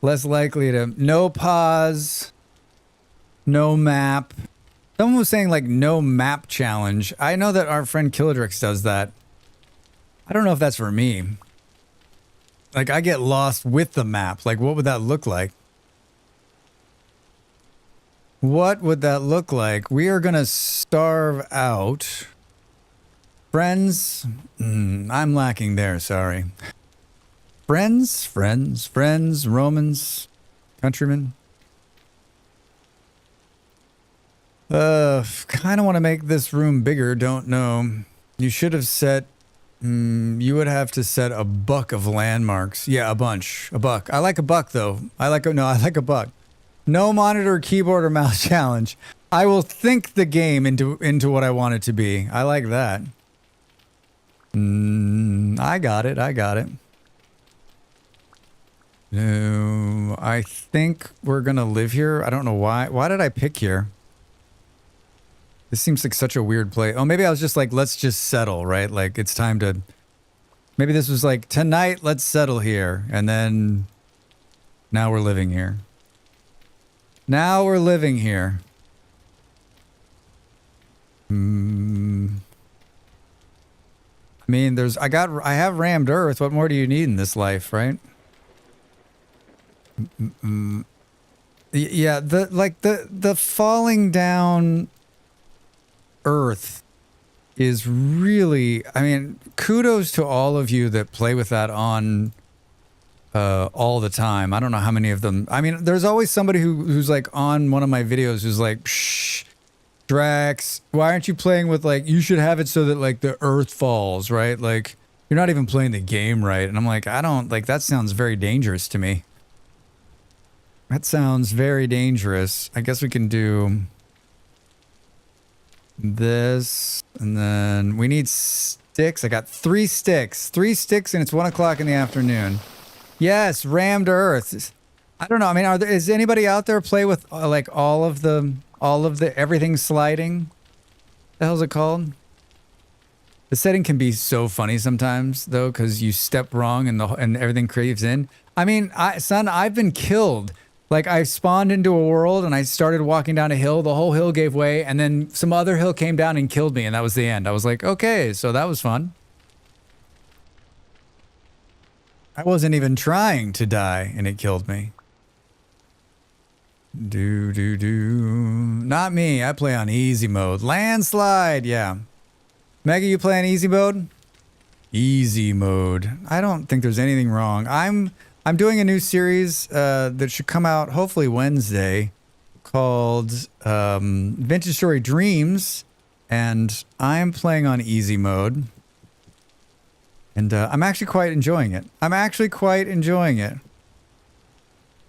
S1: Less likely to... No pause. No map. Someone was saying, like, no map challenge. I know that our friend Killadrix does that. I don't know if that's for me. Like, I get lost with the map. Like, what would that look like? What would that look like? We are going to starve out. Friends? I'm lacking there, sorry. Friends, Romans, countrymen. Kind of want to make this room bigger, don't know. You should have set... you would have to set a buck of landmarks. Yeah, a bunch. A buck. I like a buck, though. I like a buck. No monitor, keyboard, or mouse challenge. I will think the game into what I want it to be. I like that. I got it. No, I think we're gonna live here. I don't know why. Why did I pick here? This seems like such a weird place. Oh, maybe I was just like, let's just settle, right? Like, it's time to... Maybe this was like, tonight, let's settle here. And then... Now we're living here. I mean, I have rammed Earth. What more do you need in this life, right? Yeah, the falling down Earth is really, I mean, kudos to all of you that play with that on all the time. I don't know how many of them. I mean, there's always somebody who's like on one of my videos who's like, shh, Drax, why aren't you playing with like, you should have it so that like the Earth falls, right? Like, you're not even playing the game right. And I'm like, I don't, like, that sounds very dangerous to me. That sounds very dangerous. I guess we can do this, and then we need sticks. I got 3 sticks. 3 sticks, and it's 1 o'clock in the afternoon. Yes, rammed Earth. I don't know. I mean, is anybody out there play with like all of the everything sliding? The hell's it called? The setting can be so funny sometimes, though, because you step wrong and everything caves in. I mean, I've been killed. Like, I spawned into a world and I started walking down a hill. The whole hill gave way, and then some other hill came down and killed me, and that was the end. I was like, okay, so that was fun. I wasn't even trying to die, and it killed me. Not me. I play on easy mode. Landslide, yeah. Mega, you play on easy mode? Easy mode. I don't think there's anything wrong. I'm doing a new series that should come out hopefully Wednesday called Vintage Story Dreams, and I'm playing on easy mode. And I'm actually quite enjoying it.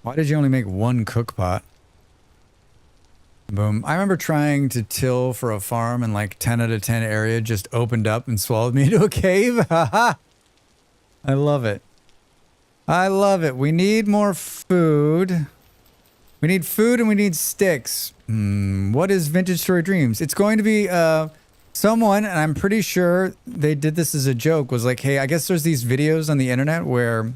S1: Why did you only make 1 cook pot? Boom. I remember trying to till for a farm, and like 10 out of 10 area just opened up and swallowed me into a cave. Haha. I love it. We need more food. We need food and we need sticks. What is Vintage Story Dreams? It's going to be someone, and I'm pretty sure they did this as a joke, was like, hey, I guess there's these videos on the internet where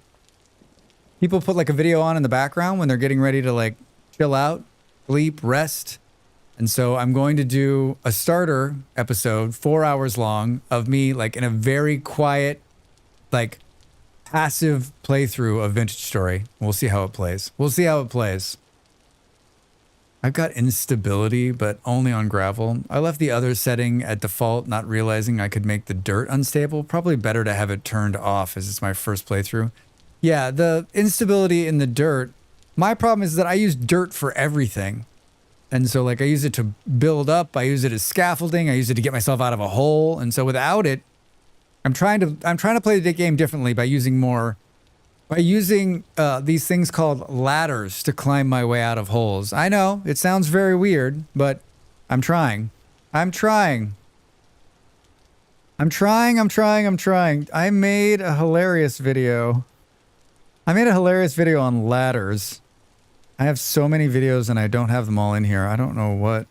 S1: people put like a video on in the background when they're getting ready to like chill out, sleep, rest. And so I'm going to do a starter episode, 4 hours long, of me like in a very quiet, like passive playthrough of Vintage Story. We'll see how it plays. We'll see how it plays. I've got instability, but only on gravel. I left the other setting at default, not realizing I could make the dirt unstable. Probably better to have it turned off as it's my first playthrough. Yeah, the instability in the dirt. My problem is that I use dirt for everything. And so like I use it to build up, I use it as scaffolding, I use it to get myself out of a hole. And so without it, I'm trying to play the game differently by using these things called ladders to climb my way out of holes. I know, it sounds very weird, but I'm trying. I made a hilarious video. On ladders. I have so many videos and I don't have them all in here. I don't know what.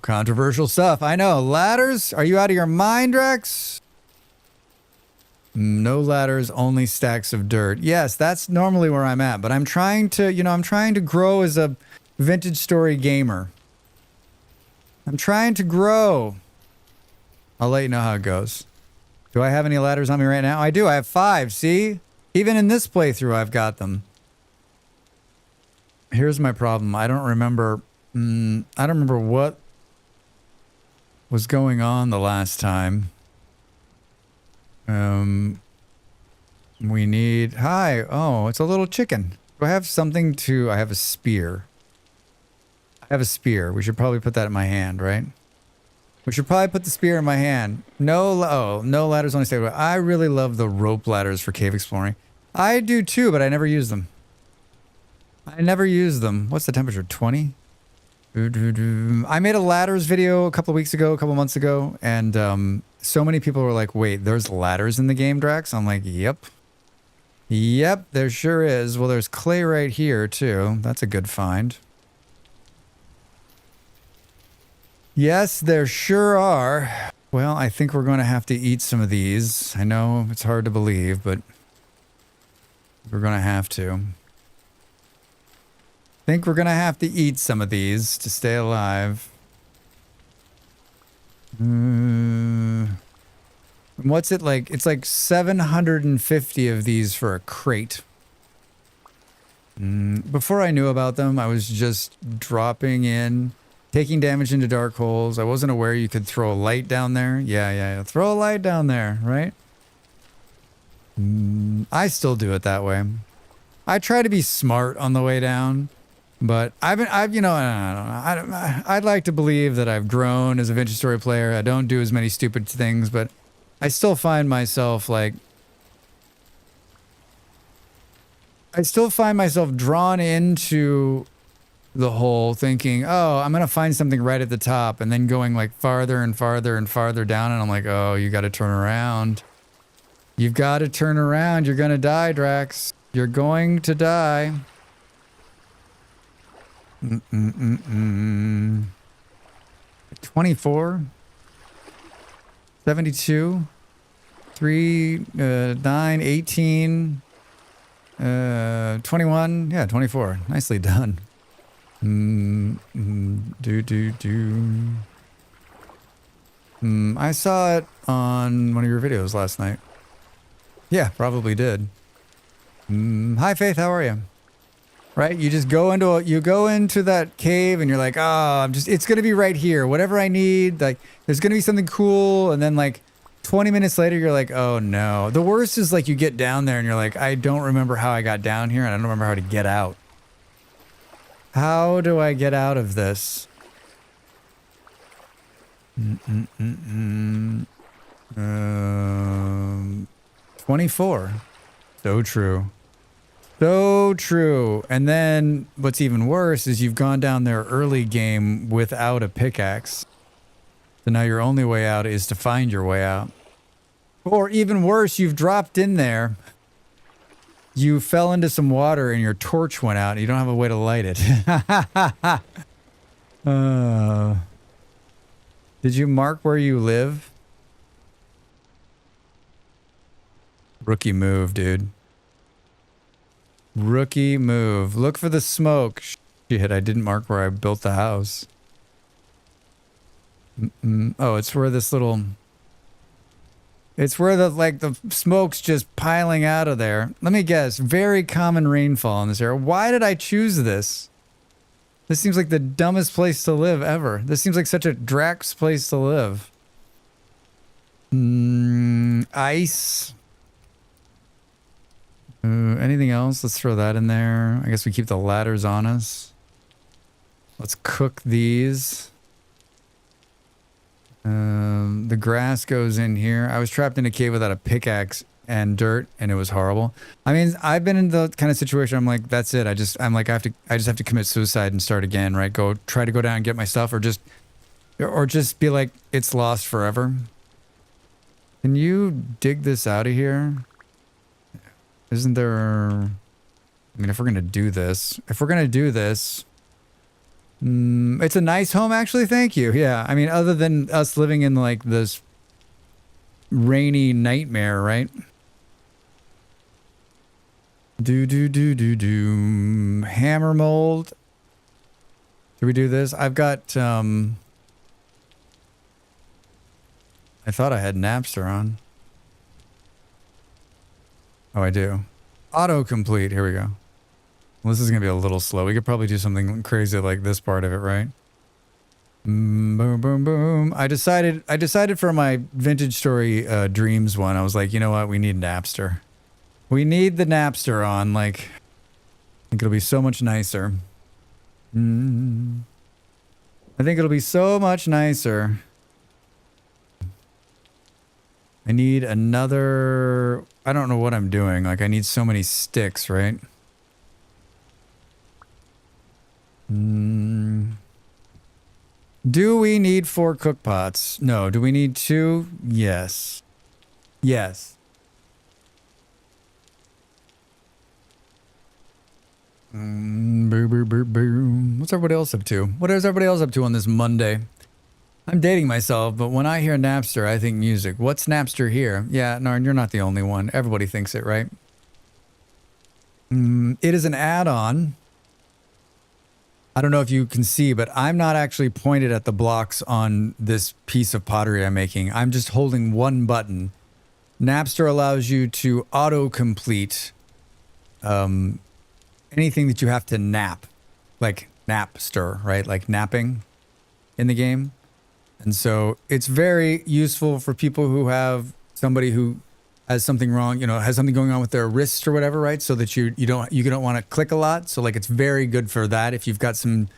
S1: Controversial stuff. I know. Ladders? Are you out of your mind, Rex? No ladders, only stacks of dirt. Yes, that's normally where I'm at, but I'm trying to grow as a Vintage Story gamer. I'm trying to grow. I'll let you know how it goes. Do I have any ladders on me right now? I do. I have 5. See? Even in this playthrough, I've got them. Here's my problem. I don't remember what was going on the last time. We need... Hi. Oh, it's a little chicken. Do I have something to... I have a spear. We should probably put that in my hand, right? We should probably put the spear in my hand. No ladders only stay. I really love the rope ladders for cave exploring. I do too, but I never use them. What's the temperature? 20? I made a ladders video a couple months ago, and so many people were like, wait, there's ladders in the game, Drax? I'm like, yep. Yep, there sure is. Well, there's clay right here, too. That's a good find. Yes, there sure are. Well, I think we're going to have to eat some of these. I know it's hard to believe, but we're going to have to. I think we're going to have to eat some of these to stay alive. What's it like? It's like 750 of these for a crate. Before I knew about them, I was just dropping in, taking damage into dark holes. I wasn't aware you could throw a light down there. Yeah. Throw a light down there, right? I still do it that way. I try to be smart on the way down, but I'd like to believe that I've grown as a Vintage Story player. I don't do as many stupid things, but I still find myself drawn into the hole thinking, oh, I'm going to find something right at the top, and then going like farther and farther and farther down. And I'm like, oh, you got to turn around. You've got to turn around. You're going to die, Drax. You're going to die. 24, 72, 3, 9, 18, 21. Yeah, 24. Nicely done. I saw it on one of your videos last night. Yeah, probably did. Hi, Faith. How are you? Right? You just go into that cave and you're like, oh, it's going to be right here. Whatever I need, like, there's going to be something cool. And then like 20 minutes later, you're like, oh no. The worst is like you get down there and you're like, I don't remember how I got down here and I don't remember how to get out. How do I get out of this? 24. So true. So true. And then what's even worse is you've gone down there early game without a pickaxe. So now your only way out is to find your way out. Or even worse, you've dropped in there. You fell into some water and your torch went out and you don't have a way to light it. Did you mark where you live? Rookie move, dude. Rookie move. Look for the smoke. Shit, I didn't mark where I built the house. Oh, it's where this little... It's where the smoke's just piling out of there. Let me guess. Very common rainfall in this area. Why did I choose this? This seems like the dumbest place to live ever. This seems like such a Drax place to live. Ice. Anything else? Let's throw that in there. I guess we keep the ladders on us. Let's cook these. The grass goes in here. I was trapped in a cave without a pickaxe and dirt, and it was horrible. I mean, I've been in the kind of situation. I'm like, that's it. I just have to commit suicide and start again, right? Try to go down and get my stuff, or just be like, it's lost forever. Can you dig this out of here? Isn't there? I mean, if we're gonna do this, it's a nice home, actually. Thank you. Yeah, I mean, other than us living in like this rainy nightmare, right? Hammer mold. Do we do this? I've got. I thought I had Napster on. Oh, I do. Autocomplete. Here we go. Well, this is going to be a little slow. We could probably do something crazy like this part of it, right? Boom, boom, boom. I decided for my Vintage Story Dreams one, I was like, you know what? We need Napster. We need the Napster on. Like, I think it'll be so much nicer. I think it'll be so much nicer. I need another... I don't know what I'm doing. Like, I need so many sticks, right? Do we need 4 cook pots? No. Do we need 2? Yes. Yes. What's everybody else up to? What is everybody else up to on this Monday? I'm dating myself, but when I hear Napster, I think music. What's Napster here? Yeah, Narn, you're not the only one. Everybody thinks it, right? It is an add-on. I don't know if you can see, but I'm not actually pointed at the blocks on this piece of pottery I'm making. I'm just holding one button. Napster allows you to auto-complete anything that you have to nap. Like Napster, right? Like napping in the game. And so it's very useful for people who have somebody who has something wrong, you know, has something going on with their wrist or whatever, right? So that you don't want to click a lot. So like it's very good for that. If you've got some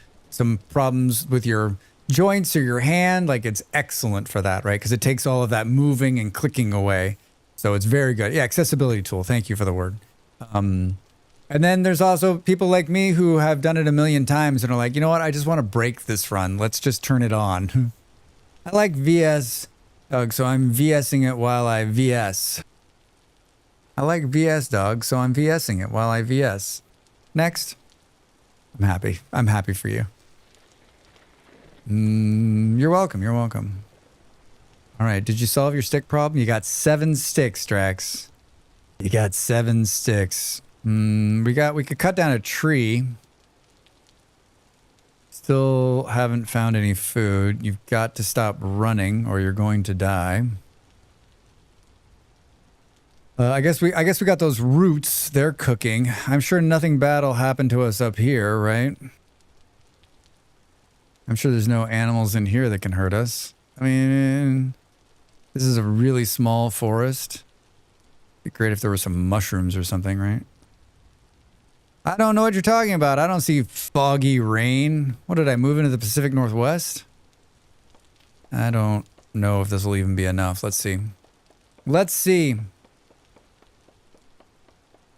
S1: problems with your joints or your hand, like it's excellent for that, right? Because it takes all of that moving and clicking away. So it's very good. Yeah, accessibility tool. Thank you for the word. And then there's also people like me who have done it a million times and are like, you know what? I just want to break this run. Let's just turn it on. I like VS, Doug, so I'm VSing it while I VS. I like VS, Doug, so I'm VSing it while I VS. Next. I'm happy. I'm happy for you. You're welcome. You're welcome. All right. Did you solve your stick problem? You got 7 sticks, Drax. You got 7 sticks. We could cut down a tree. Still haven't found any food. You've got to stop running or you're going to die. I guess we got those roots. They're cooking. I'm sure nothing bad will happen to us up here, right? I'm sure there's no animals in here that can hurt us. I mean, this is a really small forest. It'd be great if there were some mushrooms or something, right? I don't know what you're talking about. I don't see foggy rain. What did I move into the Pacific Northwest? I don't know if this will even be enough. Let's see. Let's see.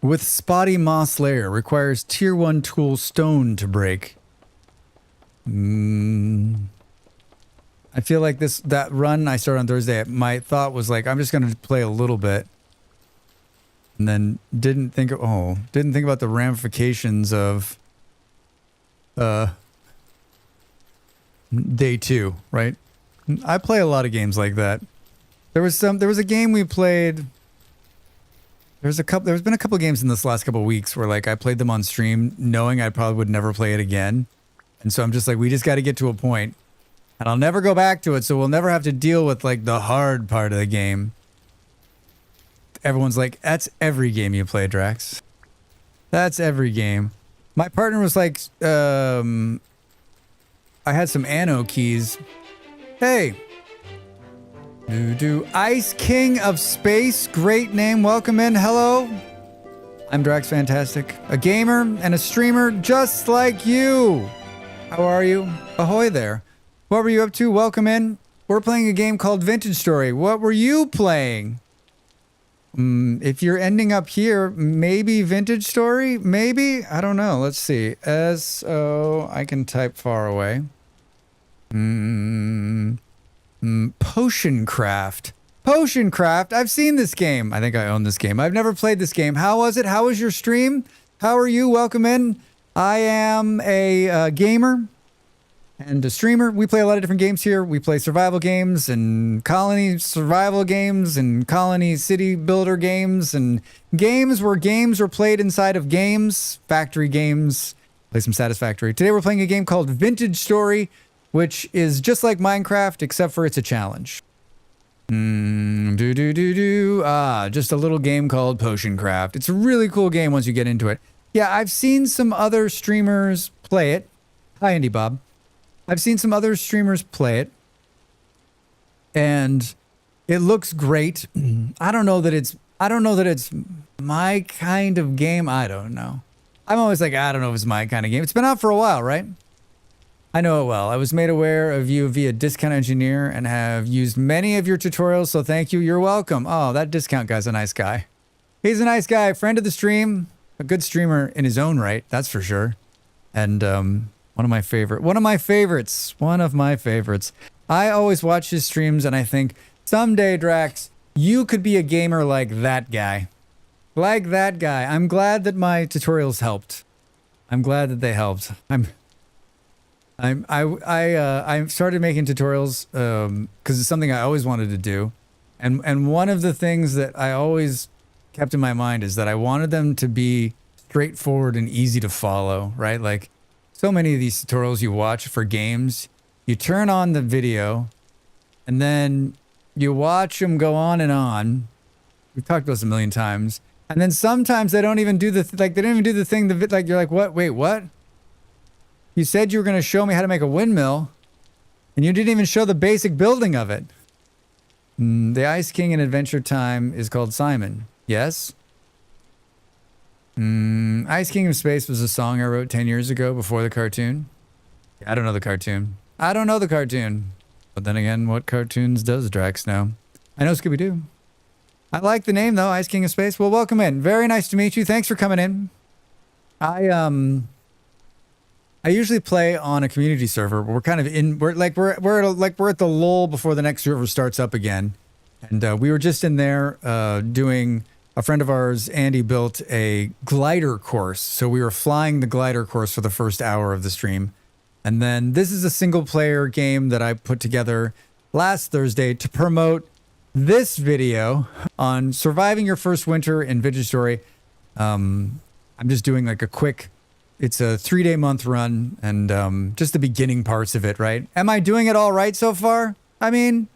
S1: With spotty moss layer, requires tier 1 tool stone to break. I feel like that run I started on Thursday, my thought was like, I'm just going to play a little bit. And then didn't think about the ramifications of day 2, right? I play a lot of games like that. There was a game we played. There's been a couple games in this last couple of weeks where like I played them on stream knowing I probably would never play it again. And so I'm just like, we just got to get to a point and I'll never go back to it. So we'll never have to deal with like the hard part of the game. Everyone's like, that's every game you play, Drax. That's every game. My partner was like, I had some Anno keys. Hey. Ice King of Space. Great name. Welcome in. Hello. I'm Drax Fantastic. A gamer and a streamer just like you. How are you? Ahoy there. What were you up to? Welcome in. We're playing a game called Vintage Story. What were you playing? If you're ending up here, maybe Vintage Story? Maybe? I don't know. Let's see. S-O... I can type far away. Potion Craft. Potion Craft. I've seen this game. I think I own this game. I've never played this game. How was it? How was your stream? How are you? Welcome in. I am a gamer and a streamer. We play a lot of different games here. We play survival games and colony survival games and colony city builder games and games where games are played inside of games, factory games. Play some Satisfactory. Today we're playing a game called Vintage Story, which is just like Minecraft, except for it's a challenge. Just a little game called Potion Craft. It's a really cool game once you get into it. Yeah, I've seen some other streamers play it. Hi, Andy Bob. I've seen some other streamers play it, and it looks great. I don't know that it's my kind of game. I don't know. I'm always like, I don't know if it's my kind of game. It's been out for a while, right? I know it well. I was made aware of you via Discount Engineer and have used many of your tutorials, so thank you. You're welcome. Oh, that Discount guy's a nice guy. He's a nice guy, friend of the stream, a good streamer in his own right, that's for sure. And one of my favorites. I always watch his streams and I think, someday, Drax, you could be a gamer like that guy. Like that guy. I'm glad that my tutorials helped. I'm glad that they helped. I started making tutorials because it's something I always wanted to do, and one of the things that I always kept in my mind is that I wanted them to be straightforward and easy to follow, right? Like so many of these tutorials you watch for games, you turn on the video, and then you watch them go on and on. We've talked about this a million times, and then sometimes they don't even do the thing. Like you're like, what? Wait, what? You said you were going to show me how to make a windmill, and you didn't even show the basic building of it. The Ice King in Adventure Time is called Simon. Yes? Ice King of Space was a song I wrote 10 years ago before the cartoon. I don't know the cartoon. But then again, what cartoons does Drax know? I know Scooby-Doo. I like the name, though, Ice King of Space. Well, welcome in. Very nice to meet you. Thanks for coming in. I usually play on a community server. We're kind of we're at the lull before the next server starts up again, and we were just in there doing. A friend of ours, Andy, built a glider course, so we were flying the glider course for the first hour of the stream, and then this is a single player game that I put together last Thursday to promote this video on surviving your first winter in Vintage Story. I'm just doing like a quick. It's a 3-day-month run, and just the beginning parts of it, right? Am I doing it all right so far? I mean,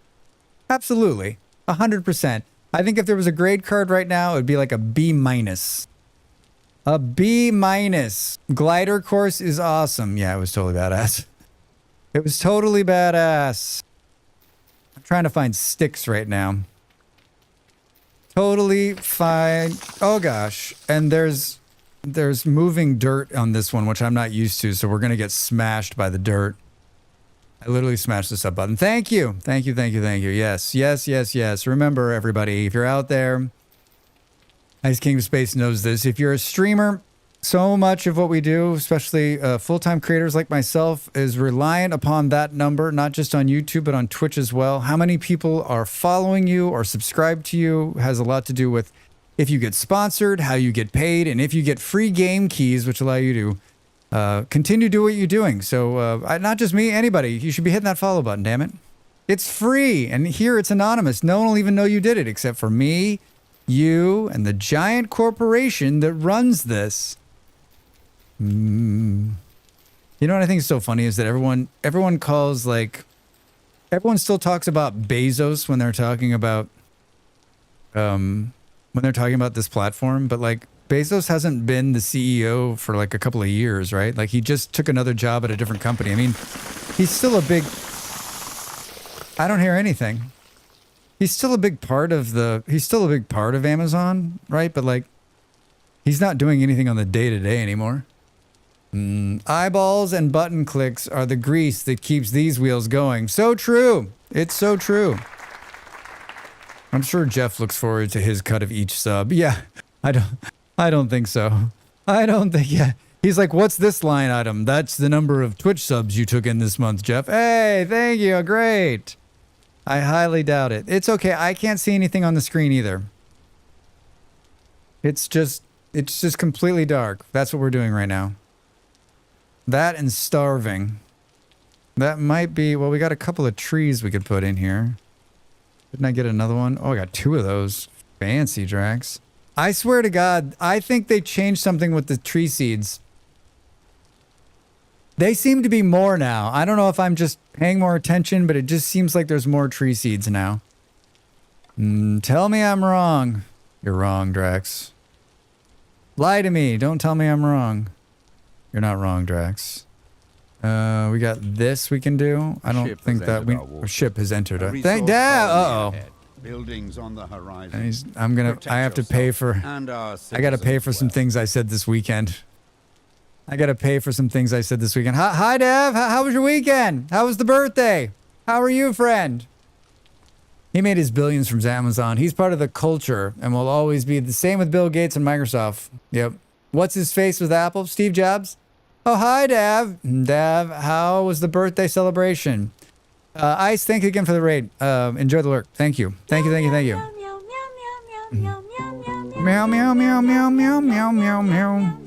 S1: absolutely. 100%. I think if there was a grade card right now, it would be like a B-. A B-. Glider course is awesome. Yeah, it was totally badass. It was totally badass. I'm trying to find sticks right now. Totally fine. Oh, gosh. And there's moving dirt on this one, which I'm not used to, so we're going to get smashed by the dirt. I literally smashed the sub button. Thank you. Yes. Remember, everybody, if you're out there, Ice King of Space knows this. If you're a streamer, so much of what we do, especially full-time creators like myself, is reliant upon that number, not just on YouTube, but on Twitch as well. How many people are following you or subscribed to you has a lot to do with if you get sponsored, how you get paid, and if you get free game keys, which allow you to continue to do what you're doing. So not just me, anybody. You should be hitting that follow button, damn it. It's free, and here it's anonymous. No one will even know you did it except for me You and the giant corporation that runs this. You know what I think is so funny is that everyone calls like, everyone still talks about Bezos when they're talking about this platform, but like Bezos hasn't been the CEO for like a couple of years, right? Like he just took another job at a different company. I mean, he's still a big, I don't hear anything. He's still a big part of Amazon, right? But like, he's not doing anything on the day-to-day anymore. Eyeballs and button clicks are the grease that keeps these wheels going. So true. It's so true. I'm sure Jeff looks forward to his cut of each sub. Yeah, I don't think so. Yeah. He's like, what's this line item? That's the number of Twitch subs you took in this month, Jeff. Hey, thank you. Great. I highly doubt it. It's okay. I can't see anything on the screen either. It's just completely dark. That's what we're doing right now. That and starving. That might be, well, we got a couple of trees we could put in here. Didn't I get another one? Oh, I got 2 of those. Fancy, Drax. I swear to God, I think they changed something with the tree seeds. They seem to be more now. I don't know if I'm just paying more attention, but it just seems like there's more tree seeds now. Tell me I'm wrong. You're wrong, Drax. Lie to me. Don't tell me I'm wrong. You're not wrong, Drax. We got this we can do. I don't think that ship has entered. Thank Dad. Uh-oh.
S3: Buildings on the horizon.
S1: And I have to pay for, I got to pay for some things I said this weekend. Hi, Dev. How was your weekend? How was the birthday? How are you, friend? He made his billions from Amazon. He's part of the culture and will always be the same with Bill Gates and Microsoft. Yep. What's his face with Apple? Steve Jobs? Oh, hi, Dev. Dev, how was the birthday celebration? Ice, thank you again for the raid. Enjoy the lurk. Thank you. Thank you. Meow, meow, meow, meow, meow, meow, meow, meow.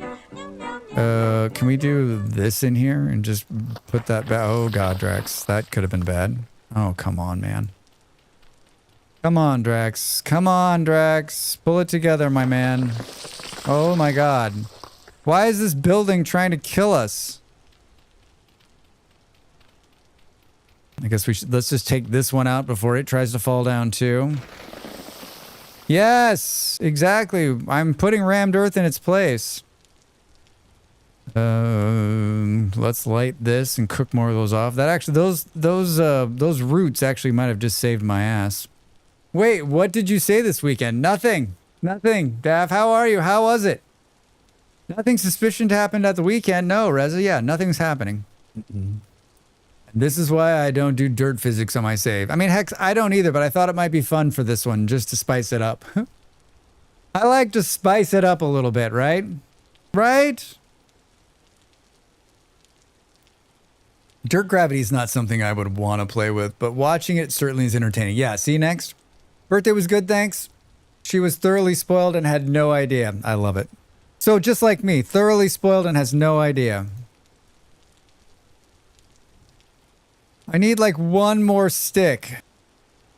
S1: Can we do this in here and just put that back? Oh, God, Drax. That could have been bad. Oh, come on, man. Come on, Drax. Pull it together, my man. Oh, my God. Why is this building trying to kill us? I guess let's just take this one out before it tries to fall down too. Yes, exactly. I'm putting rammed earth in its place. Let's light this and cook more of those off. That actually, those roots actually might have just saved my ass. Wait, what did you say this weekend? Nothing. Dav, how are you? How was it? Nothing suspicious happened at the weekend. No, Reza. Yeah, nothing's happening. This is why I don't do dirt physics on my save. I mean, heck, I don't either, but I thought it might be fun for this one, just to spice it up. I like to spice it up a little bit, right? Right? Dirt gravity is not something I would want to play with, but watching it certainly is entertaining. Yeah, see next? Birthday was good, thanks. She was thoroughly spoiled and had no idea. I love it. So just like me, thoroughly spoiled and has no idea. I need like one more stick.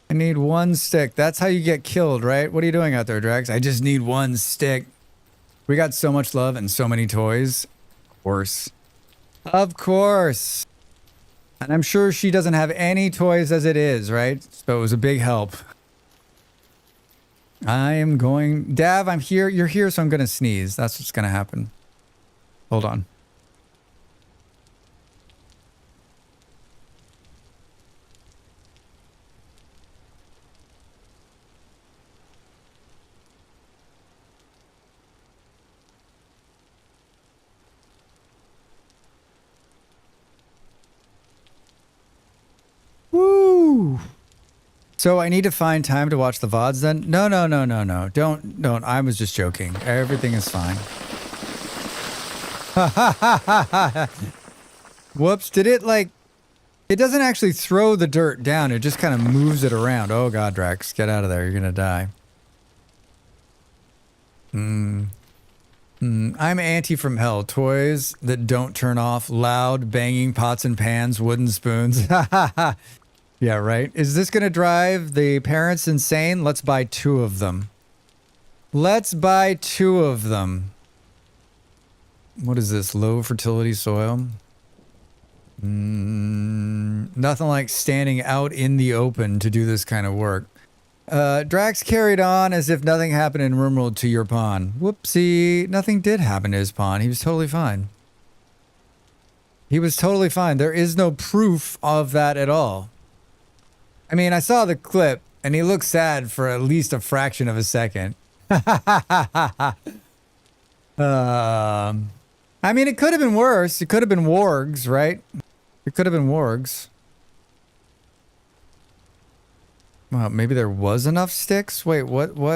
S1: I need one stick. That's how you get killed, right? What are you doing out there, Drax? I just need one stick. We got so much love and so many toys. Of course. Of course. And I'm sure she doesn't have any toys as it is, right? So it was a big help. I am going... Dav, I'm here. You're here, so I'm going to sneeze. That's what's going to happen. Hold on. Woo! So I need to find time to watch the VODs then? No. Don't. I was just joking. Everything is fine. Whoops. Did it like... It doesn't actually throw the dirt down. It just kind of moves it around. Oh, God, Drax. Get out of there. You're going to die. I'm Auntie from hell. Toys that don't turn off. Loud, banging pots and pans, wooden spoons. Yeah, right. Is this going to drive the parents insane? Let's buy 2 of them. Let's buy 2 of them. What is this? Low fertility soil? Nothing like standing out in the open to do this kind of work. Drax carried on as if nothing happened in Rimworld to your pawn. Whoopsie. Nothing did happen to his pawn. He was totally fine. He was totally fine. There is no proof of that at all. I mean, I saw the clip, and he looked sad for at least a fraction of a second. I mean, it could have been worse. It could have been wargs, right? It could have been wargs. Well, maybe there was enough sticks? Wait, what? I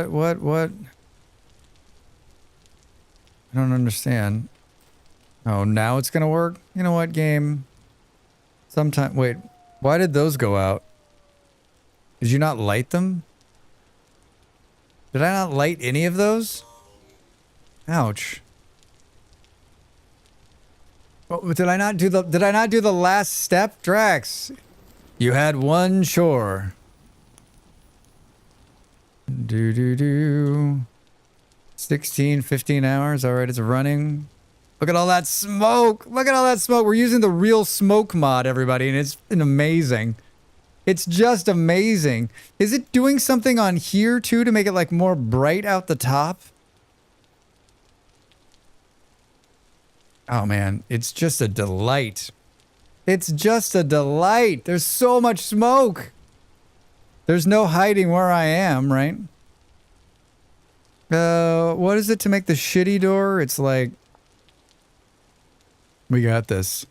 S1: don't understand. Oh, now it's gonna work? You know what, game? Sometime, wait, why did those go out? Did you not light them? Did I not light any of those? Ouch. Oh, did I not do the last step, Drax? You had one chore. 16, 15 hours. All right, it's running. Look at all that smoke. Look at all that smoke. We're using the real smoke mod, everybody, and it's amazing. It's just amazing. Is it doing something on here too to make it like more bright out the top? Oh man, it's just a delight. It's just a delight. There's so much smoke. There's no hiding where I am, right? What is it to make the shitty door? It's like... We got this.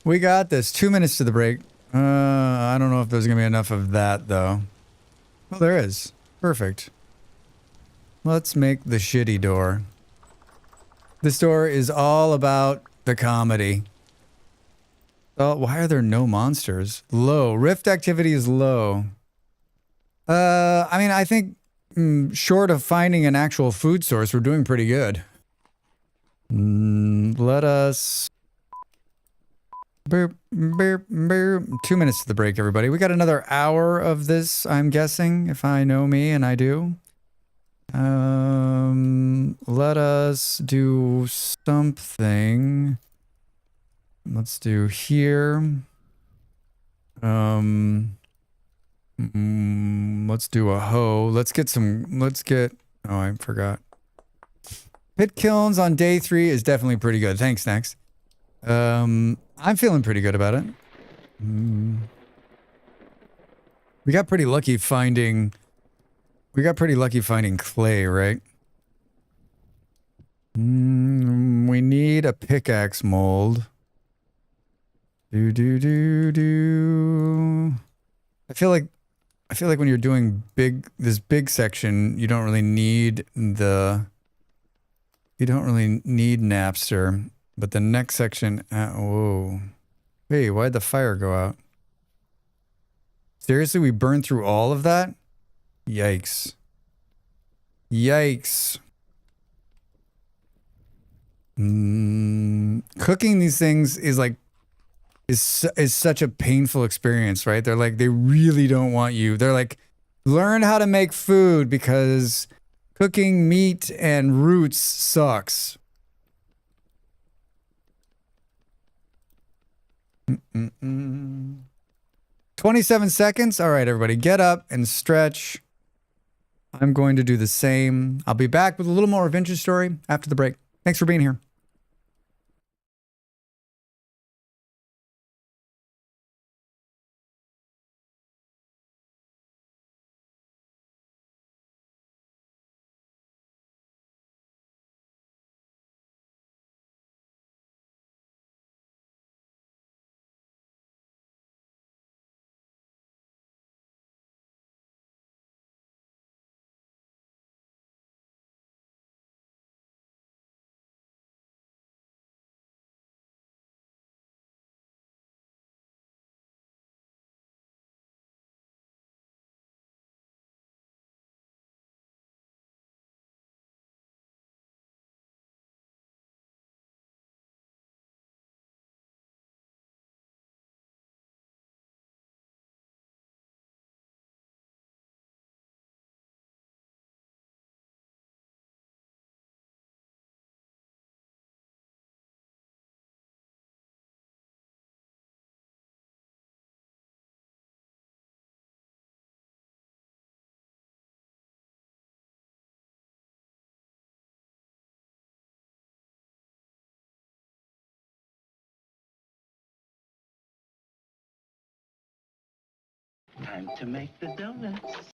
S1: We got this. 2 minutes to the break. I don't know if there's gonna be enough of that, though. Oh, there is. Perfect. Let's make the shitty door. This door is all about the comedy. Oh, why are there no monsters? Low. Rift activity is low. I mean, I think short of finding an actual food source, we're doing pretty good. Let us... Boop, boop, boop. 2 minutes to the break, everybody. We got another hour of this, I'm guessing, if I know me, and I do. Let us do something. Let's do here. Let's do a hoe. Let's get, oh, I forgot. Pit kilns on day 3 is definitely pretty good. Thanks, Next. I'm feeling pretty good about it. We got pretty lucky finding clay, right? We need a pickaxe mold. I feel like when you're doing this big section, you don't really need Napster. But the next section, whoa. Hey, why'd the fire go out? Seriously, we burned through all of that? Yikes. Yikes. Cooking these things is such a painful experience, right? They're like, they really don't want you. They're like, learn how to make food because cooking meat and roots sucks. 27 seconds. All right, everybody, get up and stretch. I'm going to do the same. I'll be back with a little more adventure story after the break. Thanks for being here.
S2: Time to make the donuts.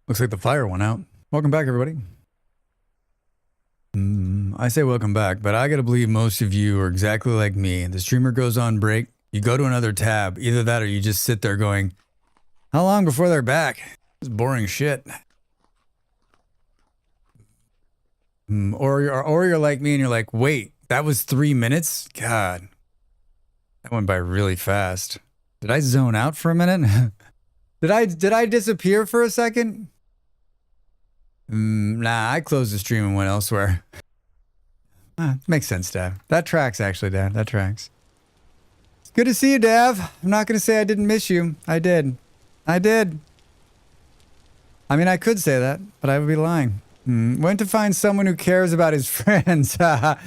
S1: Looks like the fire went out. Welcome back, everybody. I say welcome back, but I gotta believe most of you are exactly like me. The streamer goes on break, you go to another tab. Either that or you just sit there going, how long before they're back? It's boring shit. Or you're like me and you're like, wait, that was 3 minutes? God, that went by really fast. Did I zone out for a minute? Did I disappear for a second? Nah, I closed the stream and went elsewhere. Makes sense, Dav. That tracks, actually, Dav. That tracks. It's good to see you, Dav. I'm not going to say I didn't miss you. I did. I did. I mean, I could say that, but I would be lying. Went to find someone who cares about his friends. How'd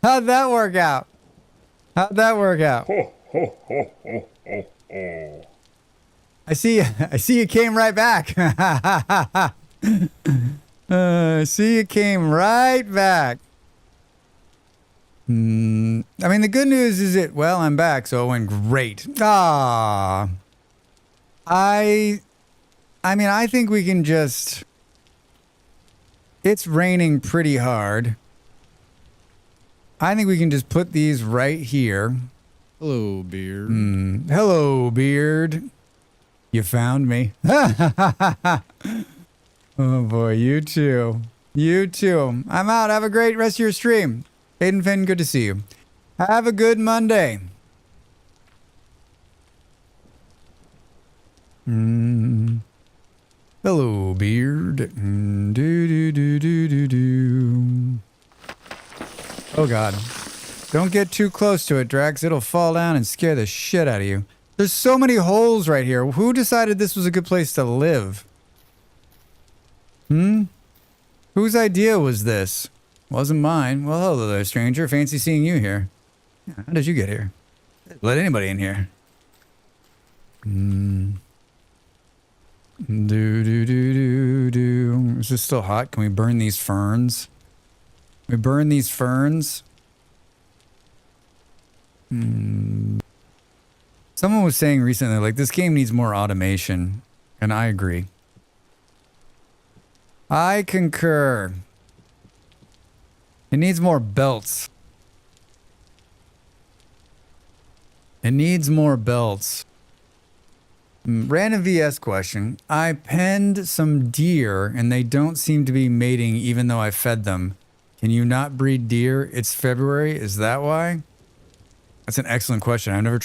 S1: that work out? How'd that work out? I see you came right back. I see you came right back. I mean, the good news is I'm back, so it went great. I mean, I think we can just... It's raining pretty hard. I think we can just put these right here.
S4: Hello, Beard.
S1: Hello, Beard. You found me. Oh boy, you too. You too. I'm out. Have a great rest of your stream. Aiden Finn, good to see you. Have a good Monday. Hello, Beard. Do. Oh God. Don't get too close to it, Drax. It'll fall down and scare the shit out of you. There's so many holes right here. Who decided this was a good place to live? Whose idea was this? Wasn't mine. Well, hello there, stranger. Fancy seeing you here. How did you get here? Let anybody in here. Is this still hot? Can we burn these ferns? We burn these ferns? Someone was saying recently, like, this game needs more automation. And I agree. I concur. It needs more belts. It needs more belts. Random VS question. I penned some deer and they don't seem to be mating even though I fed them. Can you not breed deer? It's February. Is that why? That's an excellent question. I've never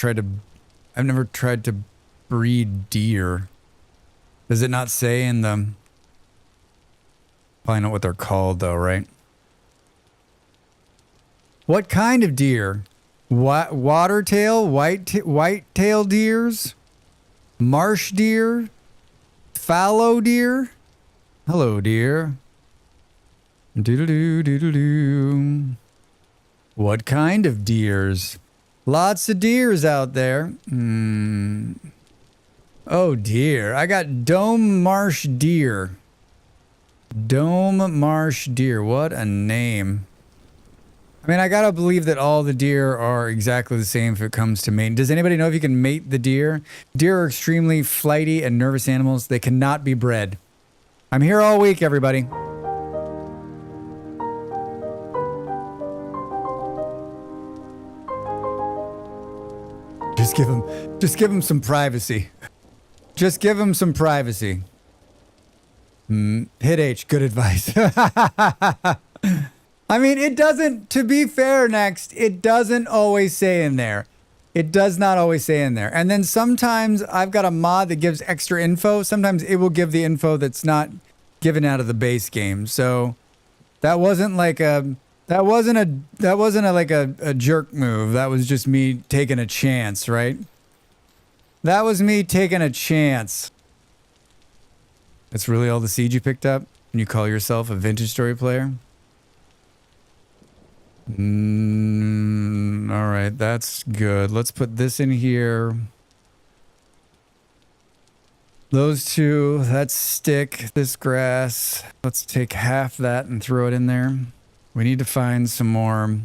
S1: tried to breed deer. Does it not say in the... Probably not what they're called though, right? What kind of deer? Watertail? White-tail deers? Marsh deer? Fallow deer? Hello, deer. Doodle-doo, doodle-doo. What kind of deers? Lots of deers out there. Oh, dear. I got dome marsh deer. Dome marsh deer. What a name. I mean, I gotta believe that all the deer are exactly the same if it comes to mating. Does anybody know if you can mate the deer? Deer are extremely flighty and nervous animals. They cannot be bred. I'm here all week, everybody. Just give him some privacy. Just give him some privacy. Hit H, good advice. I mean, it doesn't, to be fair, next, it doesn't always say in there. It does not always say in there. And then sometimes I've got a mod that gives extra info. Sometimes it will give the info that's not given out of the base game. So that wasn't like a jerk move. That was just me taking a chance, right? That was me taking a chance. That's really all the seed you picked up? And you call yourself a vintage story player? All right, that's good. Let's put this in here. Those two, that's stick, this grass. Let's take half that and throw it in there. We need to find some more.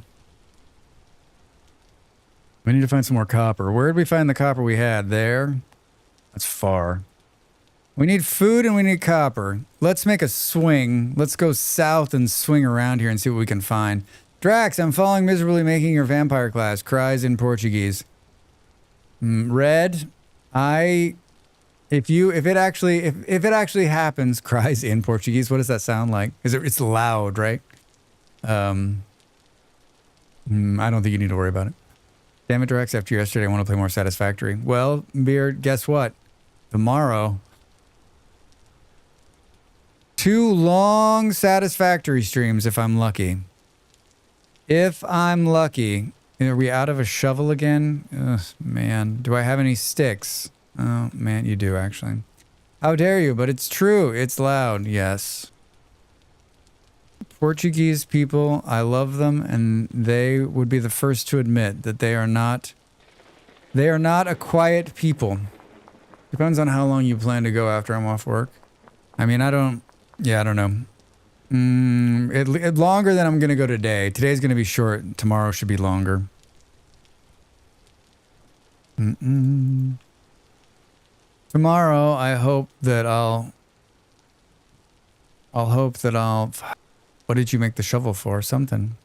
S1: We need to find some more copper. Where did we find the copper we had? There? That's far. We need food and we need copper. Let's make a swing. Let's go south and swing around here and see what we can find. Drax, I'm falling miserably making your vampire class. Cries in Portuguese. Red, if it actually happens, cries in Portuguese. What does that sound like? It's loud, right? I don't think you need to worry about it. Damn it, Drax, after yesterday, I want to play more Satisfactory. Well, Beard, guess what? Tomorrow, 2 long Satisfactory streams if I'm lucky. If I'm lucky. Are we out of a shovel again? Ugh, man. Do I have any sticks? Oh, man, you do, actually. How dare you? But it's true. It's loud. Yes. Portuguese people, I love them, and they would be the first to admit that they are not a quiet people. Depends on how long you plan to go after I'm off work. I mean, I don't know. Longer than I'm going to go today. Today's going to be short. Tomorrow should be longer. Tomorrow, I hope that I'll... What did you make the shovel for? Something.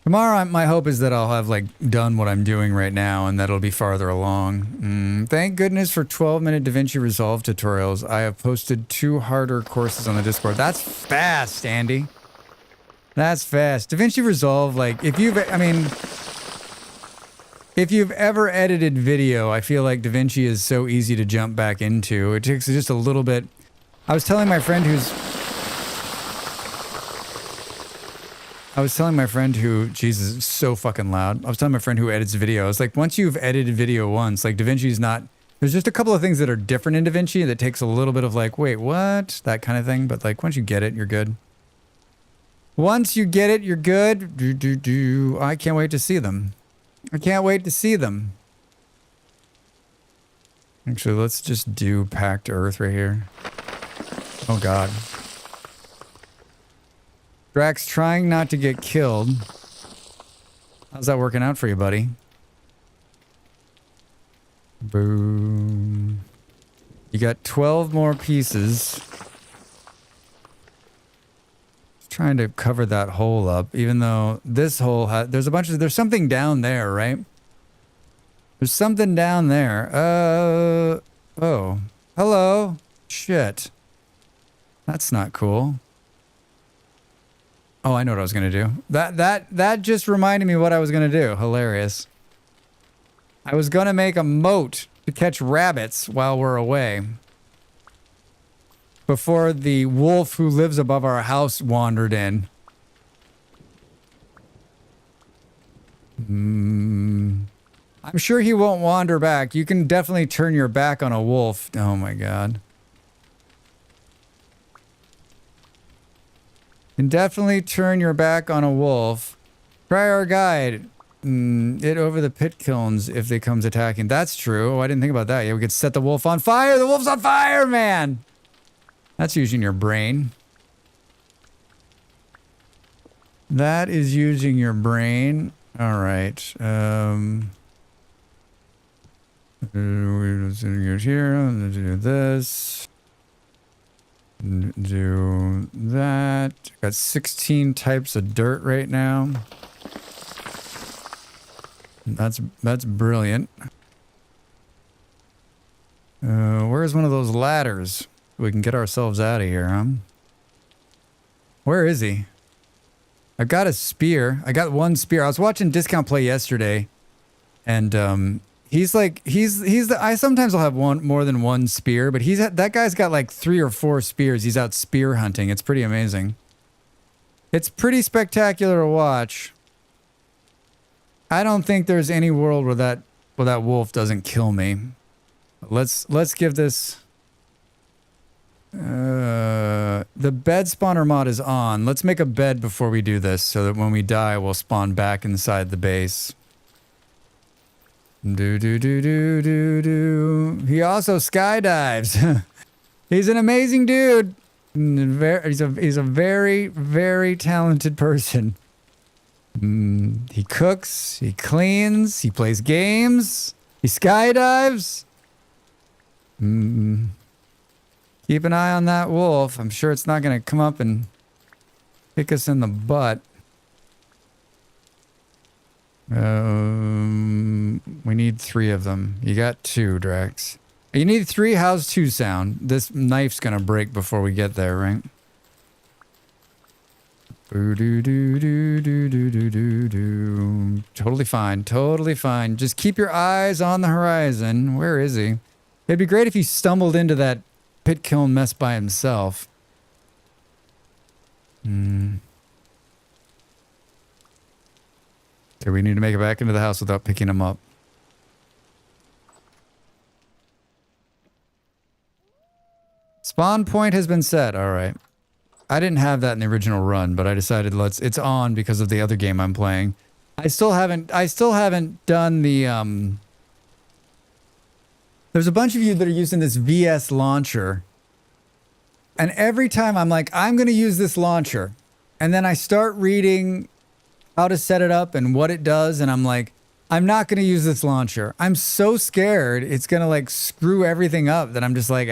S1: Tomorrow, my hope is that I'll have, like, done what I'm doing right now and that it'll be farther along. Thank goodness for 12-minute DaVinci Resolve tutorials. I have posted 2 harder courses on the Discord. That's fast, Andy. That's fast. DaVinci Resolve, like, if you've ever edited video, I feel like DaVinci is so easy to jump back into. It takes just a little bit. I was telling my friend who's... I was telling my friend who, Jesus, it's so fucking loud. I was telling my friend who edits videos, like once you've edited video once, like DaVinci's not, there's just a couple of things that are different in DaVinci that takes a little bit of like, wait, what? That kind of thing. But like once you get it, you're good. Once you get it, you're good. I can't wait to see them. I can't wait to see them. Actually, let's just do packed earth right here. Oh God. Drax trying not to get killed. How's that working out for you, buddy? Boom. You got 12 more pieces. Just trying to cover that hole up, even though this hole has... There's something down there, right? There's something down there. Oh. Hello. Shit. That's not cool. Oh, I know what I was going to do. That just reminded me what I was going to do. Hilarious. I was going to make a moat to catch rabbits while we're away. Before the wolf who lives above our house wandered in. I'm sure he won't wander back. You can definitely turn your back on a wolf. Oh my God. You can definitely turn your back on a wolf. Try our guide. It over the pit kilns if they comes attacking. That's true. Oh, I didn't think about that. Yeah, we could set the wolf on fire. The wolf's on fire, man. That's using your brain. That is using your brain. All right. We're here. Let's do this. Do that. Got 16 types of dirt right now. That's brilliant. Where's one of those ladders? We can get ourselves out of here, huh? Where is he? I got a spear. I got one spear. I was watching Discount play yesterday, and I sometimes will have more than one spear, but that guy's got like 3 or 4 spears. He's out spear hunting. It's pretty amazing. It's pretty spectacular to watch. I don't think there's any world where that wolf doesn't kill me. Let's give this. The bed spawner mod is on. Let's make a bed before we do this, so that when we die, we'll spawn back inside the base. He also skydives. He's an amazing dude. He's a very, very talented person. He cooks, he cleans, he plays games, he skydives. Keep an eye on that wolf. I'm sure it's not going to come up and kick us in the butt. We need 3 of them. You got 2, Drax. You need 3. How's 2 sound? This knife's gonna break before we get there, right? Totally fine. Totally fine. Just keep your eyes on the horizon. Where is he? It'd be great if he stumbled into that pit kiln mess by himself. So we need to make it back into the house without picking him up. Spawn point has been set. All right. I didn't have that in the original run, but I decided it's on because of the other game I'm playing. I still haven't done the there's a bunch of you that are using this VS launcher. And every time I'm like, I'm going to use this launcher. And then I start reading how to set it up and what it does, and I'm like, I'm not going to use this launcher. I'm so scared it's going to like screw everything up that I'm just like,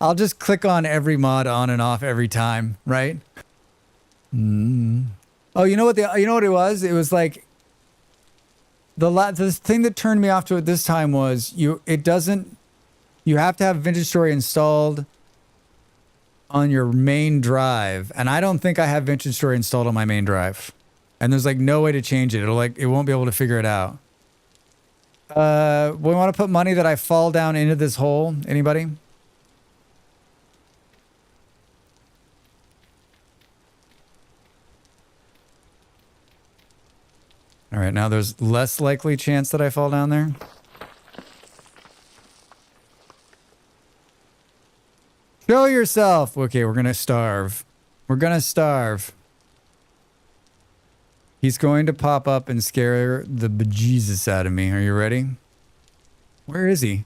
S1: I'll just click on every mod on and off every time, right? Oh, you know what it was? It was like the thing that turned me off to it this time was you have to have Vintage Story installed on your main drive, and I don't think I have Vintage Story installed on my main drive. And there's like no way to change it. It won't be able to figure it out. We want to put money that I fall down into this hole. Anybody? All right, now there's less likely chance that I fall down there. Show yourself! Okay, we're gonna starve. We're gonna starve. He's going to pop up and scare the bejesus out of me. Are you ready? Where is he?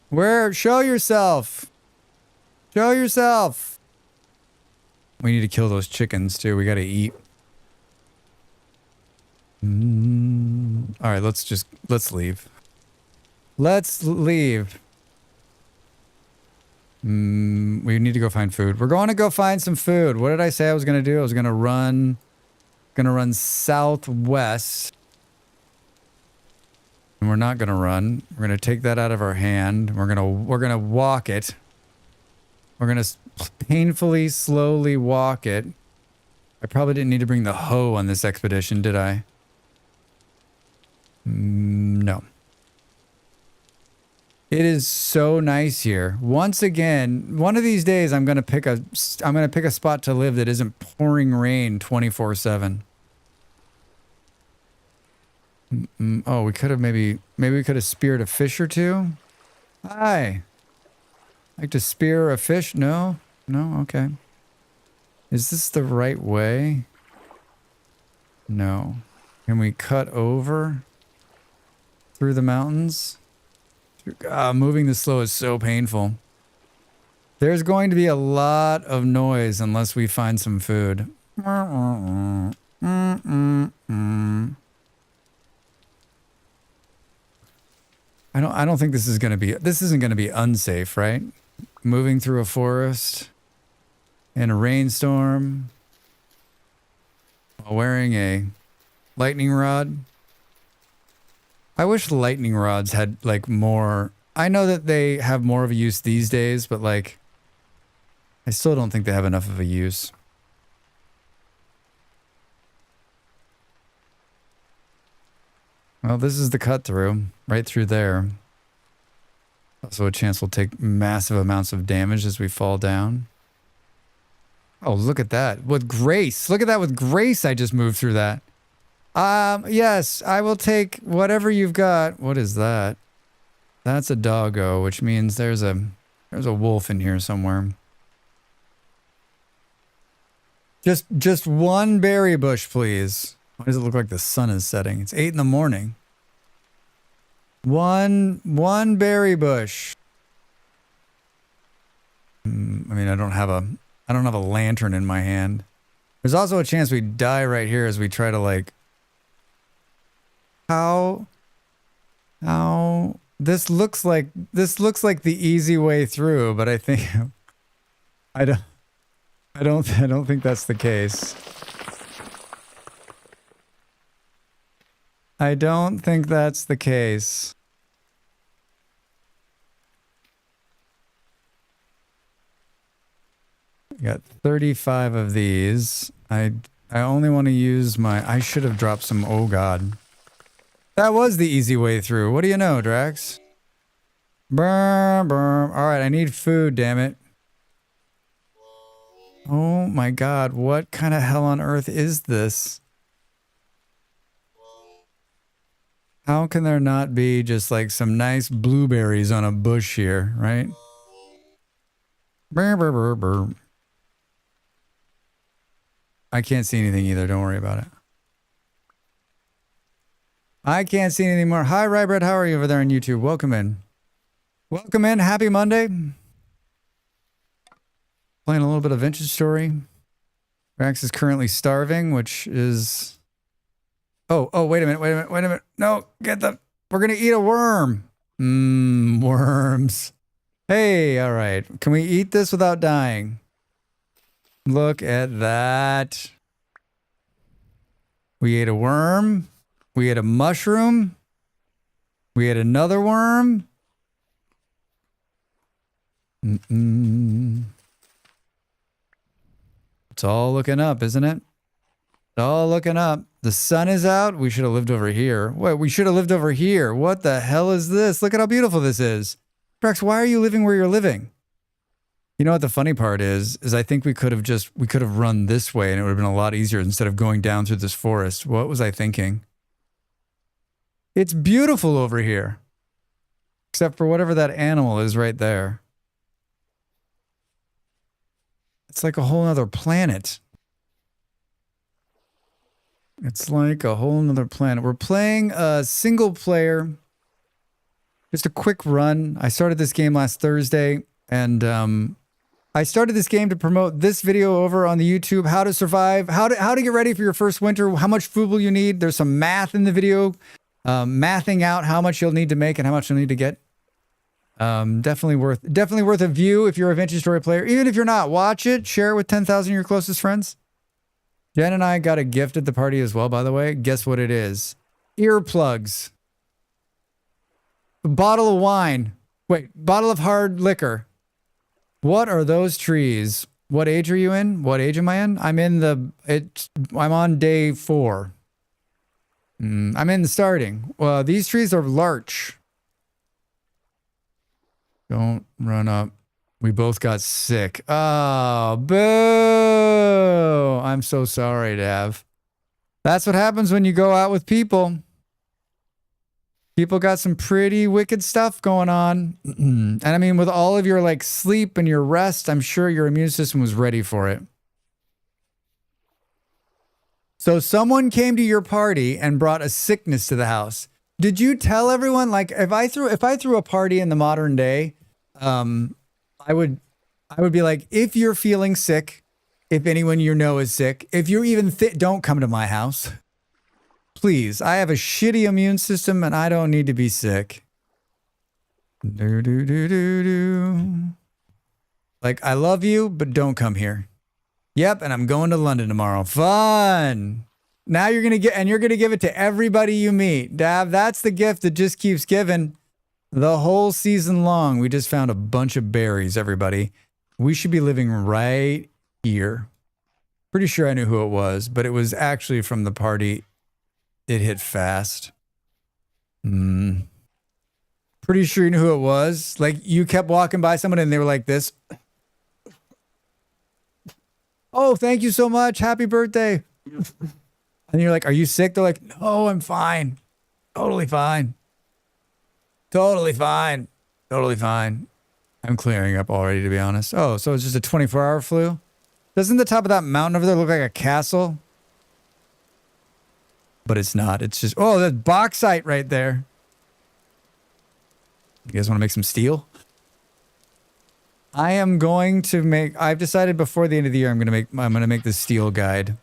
S1: Where? Show yourself! Show yourself! We need to kill those chickens too. We gotta eat. All right, let's leave. Let's leave. We need to go find food. We're going to go find some food. What did I say I was going to do? I was going to run southwest. And we're not going to run. We're going to take that out of our hand. We're going to walk it. We're going to painfully, slowly walk it. I probably didn't need to bring the hoe on this expedition, did I? No. It is so nice here. Once again, one of these days I'm going to pick a spot to live that isn't pouring rain 24/7. Oh, we could have maybe we could have speared a fish or two. Hi. Like to spear a fish? No? No? Okay. Is this the right way? No. Can we cut over through the mountains? Moving this slow is so painful. There's going to be a lot of noise unless we find some food. I don't think this isn't going to be unsafe, right? Moving through a forest in a rainstorm while wearing a lightning rod. I wish lightning rods had like more. I know that they have more of a use these days, but like I still don't think they have enough of a use. Well, this is the cut through, right through there. Also a chance we'll take massive amounts of damage as we fall down. Oh, look at that. With grace. Look at that with grace. I just moved through that. Yes, I will take whatever you've got. What is that? That's a doggo, which means there's a wolf in here somewhere. Just one berry bush, please. Why does it look like the sun is setting? It's 8 in the morning. One berry bush. I mean, I don't have a lantern in my hand. There's also a chance we die right here as we try to like. How this looks like the easy way through, but I think I don't think that's the case. I don't think that's the case. I got 35 of these. I only want to use I should have dropped some. Oh God. That was the easy way through. What do you know, Drax? Burr, burr. All right, I need food, damn it. Oh my God, what kind of hell on earth is this? How can there not be just like some nice blueberries on a bush here, right? Burr, burr, burr, burr. I can't see anything either. Don't worry about it. I can't see anything more. Hi, Rybread. How are you over there on YouTube? Welcome in. Welcome in. Happy Monday. Playing a little bit of Vintage Story. Rax is currently starving, which is... Oh, wait a minute. No, we're going to eat a worm. Worms. Hey, all right. Can we eat this without dying? Look at that. We ate a worm. We ate a mushroom. We ate another worm. It's all looking up, isn't it? It's all looking up. The sun is out. We should have lived over here. What? We should have lived over here. What the hell is this? Look at how beautiful this is. Rex, why are you living where you're living? You know what the funny part is I think we could have run this way and it would have been a lot easier instead of going down through this forest. What was I thinking? It's beautiful over here. Except for whatever that animal is right there. It's like a whole other planet. It's like a whole nother planet. We're playing a single player. Just a quick run. I started this game last Thursday, and I started this game to promote this video over on the YouTube, how to survive, how to get ready for your first winter, how much food will you need. There's some math in the video, mathing out how much you'll need to make and how much you'll need to get. Definitely worth a view if you're a Vintage Story player. Even if you're not, watch it, share it with 10,000 of your closest friends. Jen and I got a gift at the party as well, by the way. Guess what it is? Earplugs. A bottle of wine. Wait, bottle of hard liquor. What are those trees? What age are you in? What age am I in? I'm on day 4. I'm in the starting. Well, these trees are larch. Don't run up. We both got sick. Oh, boo! I'm so sorry, Dav. That's what happens when you go out with people. People got some pretty wicked stuff going on. And I mean, with all of your like sleep and your rest, I'm sure your immune system was ready for it. So someone came to your party and brought a sickness to the house. Did you tell everyone, like, if I threw a party in the modern day, I would be like, if you're feeling sick, if anyone you know is sick, if you're even don't come to my house. Please, I have a shitty immune system and I don't need to be sick. Like, I love you, but don't come here. Yep, and I'm going to London tomorrow. Fun. Now you're going to give it to everybody you meet. Dav, that's the gift that just keeps giving. The whole season long, we just found a bunch of berries, everybody. We should be living right here. Pretty sure I knew who it was, but it was actually from the party. It hit fast. Pretty sure you knew who it was. Like, you kept walking by someone and they were like this. Oh, thank you so much. Happy birthday. And you're like, are you sick? They're like, no, I'm fine. Totally fine. Totally fine. Totally fine. I'm clearing up already, to be honest. Oh, so it's just a 24-hour flu? Doesn't the top of that mountain over there look like a castle? But it's not. It's just... Oh, that's bauxite right there. You guys want to make some steel? I am going to make... I've decided before the end of the year I'm going to make the steel guide.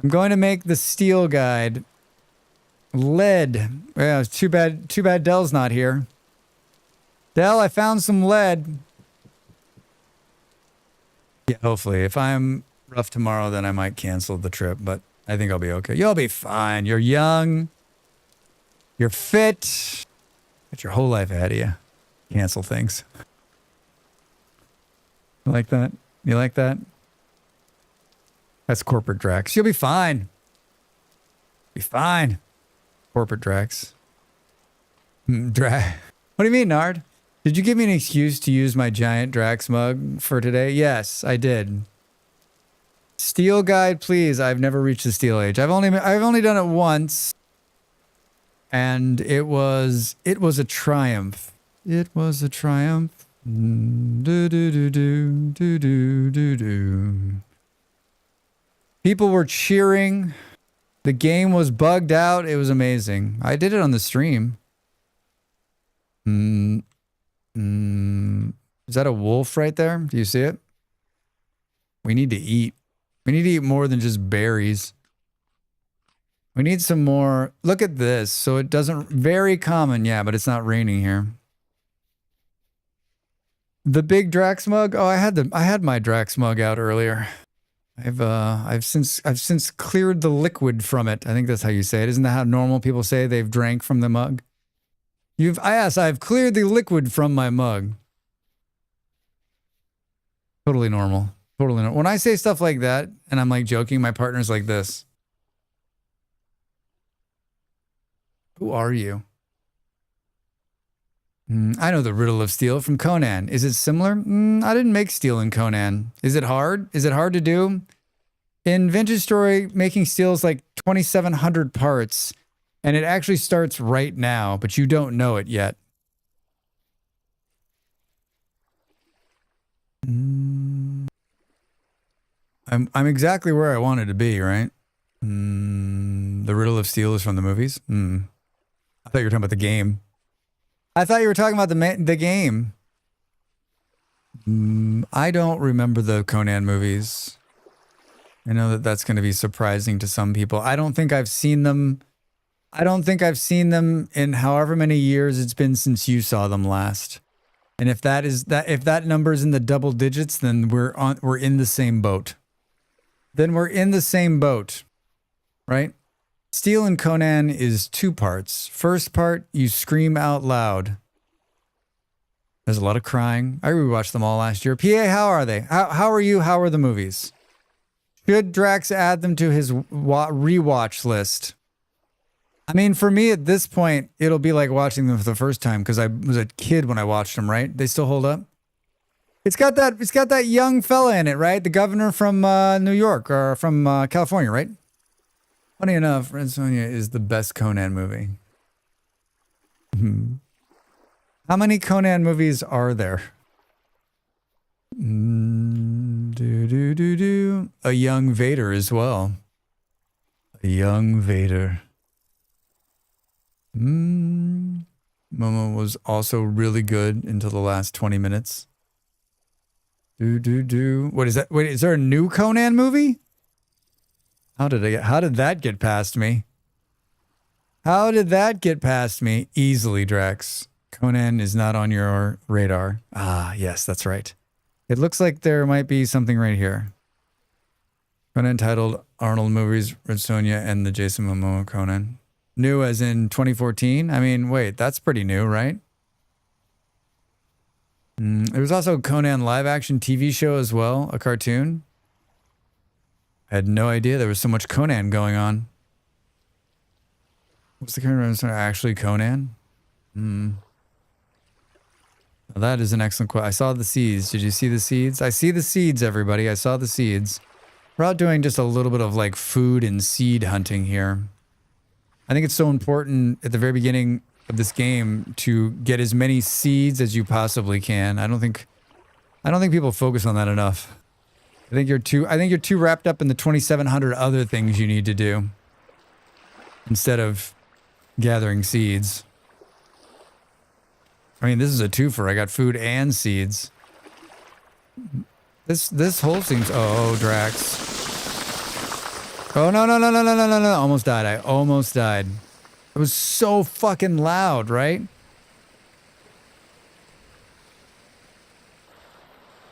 S1: I'm going to make the steel guide... Lead. Yeah, it's too bad Dell's not here. Dell, I found some lead. Yeah, hopefully. If I'm rough tomorrow, then I might cancel the trip, but I think I'll be okay. You'll be fine. You're young. You're fit. Got your whole life ahead of you. Cancel things. You like that? You like that? That's corporate Drax. You'll be fine. Be fine. Corporate Drax. What do you mean, Nard? Did you give me an excuse to use my giant Drax mug for today? Yes, I did. Steel guide, please. I've never reached the steel age. I've only done it once, and it was a triumph. It was a triumph. Do do do do do do do do. People were cheering. The game was bugged out. It was amazing. I did it on the stream. Is that a wolf right there? Do you see it? We need to eat. We need to eat more than just berries. We need some more. Look at this. So it doesn't... Very common, yeah, but it's not raining here. The big Drax mug? Oh, I had my Drax mug out earlier. I've since cleared the liquid from it. I think that's how you say it. Isn't that how normal people say they've drank from the mug? I've cleared the liquid from my mug. Totally normal. Totally normal. When I say stuff like that, and I'm like joking, my partner's like this. Who are you? I know the Riddle of Steel from Conan. Is it similar? I didn't make steel in Conan. Is it hard? Is it hard to do? In Vintage Story, making steel is like 2,700 parts, and it actually starts right now, but you don't know it yet. I'm exactly where I wanted to be, right? The Riddle of Steel is from the movies. I thought you were talking about the game. I thought you were talking about the game. I don't remember the Conan movies. I know that that's going to be surprising to some people. I don't think I've seen them. I don't think I've seen them in however many years it's been since you saw them last. And if that number is in the double digits, then we're in the same boat. Then we're in the same boat, right? Steel in Conan is 2 parts. First part, you scream out loud. There's a lot of crying. I rewatched them all last year. PA, how are they? How are you? How are the movies? Should Drax add them to his rewatch list? I mean, for me at this point, it'll be like watching them for the first time because I was a kid when I watched them, right? They still hold up. It's got that young fella in it, right? The governor from New York or from California, right? Funny enough, Red Sonja is the best Conan movie. How many Conan movies are there? A young Vader as well. A young Vader. Momo was also really good until the last 20 minutes. What is that? Wait, is there a new Conan movie? How did that get past me? How did that get past me? Easily, Drax. Conan is not on your radar. Ah, yes, that's right. It looks like there might be something right here. Conan titled Arnold Movies, Red Sonja, and the Jason Momoa Conan. New as in 2014? I mean, wait, that's pretty new, right? There was also a Conan live-action TV show as well, a cartoon. I had no idea there was so much Conan going on. What's the current actually Conan? Now that is an excellent question. I saw the seeds. Did you see the seeds? I see the seeds, everybody. I saw the seeds. We're out doing just a little bit of like food and seed hunting here. I think it's so important at the very beginning of this game to get as many seeds as you possibly can. I don't think people focus on that enough. I think you're too wrapped up in the 2,700 other things you need to do instead of gathering seeds. I mean, this is a twofer. I got food and seeds. This hole seems... Oh, Drax. Oh, no. Almost died. I almost died. It was so fucking loud, right?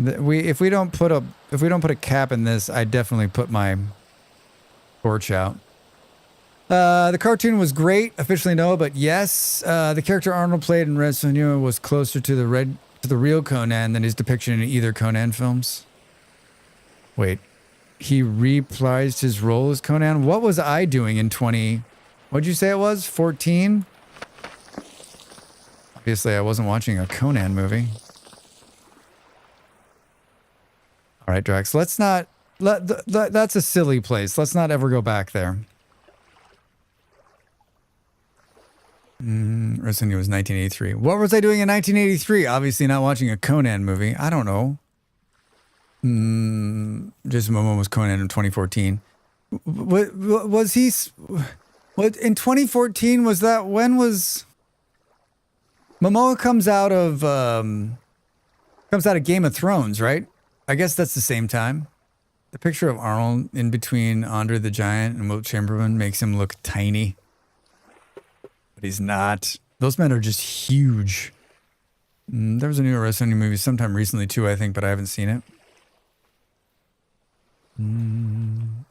S1: If we don't put a cap in this, I definitely put my torch out. The cartoon was great, officially no, but yes, the character Arnold played in Red Sonja was closer to the real Conan than his depiction in either Conan films. Wait, he reprised his role as Conan? What was I doing in what'd you say it was? 14? Obviously, I wasn't watching a Conan movie. All right, Drax, let's not... that's a silly place. Let's not ever go back there. Red Sonja was 1983. What was I doing in 1983? Obviously not watching a Conan movie. I don't know. Jason Momoa was Conan in 2014. What was he... What in 2014 was that? When was Momoa comes out of Game of Thrones, right? I guess that's the same time. The picture of Arnold in between Andre the Giant and Wilt Chamberlain makes him look tiny. But he's not. Those men are just huge. There was a new Red Sonja movie sometime recently too, I think, but I haven't seen it.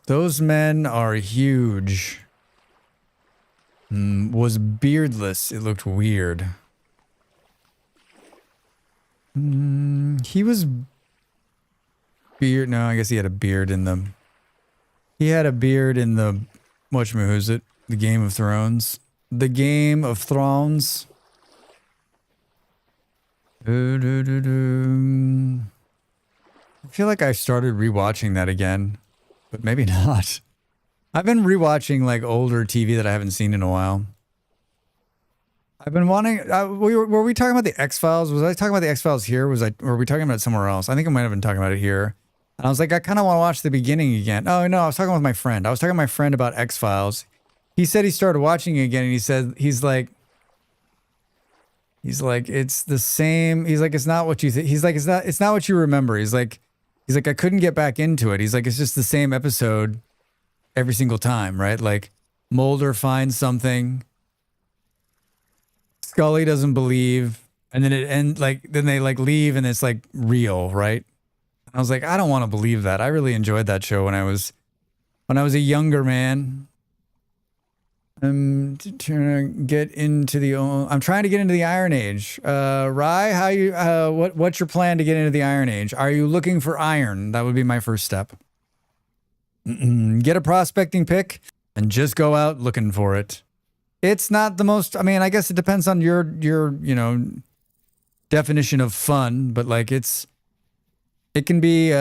S1: Those men are huge. Was beardless. It looked weird. He was beard. No, I guess he had a beard in the... He had a beard in the... What's it? The Game of Thrones. The Game of Thrones. I feel like I started rewatching that again, but maybe not. I've been rewatching like older TV that I haven't seen in a while. I've been wanting. Were we talking about the X-Files? Was I talking about the X-Files here? Or were we talking about it somewhere else? I think I might have been talking about it here. And I was like, I kind of want to watch the beginning again. Oh no, I was talking with my friend. I was talking to my friend about X-Files. He said he started watching it again, and he said he's like, it's the same. He's like, it's not what you think. He's like, it's not what you remember. He's like, I couldn't get back into it. He's like, it's just the same episode every single time, right? Like Mulder finds something. Scully doesn't believe, and then then they like leave and it's like real, right? I was like, I don't want to believe that. I really enjoyed that show when I was a younger man. I'm trying to get into the Iron Age. Rye, what's your plan to get into the Iron Age? Are you looking for iron? That would be my first step. Get a prospecting pick and just go out looking for it. It's not the most, I mean, I guess it depends on your definition of fun, but like it can be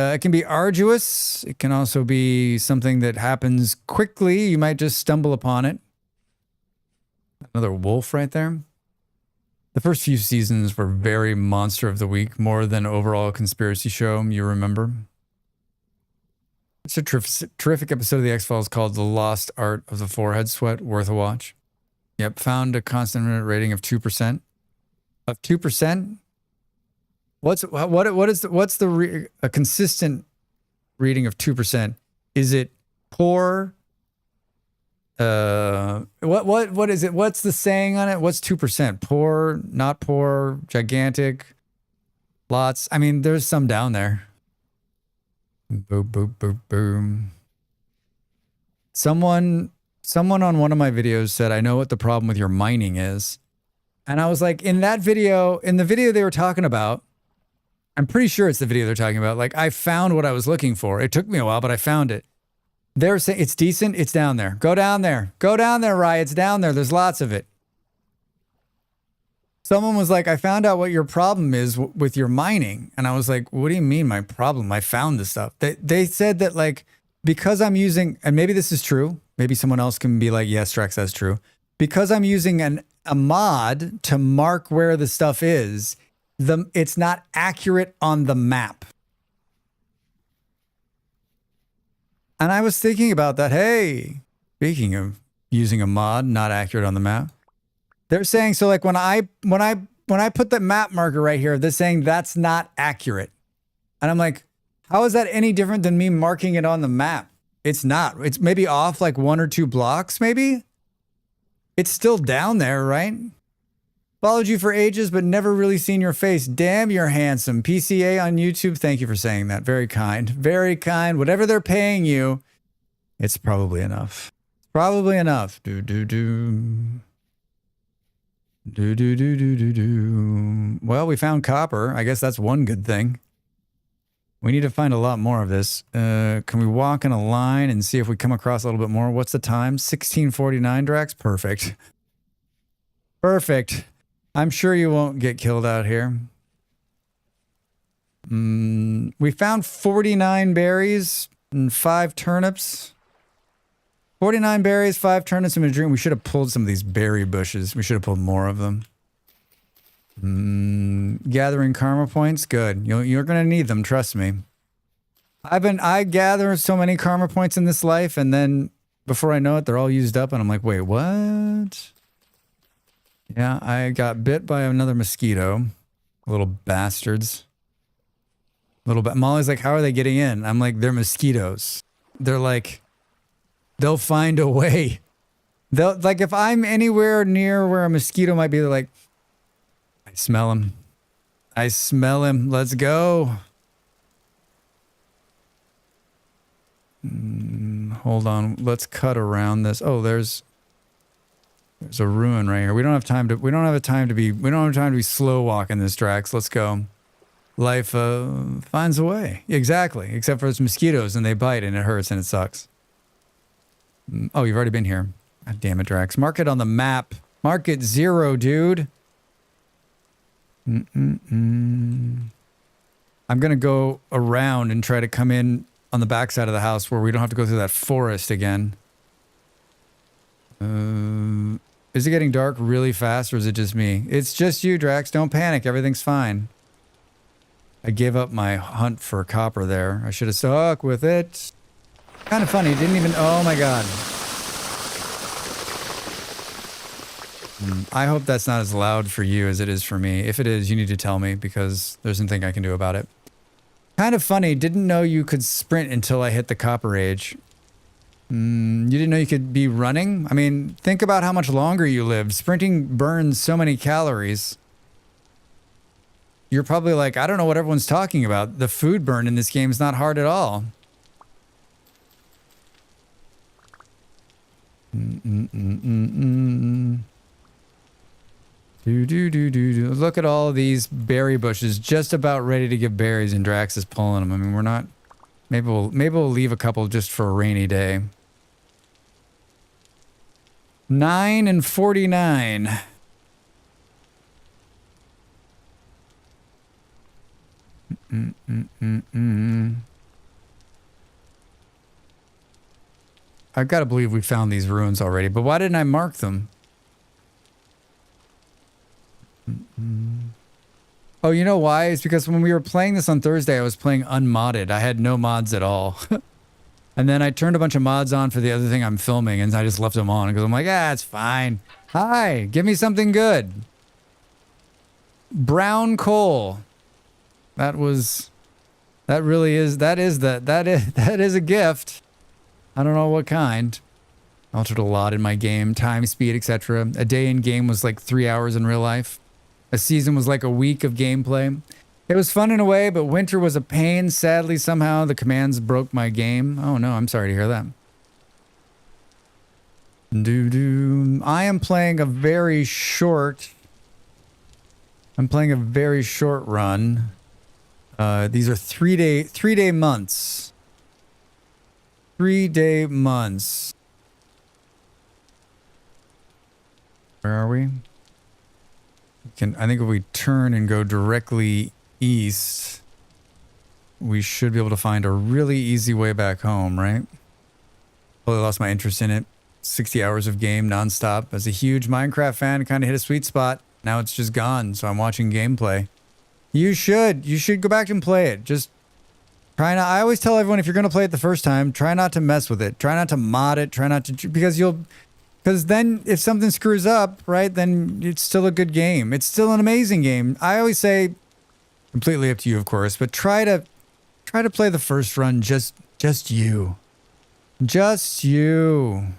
S1: arduous. It can also be something that happens quickly. You might just stumble upon it. Another wolf right there. The first few seasons were very monster of the week, more than overall conspiracy show. You remember? It's a terrific episode of the X-Files called The Lost Art of the Forehead Sweat. Worth a watch. Yep, found a constant rating of 2%. Of 2%? What's a consistent reading of 2%? Is it poor? What is it? What's the saying on it? What's 2%? Poor, not poor, gigantic, lots. I mean, there's some down there. Boom, boom, boom, boom. Someone on one of my videos said, I know what the problem with your mining is. And I was like, in the video they were talking about, I'm pretty sure it's the video they're talking about. Like, I found what I was looking for. It took me a while, but I found it. They're saying it's decent. It's down there. Go down there. Go down there, Rye. It's down there. There's lots of it. Someone was like, I found out what your problem is with your mining. And I was like, what do you mean my problem? I found this stuff. They said that like, because I'm using, and maybe this is true. Maybe someone else can be like, yes, Drex, that's true. Because I'm using a mod to mark where the stuff is, it's not accurate on the map. And I was thinking about that. Hey, speaking of using a mod not accurate on the map, they're saying, so like when I put the map marker right here, they're saying that's not accurate. And I'm like, how is that any different than me marking it on the map? It's not. It's maybe off like 1 or 2 blocks, maybe. It's still down there, right? Followed you for ages, but never really seen your face. Damn, you're handsome. PCA on YouTube. Thank you for saying that. Very kind. Very kind. Whatever they're paying you, it's probably enough. Probably enough. Do. Well, we found copper. I guess that's one good thing. We need to find a lot more of this. Can we walk in a line and see if we come across a little bit more? What's the time? 16:49, Drax? Perfect. Perfect. I'm sure you won't get killed out here. We found 49 berries and 5 turnips. 49 berries, 5 turnips in a dream. We should have pulled some of these berry bushes. We should have pulled more of them. Gathering karma points. Good. You're going to need them. Trust me. I gather so many karma points in this life, and then before I know it, they're all used up, and I'm like, wait, what? Yeah, I got bit by another mosquito. Little bastards. Molly's like, how are they getting in? I'm like, they're mosquitoes. They're like, they'll find a way. They'll, like, if I'm anywhere near where a mosquito might be, they're like, I smell him. I smell him. Let's go. Hold on. Let's cut around this. Oh, there's a ruin right here. We don't have time to be slow walking this, Drax. Let's go. Life finds a way. Exactly. Except for it's mosquitoes and they bite and it hurts and it sucks. Oh, you've already been here. God damn it, Drax. Mark it on the map. Mark it 0, dude. I'm going to go around and try to come in on the backside of the house where we don't have to go through that forest again. Is it getting dark really fast or is it just me? It's just you, Drax. Don't panic. Everything's fine. I gave up my hunt for copper there. I should have stuck with it. Kind of funny. Didn't even... Oh, my God. I hope that's not as loud for you as it is for me. If it is, you need to tell me because there's nothing I can do about it. Kind of funny. Didn't know you could sprint until I hit the copper age. You didn't know you could be running? I mean, think about how much longer you lived. Sprinting burns so many calories. You're probably like, I don't know what everyone's talking about. The food burn in this game is not hard at all. Look at all these berry bushes just about ready to give berries and Drax is pulling them. I mean, we're not... Maybe we'll leave a couple just for a rainy day. 9:49. I've got to believe we found these ruins already, but why didn't I mark them? Oh, you know why? It's because when we were playing this on Thursday, I was playing unmodded. I had no mods at all. And then I turned a bunch of mods on for the other thing I'm filming, and I just left them on because I'm like, it's fine. Hi, give me something good. Brown coal. That is a gift. I don't know what kind. Altered a lot in my game, time, speed, etc. A day in game was like 3 hours in real life. A season was like a week of gameplay. It was fun in a way, but winter was a pain. Sadly, somehow the commands broke my game. Oh no, I'm sorry to hear that. I am playing a very short... I'm playing a very short run. These are 3-day months. 3-day months. Where are we? I think if we turn and go directly east, we should be able to find a really easy way back home, right? Totally lost my interest in it. 60 hours of game nonstop. As a huge Minecraft fan, kind of hit a sweet spot. Now it's just gone, so I'm watching gameplay. You should go back and play it. Just try not... I always tell everyone if you're going to play it the first time, try not to mess with it. Try not to mod it. Try not to... Because then if something screws up, right, then it's still a good game. It's still an amazing game. I always say, completely up to you, of course, but try to play the first run just you. Just you.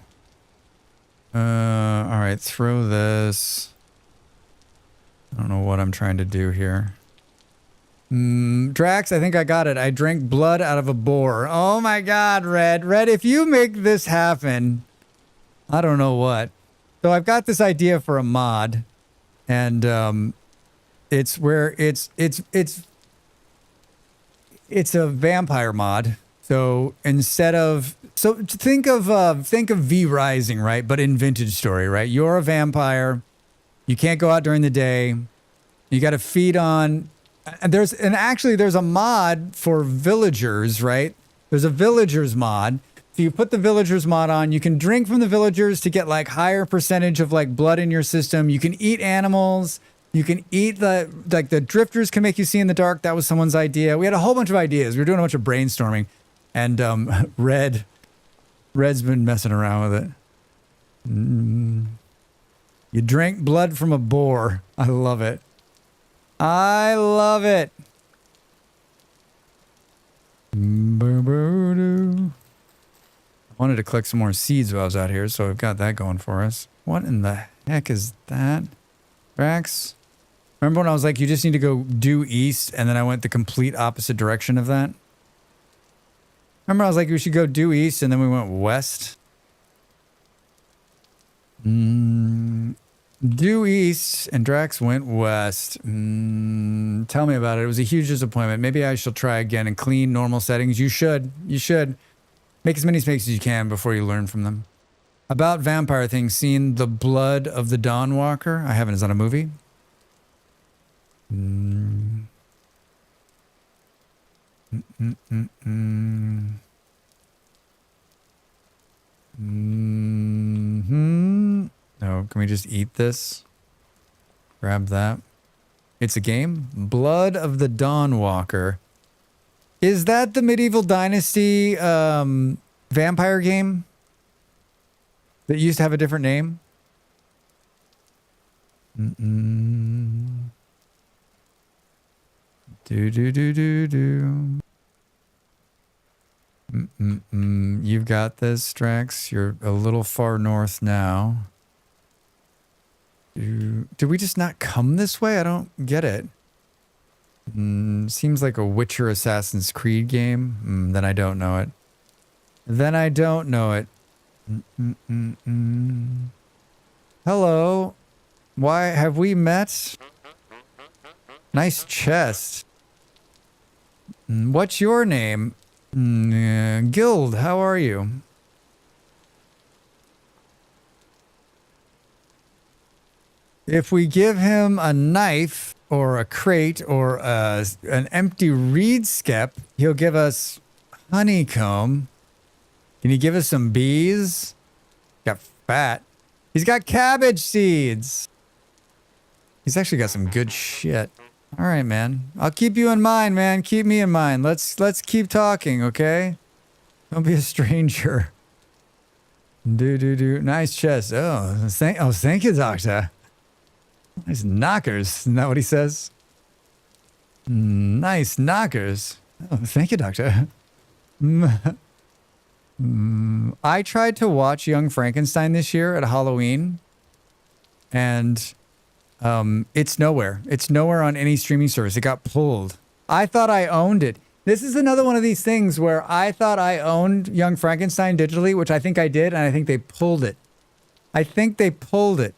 S1: All right, throw this. I don't know what I'm trying to do here. Drax, I think I got it. I drank blood out of a boar. Oh my God, Red. Red, if you make this happen... I don't know what. So I've got this idea for a mod, and it's where it's a vampire mod. So instead of think of V Rising, right? But in Vintage Story, right? You're a vampire. You can't go out during the day. You got to feed on. There's a mod for villagers, right? There's a villagers mod. So you put the villagers mod on, you can drink from the villagers to get like higher percentage of like blood in your system. You can eat animals. You can eat the drifters can make you see in the dark. That was someone's idea. We had a whole bunch of ideas. We were doing a bunch of brainstorming, and Red's been messing around with it. You drank blood from a boar. I love it. I love it. Wanted to collect some more seeds while I was out here, so we've got that going for us. What in the heck is that? Drax? Remember when I was like, you just need to go due east, and then I went the complete opposite direction of that? Remember I was like, we should go due east, and then we went west? Due east, and Drax went west. Tell me about it. It was a huge disappointment. Maybe I shall try again in clean, normal settings. You should. You should. Make as many mistakes as you can before you learn from them. About vampire things, seen The Blood of the Dawnwalker? I haven't. Is that a movie? Mm. No, can we just eat this? Grab that. It's a game? Blood of the Dawnwalker. Is that the Medieval Dynasty vampire game? That used to have a different name? Do. You've got this, Drax. You're a little far north now. Did we just not come this way? I don't get it. Seems like a Witcher Assassin's Creed game. Then I don't know it. Then I don't know it. Hello. Why have we met? Nice chest. What's your name? Guild, how are you? If we give him a knife or a crate or an empty reed skep, he'll give us honeycomb. Can you give us some bees? Got fat. He's got cabbage seeds. He's actually got some good shit. All right, man. I'll keep you in mind, man. Keep me in mind. Let's keep talking, okay? Don't be a stranger. Nice chest. Thank you, doctor. Nice knockers. Isn't that what he says? Nice knockers. Oh, thank you, doctor. I tried to watch Young Frankenstein this year at Halloween, and it's nowhere. It's nowhere on any streaming service. It got pulled. I thought I owned it. This is another one of these things where I thought I owned Young Frankenstein digitally, which I think I did, and I think they pulled it. I think they pulled it.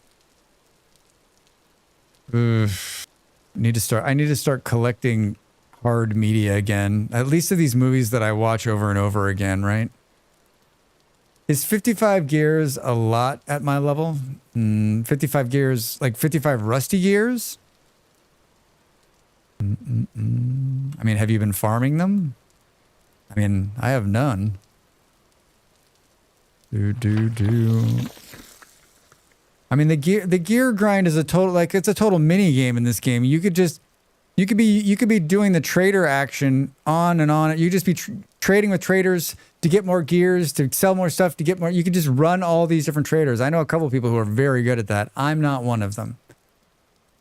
S1: I need to start collecting hard media again. At least of these movies that I watch over and over again, right? Is 55 gears a lot at my level? 55 gears, like 55 rusty gears? I mean, have you been farming them? I mean, I have none. I mean, the gear grind is a total, like, it's a total mini game in this game. You could be doing the trader action on and on. You just be trading with traders to get more gears, to sell more stuff, to get more. You could just run all these different traders. I know a couple of people who are very good at that. I'm not one of them.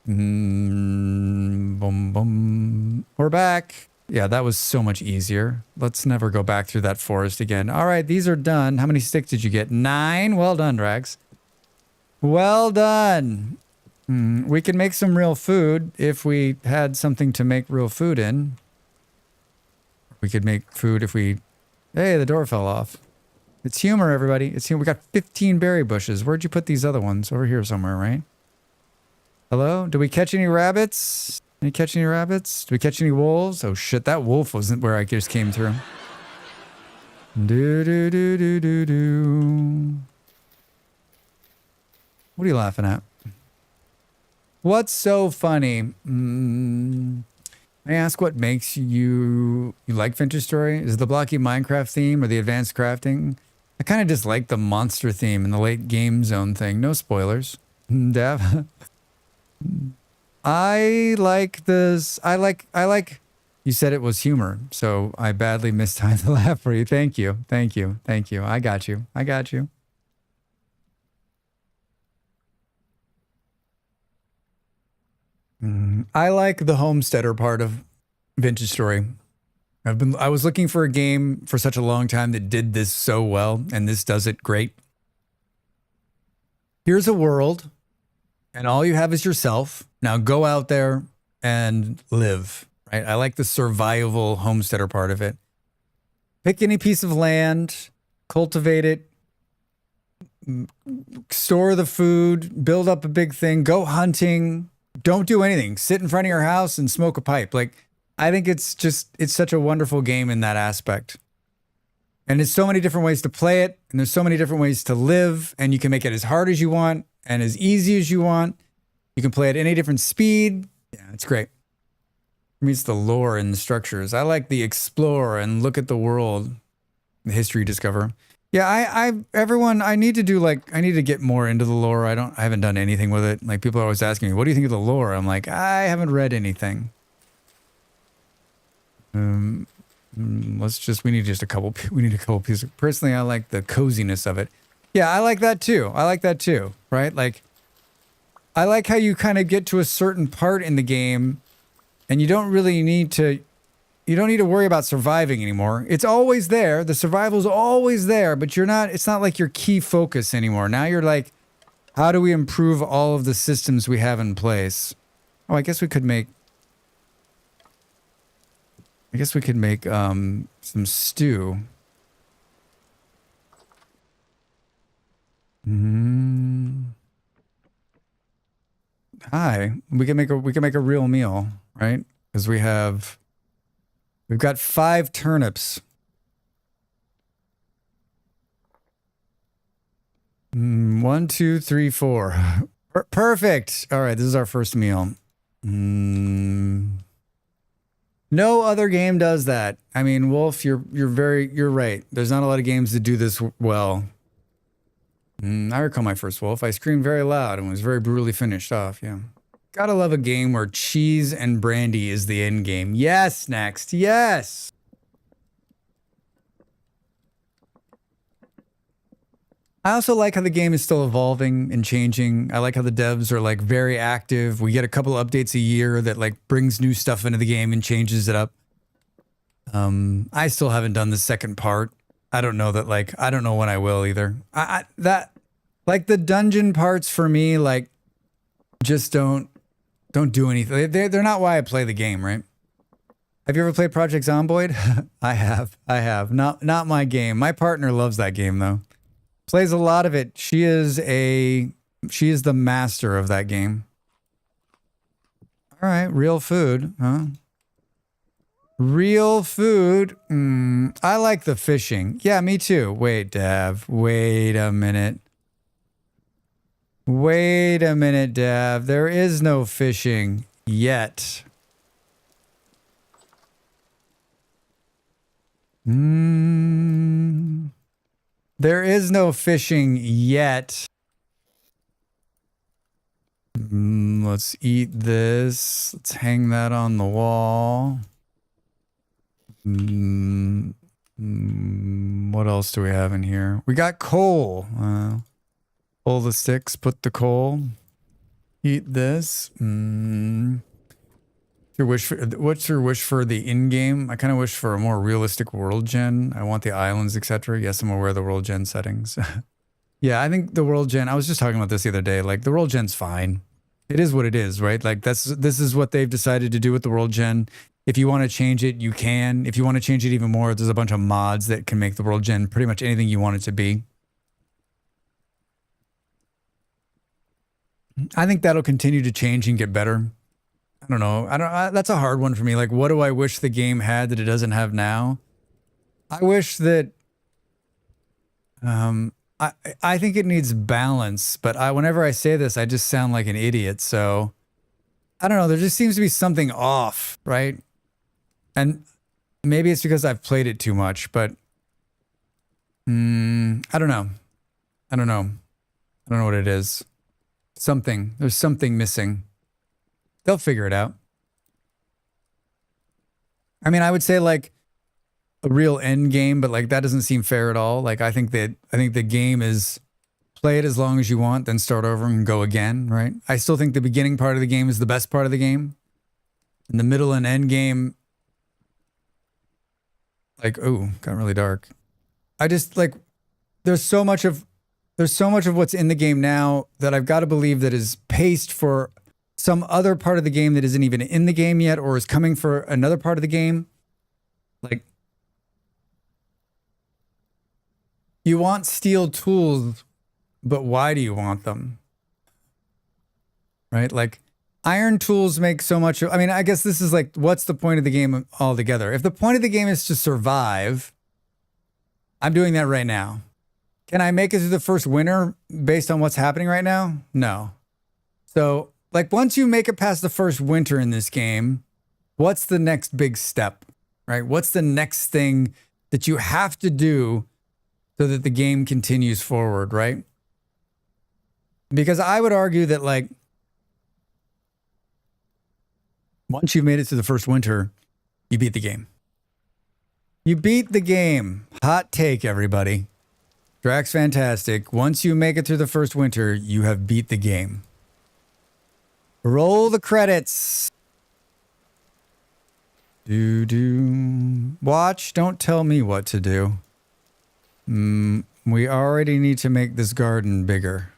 S1: Boom, boom. We're back. Yeah, that was so much easier. Let's never go back through that forest again. All right, these are done. How many sticks did you get? 9? Well done, Drags. Well done. We can make some real food if we had something to make real food in. We could make food if we... Hey, the door fell off. It's humor, everybody. It's humor. We got 15 berry bushes. Where'd you put these other ones? Over here somewhere, right? Hello? Did we catch any rabbits? Did we catch any rabbits? Did we catch any wolves? Oh shit, that wolf wasn't where I just came through. What are you laughing at? What's so funny? May I ask what makes you like Vintage Story? Is it the blocky Minecraft theme or the advanced crafting? I kind of just like the monster theme and the late game zone thing. No spoilers. Dav? I like this. I like, you said it was humor, so I badly mistimed the laugh for you. Thank you. Thank you. Thank you. I got you. I got you. I like the homesteader part of Vintage Story. I was looking for a game for such a long time that did this so well, and this does it great. Here's a world, and all you have is yourself. Now go out there and live, right? I like the survival homesteader part of it. Pick any piece of land, cultivate it, store the food, build up a big thing, go hunting. Don't do anything. Sit in front of your house and smoke a pipe. Like, I think it's such a wonderful game in that aspect. And there's so many different ways to play it, and there's so many different ways to live, and you can make it as hard as you want and as easy as you want. You can play at any different speed. Yeah, it's great. For me, it's the lore and the structures. I like the explore and look at the world, the history discover. Yeah, everyone, I need to do I need to get more into the lore. I haven't done anything with it. Like people are always asking me, what do you think of the lore? I'm like, I haven't read anything. We need just a couple pieces. Personally, I like the coziness of it. Yeah, I like that too. Right? Like, I like how you kind of get to a certain part in the game and you don't need to worry about surviving anymore. It's always there. The survival's always there, but it's not like your key focus anymore. Now you're like, how do we improve all of the systems we have in place? Oh, I guess we could make some stew. Hi. We can make a real meal, right? Because we've got 5 turnips. 1, 2, 3, 4. Perfect. All right, this is our first meal. No other game does that. I mean, Wolf, you're right. There's not a lot of games that do this well. I recall my first Wolf. I screamed very loud and was very brutally finished off. Yeah. Gotta love a game where cheese and brandy is the end game. Yes, next. Yes. I also like how the game is still evolving and changing. I like how the devs are like very active. We get a couple updates a year that like brings new stuff into the game and changes it up. I still haven't done the second part. I don't know when I will either. Like the dungeon parts for me, like just don't do anything. They're not why I play the game, right? Have you ever played Project Zomboid? I have. Not my game. My partner loves that game though. Plays a lot of it. She is the master of that game. All right, real food, huh? Real food. I like the fishing. Yeah, me too. Wait, Dav. Wait a minute, Dav. There is no fishing yet. There is no fishing yet. Let's eat this. Let's hang that on the wall. What else do we have in here? We got coal. Pull the sticks, put the coal. Eat this. What's your wish for the in-game? I kind of wish for a more realistic world gen. I want the islands, etc. Yes, I'm aware of the world gen settings. Yeah, I think the world gen, I was just talking about this the other day. Like the world gen's fine. It is what it is, right? Like this is what they've decided to do with the world gen. If you want to change it, you can. If you want to change it even more, there's a bunch of mods that can make the world gen pretty much anything you want it to be. I think that'll continue to change and get better. I don't know. That's a hard one for me. Like, what do I wish the game had that it doesn't have now? I wish that, I think it needs balance, but whenever I say this, I just sound like an idiot. So I don't know. There just seems to be something off, right? And maybe it's because I've played it too much, but I don't know. I don't know what it is. There's something missing. They'll figure it out. I mean, I would say like a real end game, but like that doesn't seem fair at all. Like I think the game is play it as long as you want, then start over and go again, right? I still think the beginning part of the game is the best part of the game. And the middle and end game, like, oh, got really dark. I just like there's so much of what's in the game now that I've got to believe that is paced for some other part of the game that isn't even in the game yet or is coming for another part of the game. Like, you want steel tools, but why do you want them? Right? Like, iron tools make so much. I mean, I guess this is like, what's the point of the game altogether? If the point of the game is to survive, I'm doing that right now. Can I make it through the first winter based on what's happening right now? No. So, like, once you make it past the first winter in this game, What's the next big step, right? What's the next thing that you have to do so that the game continues forward, right? Because I would argue that, like, once you've made it through the first winter, you beat the game. You beat the game. Hot take, everybody. Drax Fantastic. Once you make it through the first winter, you have beat the game. Roll the credits. Do. Watch, don't tell me what to do. We already need to make this garden bigger.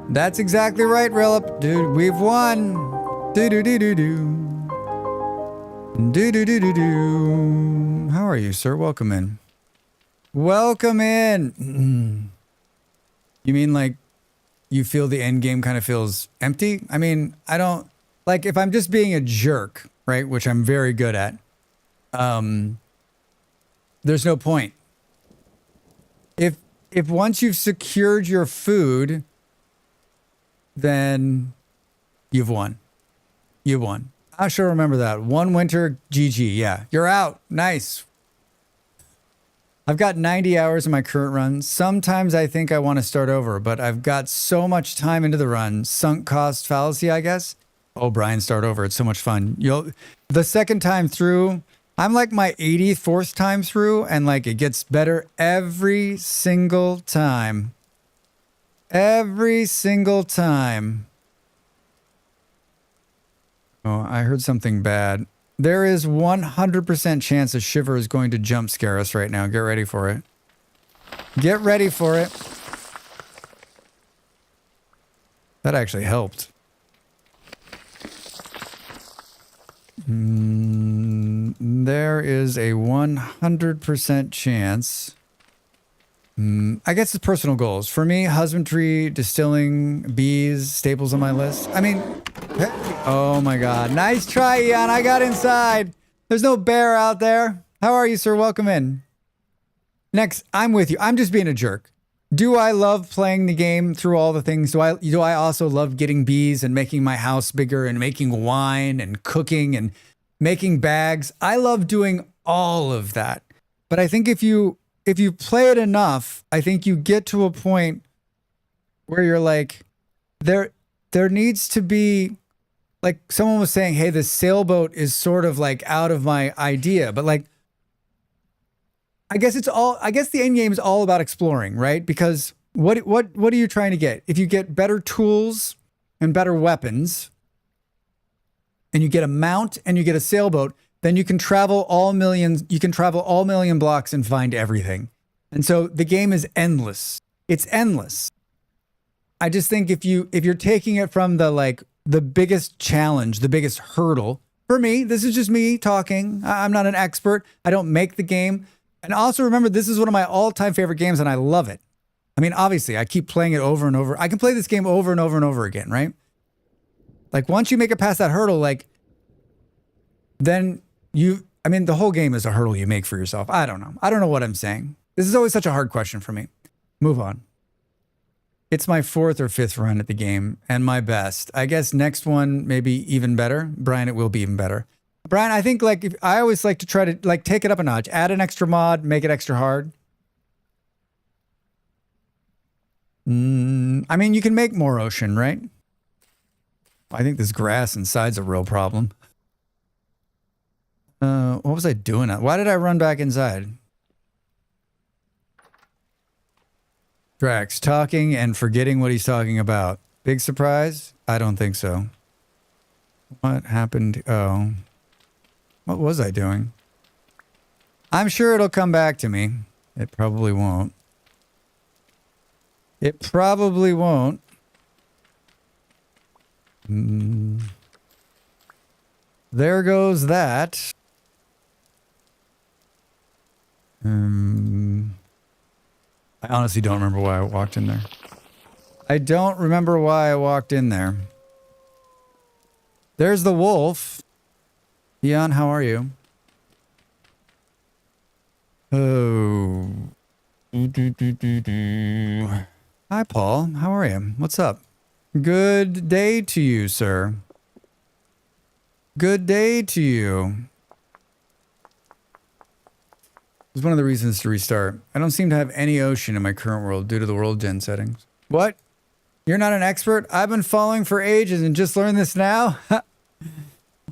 S1: That's exactly right, Relive. Dude, we've won. Do. Do. How are you, sir? Welcome in. Welcome in. You mean like you feel the end game kind of feels empty? I mean, I don't like if I'm just being a jerk, right? Which I'm very good at. There's no point. If once you've secured your food, then you've won. You won. I sure remember that. One winter, GG. Yeah, you're out. Nice. I've got 90 hours in my current run. Sometimes I think I want to start over, but I've got so much time into the run. Sunk cost fallacy, I guess. Oh, Brian, start over. It's so much fun. The second time through, I'm like my 84th time through, and like it gets better every single time. Every single time. Oh, I heard something bad. There is 100% chance a shiver is going to jump scare us right now. Get ready for it. Get ready for it. That actually helped. There is a 100% chance. I guess it's personal goals. For me, husbandry, distilling, bees, staples on my list. I mean, oh my God. Nice try, Ian. I got inside. There's no bear out there. How are you, sir? Welcome in. Next, I'm with you. I'm just being a jerk. Do I love playing the game through all the things? Do I also love getting bees and making my house bigger and making wine and cooking and making bags? I love doing all of that. But I think if you play it enough, I think you get to a point where you're like, there needs to be, like someone was saying, hey, this sailboat is sort of like out of my idea. But like, I guess the end game is all about exploring, right? Because what are you trying to get? If you get better tools and better weapons, and you get a mount and you get a sailboat, then you can travel all million blocks and find everything. And so the game is endless. It's endless. I just think if you're taking it from the biggest challenge, the biggest hurdle, for me, this is just me talking. I'm not an expert. I don't make the game. And also remember, this is one of my all-time favorite games and I love it. I mean, obviously, I keep playing it over and over. I can play this game over and over and over again, right? Like once you make it past that hurdle, like then the whole game is a hurdle you make for yourself. I don't know. I don't know what I'm saying. This is always such a hard question for me. Move on. It's my 4th or 5th run at the game and my best. I guess next one, maybe even better. Brian, it will be even better. Brian, I think I always like to try to like take it up a notch, add an extra mod, make it extra hard. I mean, you can make more ocean, right? I think this grass inside's a real problem. What was I doing? Why did I run back inside? Drax talking and forgetting what he's talking about. Big surprise? I don't think so. What happened? Oh. What was I doing? I'm sure it'll come back to me. It probably won't. It probably won't. There goes that. I honestly don't remember why I walked in there. I don't remember why I walked in there. There's the wolf. Ian, how are you? Oh. Hi, Paul. How are you? What's up? Good day to you, sir. Good day to you. It's one of the reasons to restart. I don't seem to have any ocean in my current world due to the world gen settings. What? You're not an expert? I've been following for ages and just learned this now?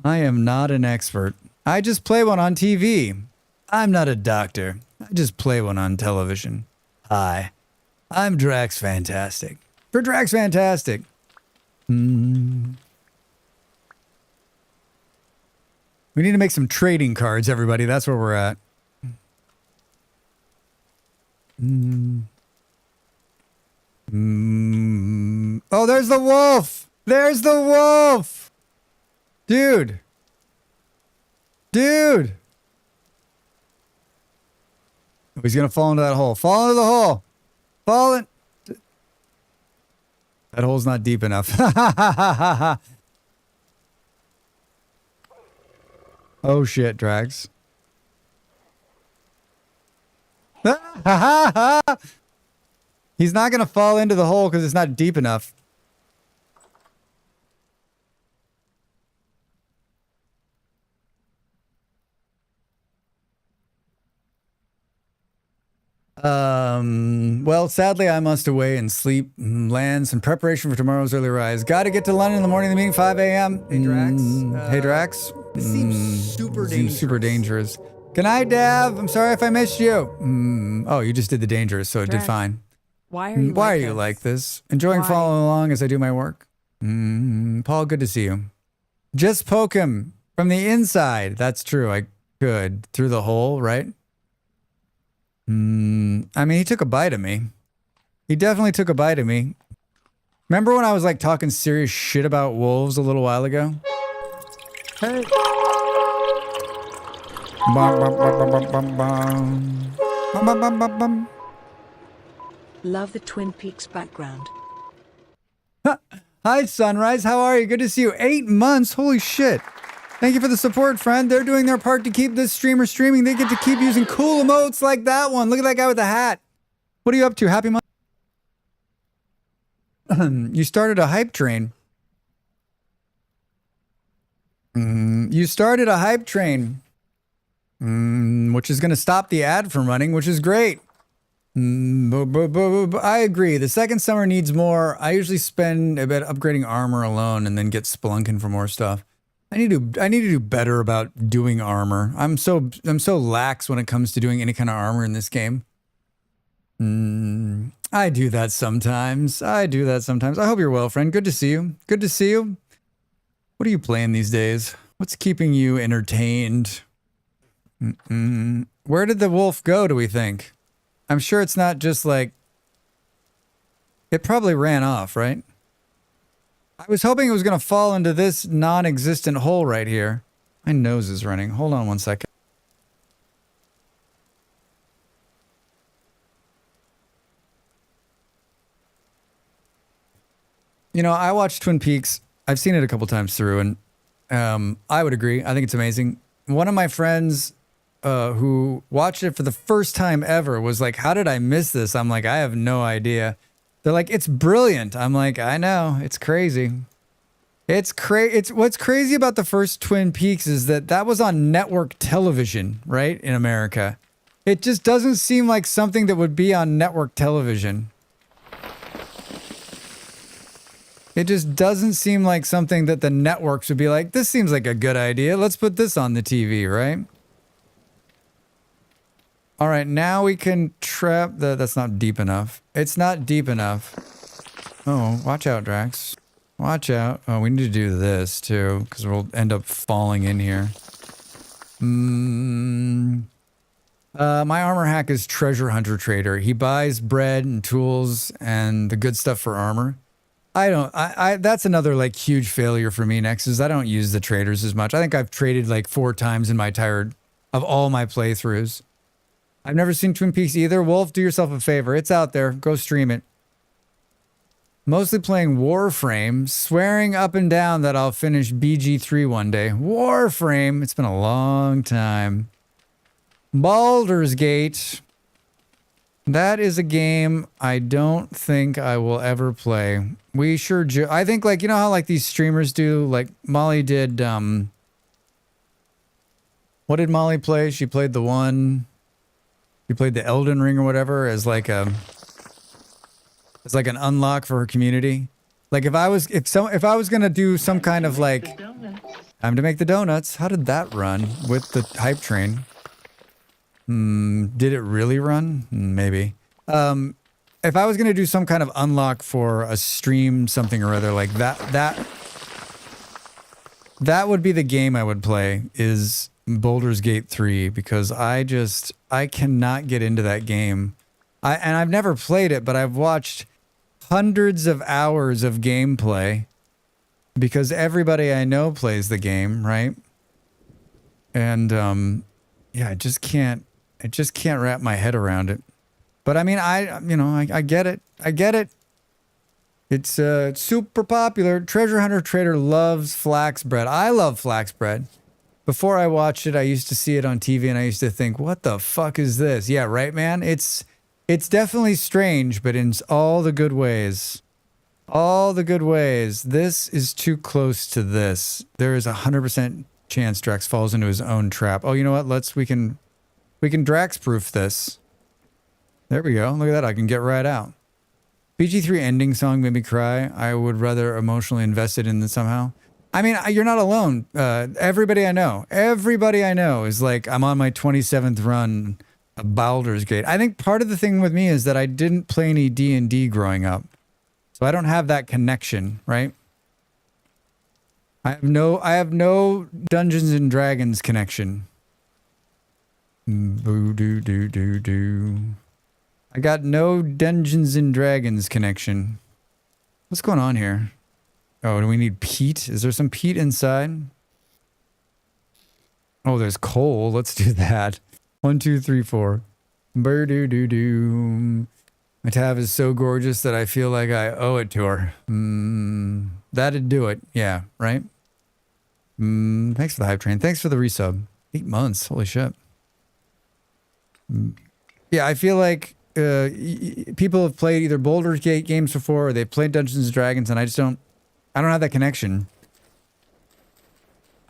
S1: I am not an expert. I just play one on TV. I'm not a doctor. I just play one on television. Hi, I'm Drax Fantastic. For Drax Fantastic. We need to make some trading cards, everybody. That's where we're at. Oh, there's the wolf! There's the wolf! Dude! Dude! Oh, he's gonna fall into that hole. Fall into the hole! Fall in... That hole's not deep enough. Oh shit, Drax. He's not gonna fall into the hole because it's not deep enough. Well, sadly, I must away and sleep, lands in preparation for tomorrow's early rise. Gotta get to London in the morning of the meeting, 5 a.m.
S5: Hey, Drax.
S1: Hey, Drax.
S5: This seems super dangerous.
S1: Seems super dangerous. Good night, Dav. I'm sorry if I missed you. Oh, you just did the dangerous, so it did
S6: Drax,
S1: fine.
S6: Why are you
S1: Why
S6: like
S1: are you
S6: this?
S1: like this? Enjoying
S6: Why?
S1: following along as I do my work? Paul, good to see you. Just poke him from the inside. That's true. I could. Through the hole, right? I mean, he took a bite of me. He definitely took a bite of me. Remember when I was like talking serious shit about wolves a little while ago? Hey. Bum, bum, bum, bum, bum, bum. Bum, bum, bum, bum, bum.
S6: Love the Twin Peaks background.
S1: Hi, Sunrise. How are you? Good to see you. 8 months. Holy shit. Thank you for the support, friend. They're doing their part to keep this streamer streaming. They get to keep using cool emotes like that one. Look at that guy with the hat. What are you up to? Happy month? You started a hype train. You started a hype train. Which is going to stop the ad from running, which is great. I agree. The second summer needs more. I usually spend a bit upgrading armor alone and then get spelunking for more stuff. I need to do better about doing armor. I'm so lax when it comes to doing any kind of armor in this game. I do that sometimes. I hope you're well, friend. Good to see you. Good to see you. What are you playing these days? What's keeping you entertained? Where did the wolf go, do we think? I'm sure it's not just like... It probably ran off, right? I was hoping it was going to fall into this non-existent hole right here. My nose is running. Hold on one second. You know, I watched Twin Peaks. I've seen it a couple times through, and I would agree. I think it's amazing. One of my friends who watched it for the first time ever was like, how did I miss this? I'm like, I have no idea. They're like, it's brilliant. I'm like, I know. It's crazy. It's what's crazy about the first Twin Peaks is that was on network television, right? In America. It just doesn't seem like something that would be on network television. It just doesn't seem like something that the networks would be like, this seems like a good idea. Let's put this on the TV, right? All right, now we can trap that's not deep enough. It's not deep enough. Oh, watch out, Drax. Watch out. Oh, we need to do this too, because we'll end up falling in here. My armor hack is Treasure Hunter Trader. He buys bread and tools and the good stuff for armor. That's another like huge failure for me next is I don't use the traders as much. I think I've traded like 4 times in my of all my playthroughs. I've never seen Twin Peaks either. Wolf, do yourself a favor. It's out there. Go stream it. Mostly playing Warframe, swearing up and down that I'll finish BG3 one day. Warframe. It's been a long time. Baldur's Gate. That is a game I don't think I will ever play. We sure I think like, you know how like these streamers do, like Molly did What did Molly play? She played the one. She played the Elden Ring or whatever as like an unlock for her community. Like if I was gonna do some kind of like time to make the donuts. How did that run with the hype train? Did it really run? Maybe. If I was gonna do some kind of unlock for a stream something or other like that would be the game I would play is Baldur's Gate 3 because I cannot get into that game. And I've never played it, but I've watched hundreds of hours of gameplay because everybody I know plays the game, right? And yeah, I just can't wrap my head around it. But I mean, I get it. I get it. It's super popular. Treasure Hunter Trader loves flax bread. I love flax bread. Before I watched it, I used to see it on TV and I used to think, what the fuck is this? Yeah, right, man? It's definitely strange, but in all the good ways. All the good ways. This is too close to this. There is 100% chance Drax falls into his own trap. Oh, you know what? We can Drax proof this. There we go. Look at that. I can get right out. BG3 ending song made me cry. I would rather emotionally invested in this somehow. I mean, you're not alone. Everybody I know is like, I'm on my 27th run of Baldur's Gate. I think part of the thing with me is that I didn't play any D&D growing up. So I don't have that connection, right? I have no Dungeons and Dragons connection. Boo doo doo doo doo. I got no Dungeons and Dragons connection. What's going on here? Oh, do we need peat? Is there some peat inside? Oh, there's coal. Let's do that. 1, 2, 3, 4. Bur-doo-doo-doo. My tab is so gorgeous that I feel like I owe it to her. That'd do it. Yeah, right? Thanks for the hype train. Thanks for the resub. 8 months. Holy shit. Yeah, I feel like people have played either Baldur's Gate games before or they've played Dungeons and Dragons and I don't have that connection.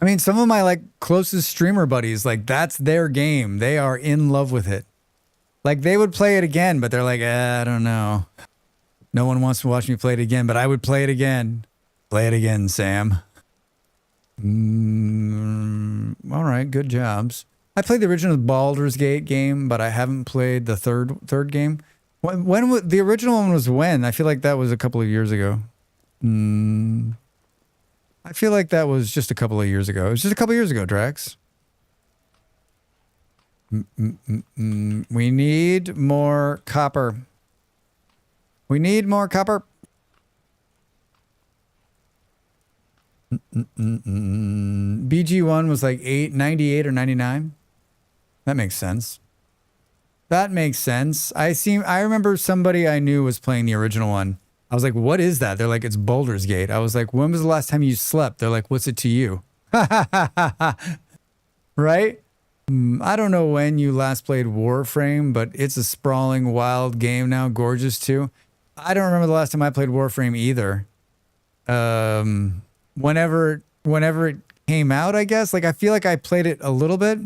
S1: I mean, some of my like closest streamer buddies, like that's their game. They are in love with it. Like they would play it again, but they're like, I don't know. No one wants to watch me play it again, but I would play it again. Play it again, Sam. All right, good jobs. I played the original Baldur's Gate game, but I haven't played the third game. When the original one was when? I feel like that was a couple of years ago. I feel like that was just a couple of years ago. It was just a couple of years ago, Drax. We need more copper. We need more copper. BG1 was like 98 or 99. That makes sense. That makes sense. I remember somebody I knew was playing the original one. I was like, what is that? They're like, it's Baldur's Gate. I was like, when was the last time you slept? They're like, what's it to you? Right? I don't know when you last played Warframe, but it's a sprawling, wild game now. Gorgeous, too. I don't remember the last time I played Warframe either. Whenever it came out, I guess. Like, I feel like I played it a little bit.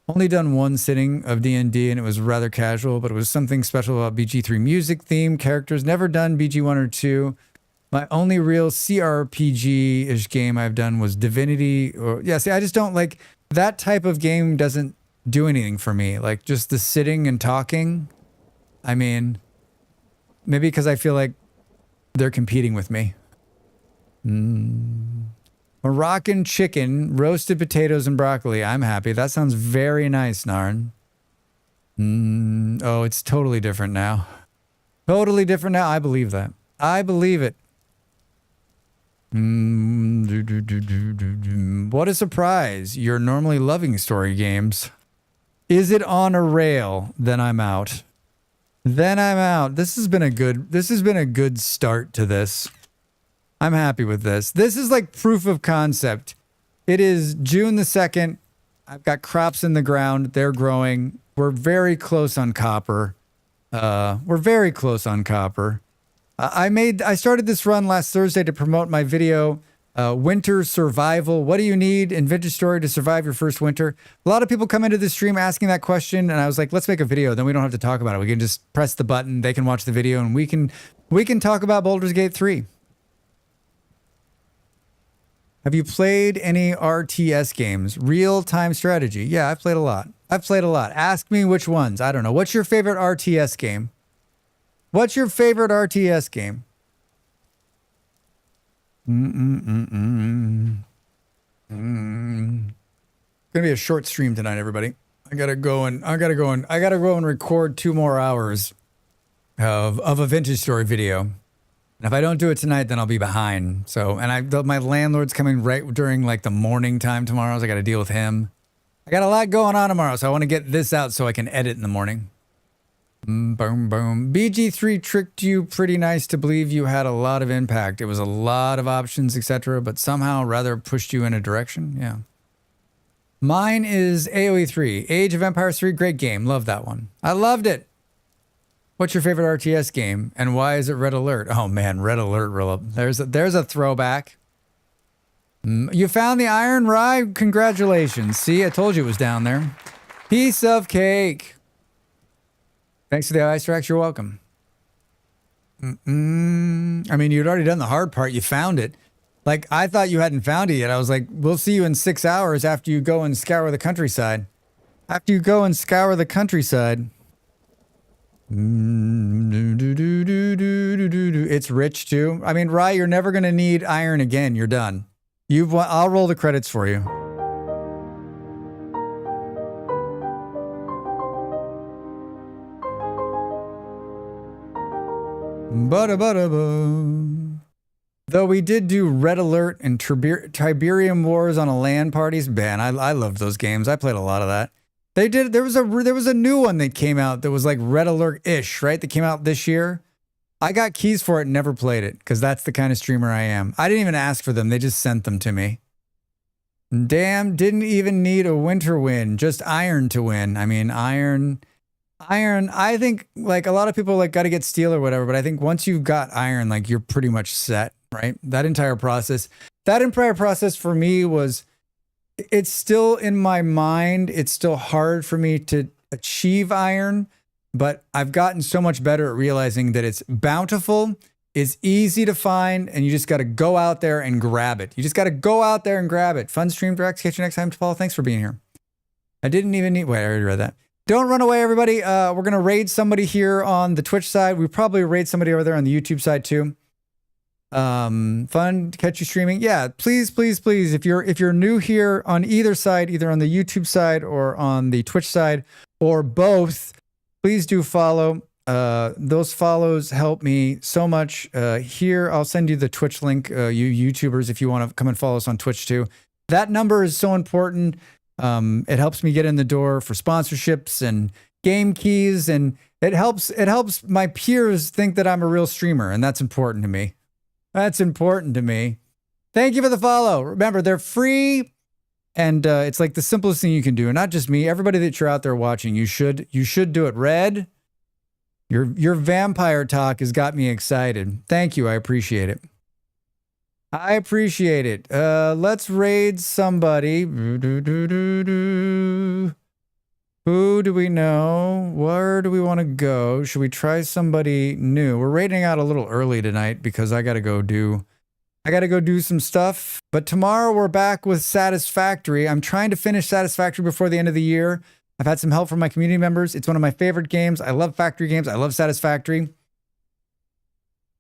S1: Only done one sitting of D&D, and it was rather casual, but it was something special about BG3 music theme, characters. Never done BG1 or 2. My only real CRPG-ish game I've done was Divinity. See, I just don't like... That type of game doesn't do anything for me. Like, just the sitting and talking. I mean, maybe because I feel like they're competing with me. Moroccan chicken, roasted potatoes, and broccoli. I'm happy. That sounds very nice, Narn. Oh, it's totally different now. Totally different now. I believe that. I believe it. What a surprise. You're normally loving story games. Is it on a rail? Then I'm out. Then I'm out. This has been a good start to this. I'm happy with this. This is like proof of concept. It is June the 2nd. I've got crops in the ground. They're growing. We're very close on copper. I started this run last Thursday to promote my video Winter survival. What do you need in Vintage Story to survive your first winter? A lot of people come into the stream asking that question, and I was like, let's make a video. Then we don't have to talk about it. We can just press the button. They can watch the video, and we can talk about Baldur's Gate 3. Have you played any RTS games? Real-time strategy. Yeah, I've played a lot. Ask me which ones. I don't know. What's your favorite RTS game? What's your favorite RTS game? Gonna be a short stream tonight, everybody. I gotta go and record 2 more hours of a Vintage Story video. And if I don't do it tonight, then I'll be behind. So, and my landlord's coming right during like the morning time tomorrow, so I got to deal with him. I got a lot going on tomorrow, so I want to get this out so I can edit in the morning. Boom, boom. BG3 tricked you pretty nice to believe you had a lot of impact. It was a lot of options, etc., but somehow rather pushed you in a direction. Yeah. Mine is AoE 3. Age of Empires 3, great game. Love that one. I loved it. What's your favorite RTS game, and why is it Red Alert? Oh man, Red Alert, there's a throwback. You found the iron rye? Congratulations. See, I told you it was down there. Piece of cake. Thanks for the ice tracks. You're welcome. I mean, you'd already done the hard part. You found it. Like, I thought you hadn't found it yet. I was like, we'll see you in 6 hours after you go and scour the countryside. It's rich too. I mean, Rye, you're never going to need iron again. You're done. I'll roll the credits for you. Though we did do Red Alert and Tiberium Wars on a LAN parties, man, I loved those games. I played a lot of that. There was a new one that came out that was like Red Alert-ish, right? That came out this year. I got keys for it and never played it because that's the kind of streamer I am. I didn't even ask for them. They just sent them to me. Damn, didn't even need a winter win, just iron to win. I mean, iron, I think like a lot of people like got to get steel or whatever, but I think once you've got iron, like you're pretty much set, right? That entire process for me was, it's still in my mind. It's still hard for me to achieve iron, but I've gotten so much better at realizing that it's bountiful, it's easy to find, and you just got to go out there and grab it. Fun stream, Drex. Catch you next time, Paul. Thanks for being here. I didn't even need, wait, I already read that. Don't run away, everybody. We're going to raid somebody here on the Twitch side. We probably raid somebody over there on the YouTube side too. Fun to catch you streaming. Yeah, please. If you're new here on either side, either on the YouTube side or on the Twitch side or both, please do follow. Those follows help me so much. Here, I'll send you the Twitch link, you YouTubers, if you want to come and follow us on Twitch too. That number is so important. It helps me get in the door for sponsorships and game keys, and it helps my peers think that I'm a real streamer, and that's important to me. Thank you for the follow. Remember, they're free, and it's like the simplest thing you can do. And not just me, everybody that you're out there watching, you should do it. Red, your vampire talk has got me excited. Thank you. I appreciate it. Let's raid somebody. Who do we know? Where do we want to go? Should we try somebody new? We're raiding out a little early tonight because I got to go do some stuff. But tomorrow we're back with Satisfactory. I'm trying to finish Satisfactory before the end of the year. I've had some help from my community members. It's one of my favorite games. I love factory games. I love Satisfactory.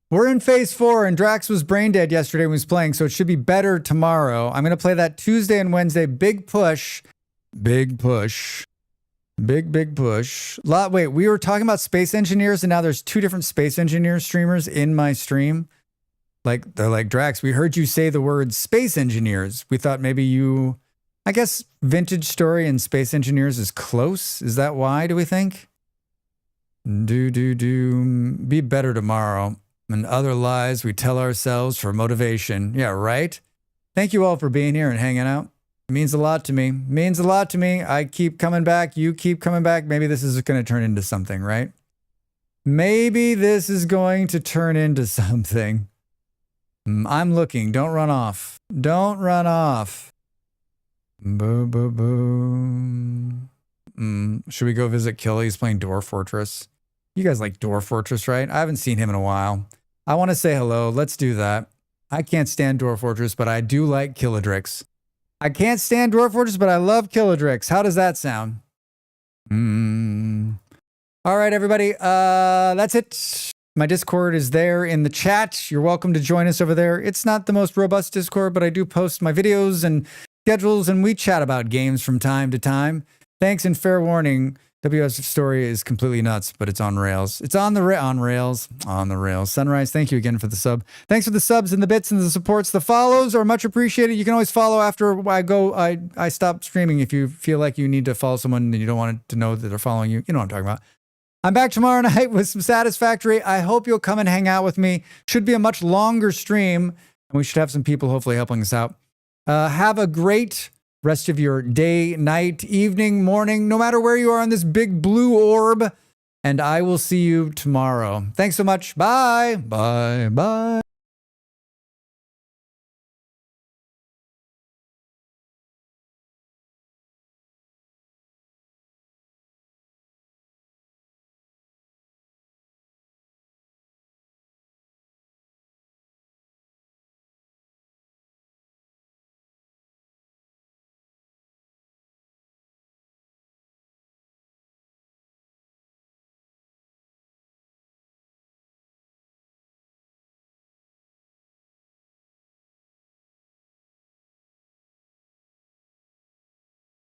S1: We're in phase 4, and Drax was brain dead yesterday when he was playing, so it should be better tomorrow. I'm going to play that Tuesday and Wednesday. Big push. Big push. Wait, we were talking about space engineers, and now there's 2 different space engineer streamers in my stream. Like, they're like, Drax, we heard you say the word space engineers. We thought maybe you... I guess Vintage Story and Space Engineers is close. Is that why, do we think? Be better tomorrow. And other lies we tell ourselves for motivation. Yeah, right? Thank you all for being here and hanging out. It means a lot to me. I keep coming back. You keep coming back. Maybe this is going to turn into something, right? Maybe this is going to turn into something. I'm looking. Don't run off. Don't run off. Boo, boo, boo. Should we go visit Killy? He's playing Dwarf Fortress. You guys like Dwarf Fortress, right? I haven't seen him in a while. I want to say hello. Let's do that. I can't stand Dwarf Fortress, but I do like Killadrix. I can't stand Dwarf Fortress, but I love Killadrix. How does that sound? All right, everybody. That's it. My Discord is there in the chat. You're welcome to join us over there. It's not the most robust Discord, but I do post my videos and schedules, and we chat about games from time to time. Thanks, and fair warning, WS story is completely nuts, but it's on rails. It's on the rails. Sunrise, thank you again for the sub. Thanks for the subs and the bits and the supports. The follows are much appreciated. You can always follow after I stop streaming if you feel like you need to follow someone and you don't want it to know that they're following you. You know what I'm talking about. I'm back tomorrow night with some Satisfactory. I hope you'll come and hang out with me. Should be a much longer stream, and we should have some people hopefully helping us out. Have a great rest of your day, night, evening, morning, no matter where you are on this big blue orb. And I will see you tomorrow. Thanks so much. Bye. Bye. Bye.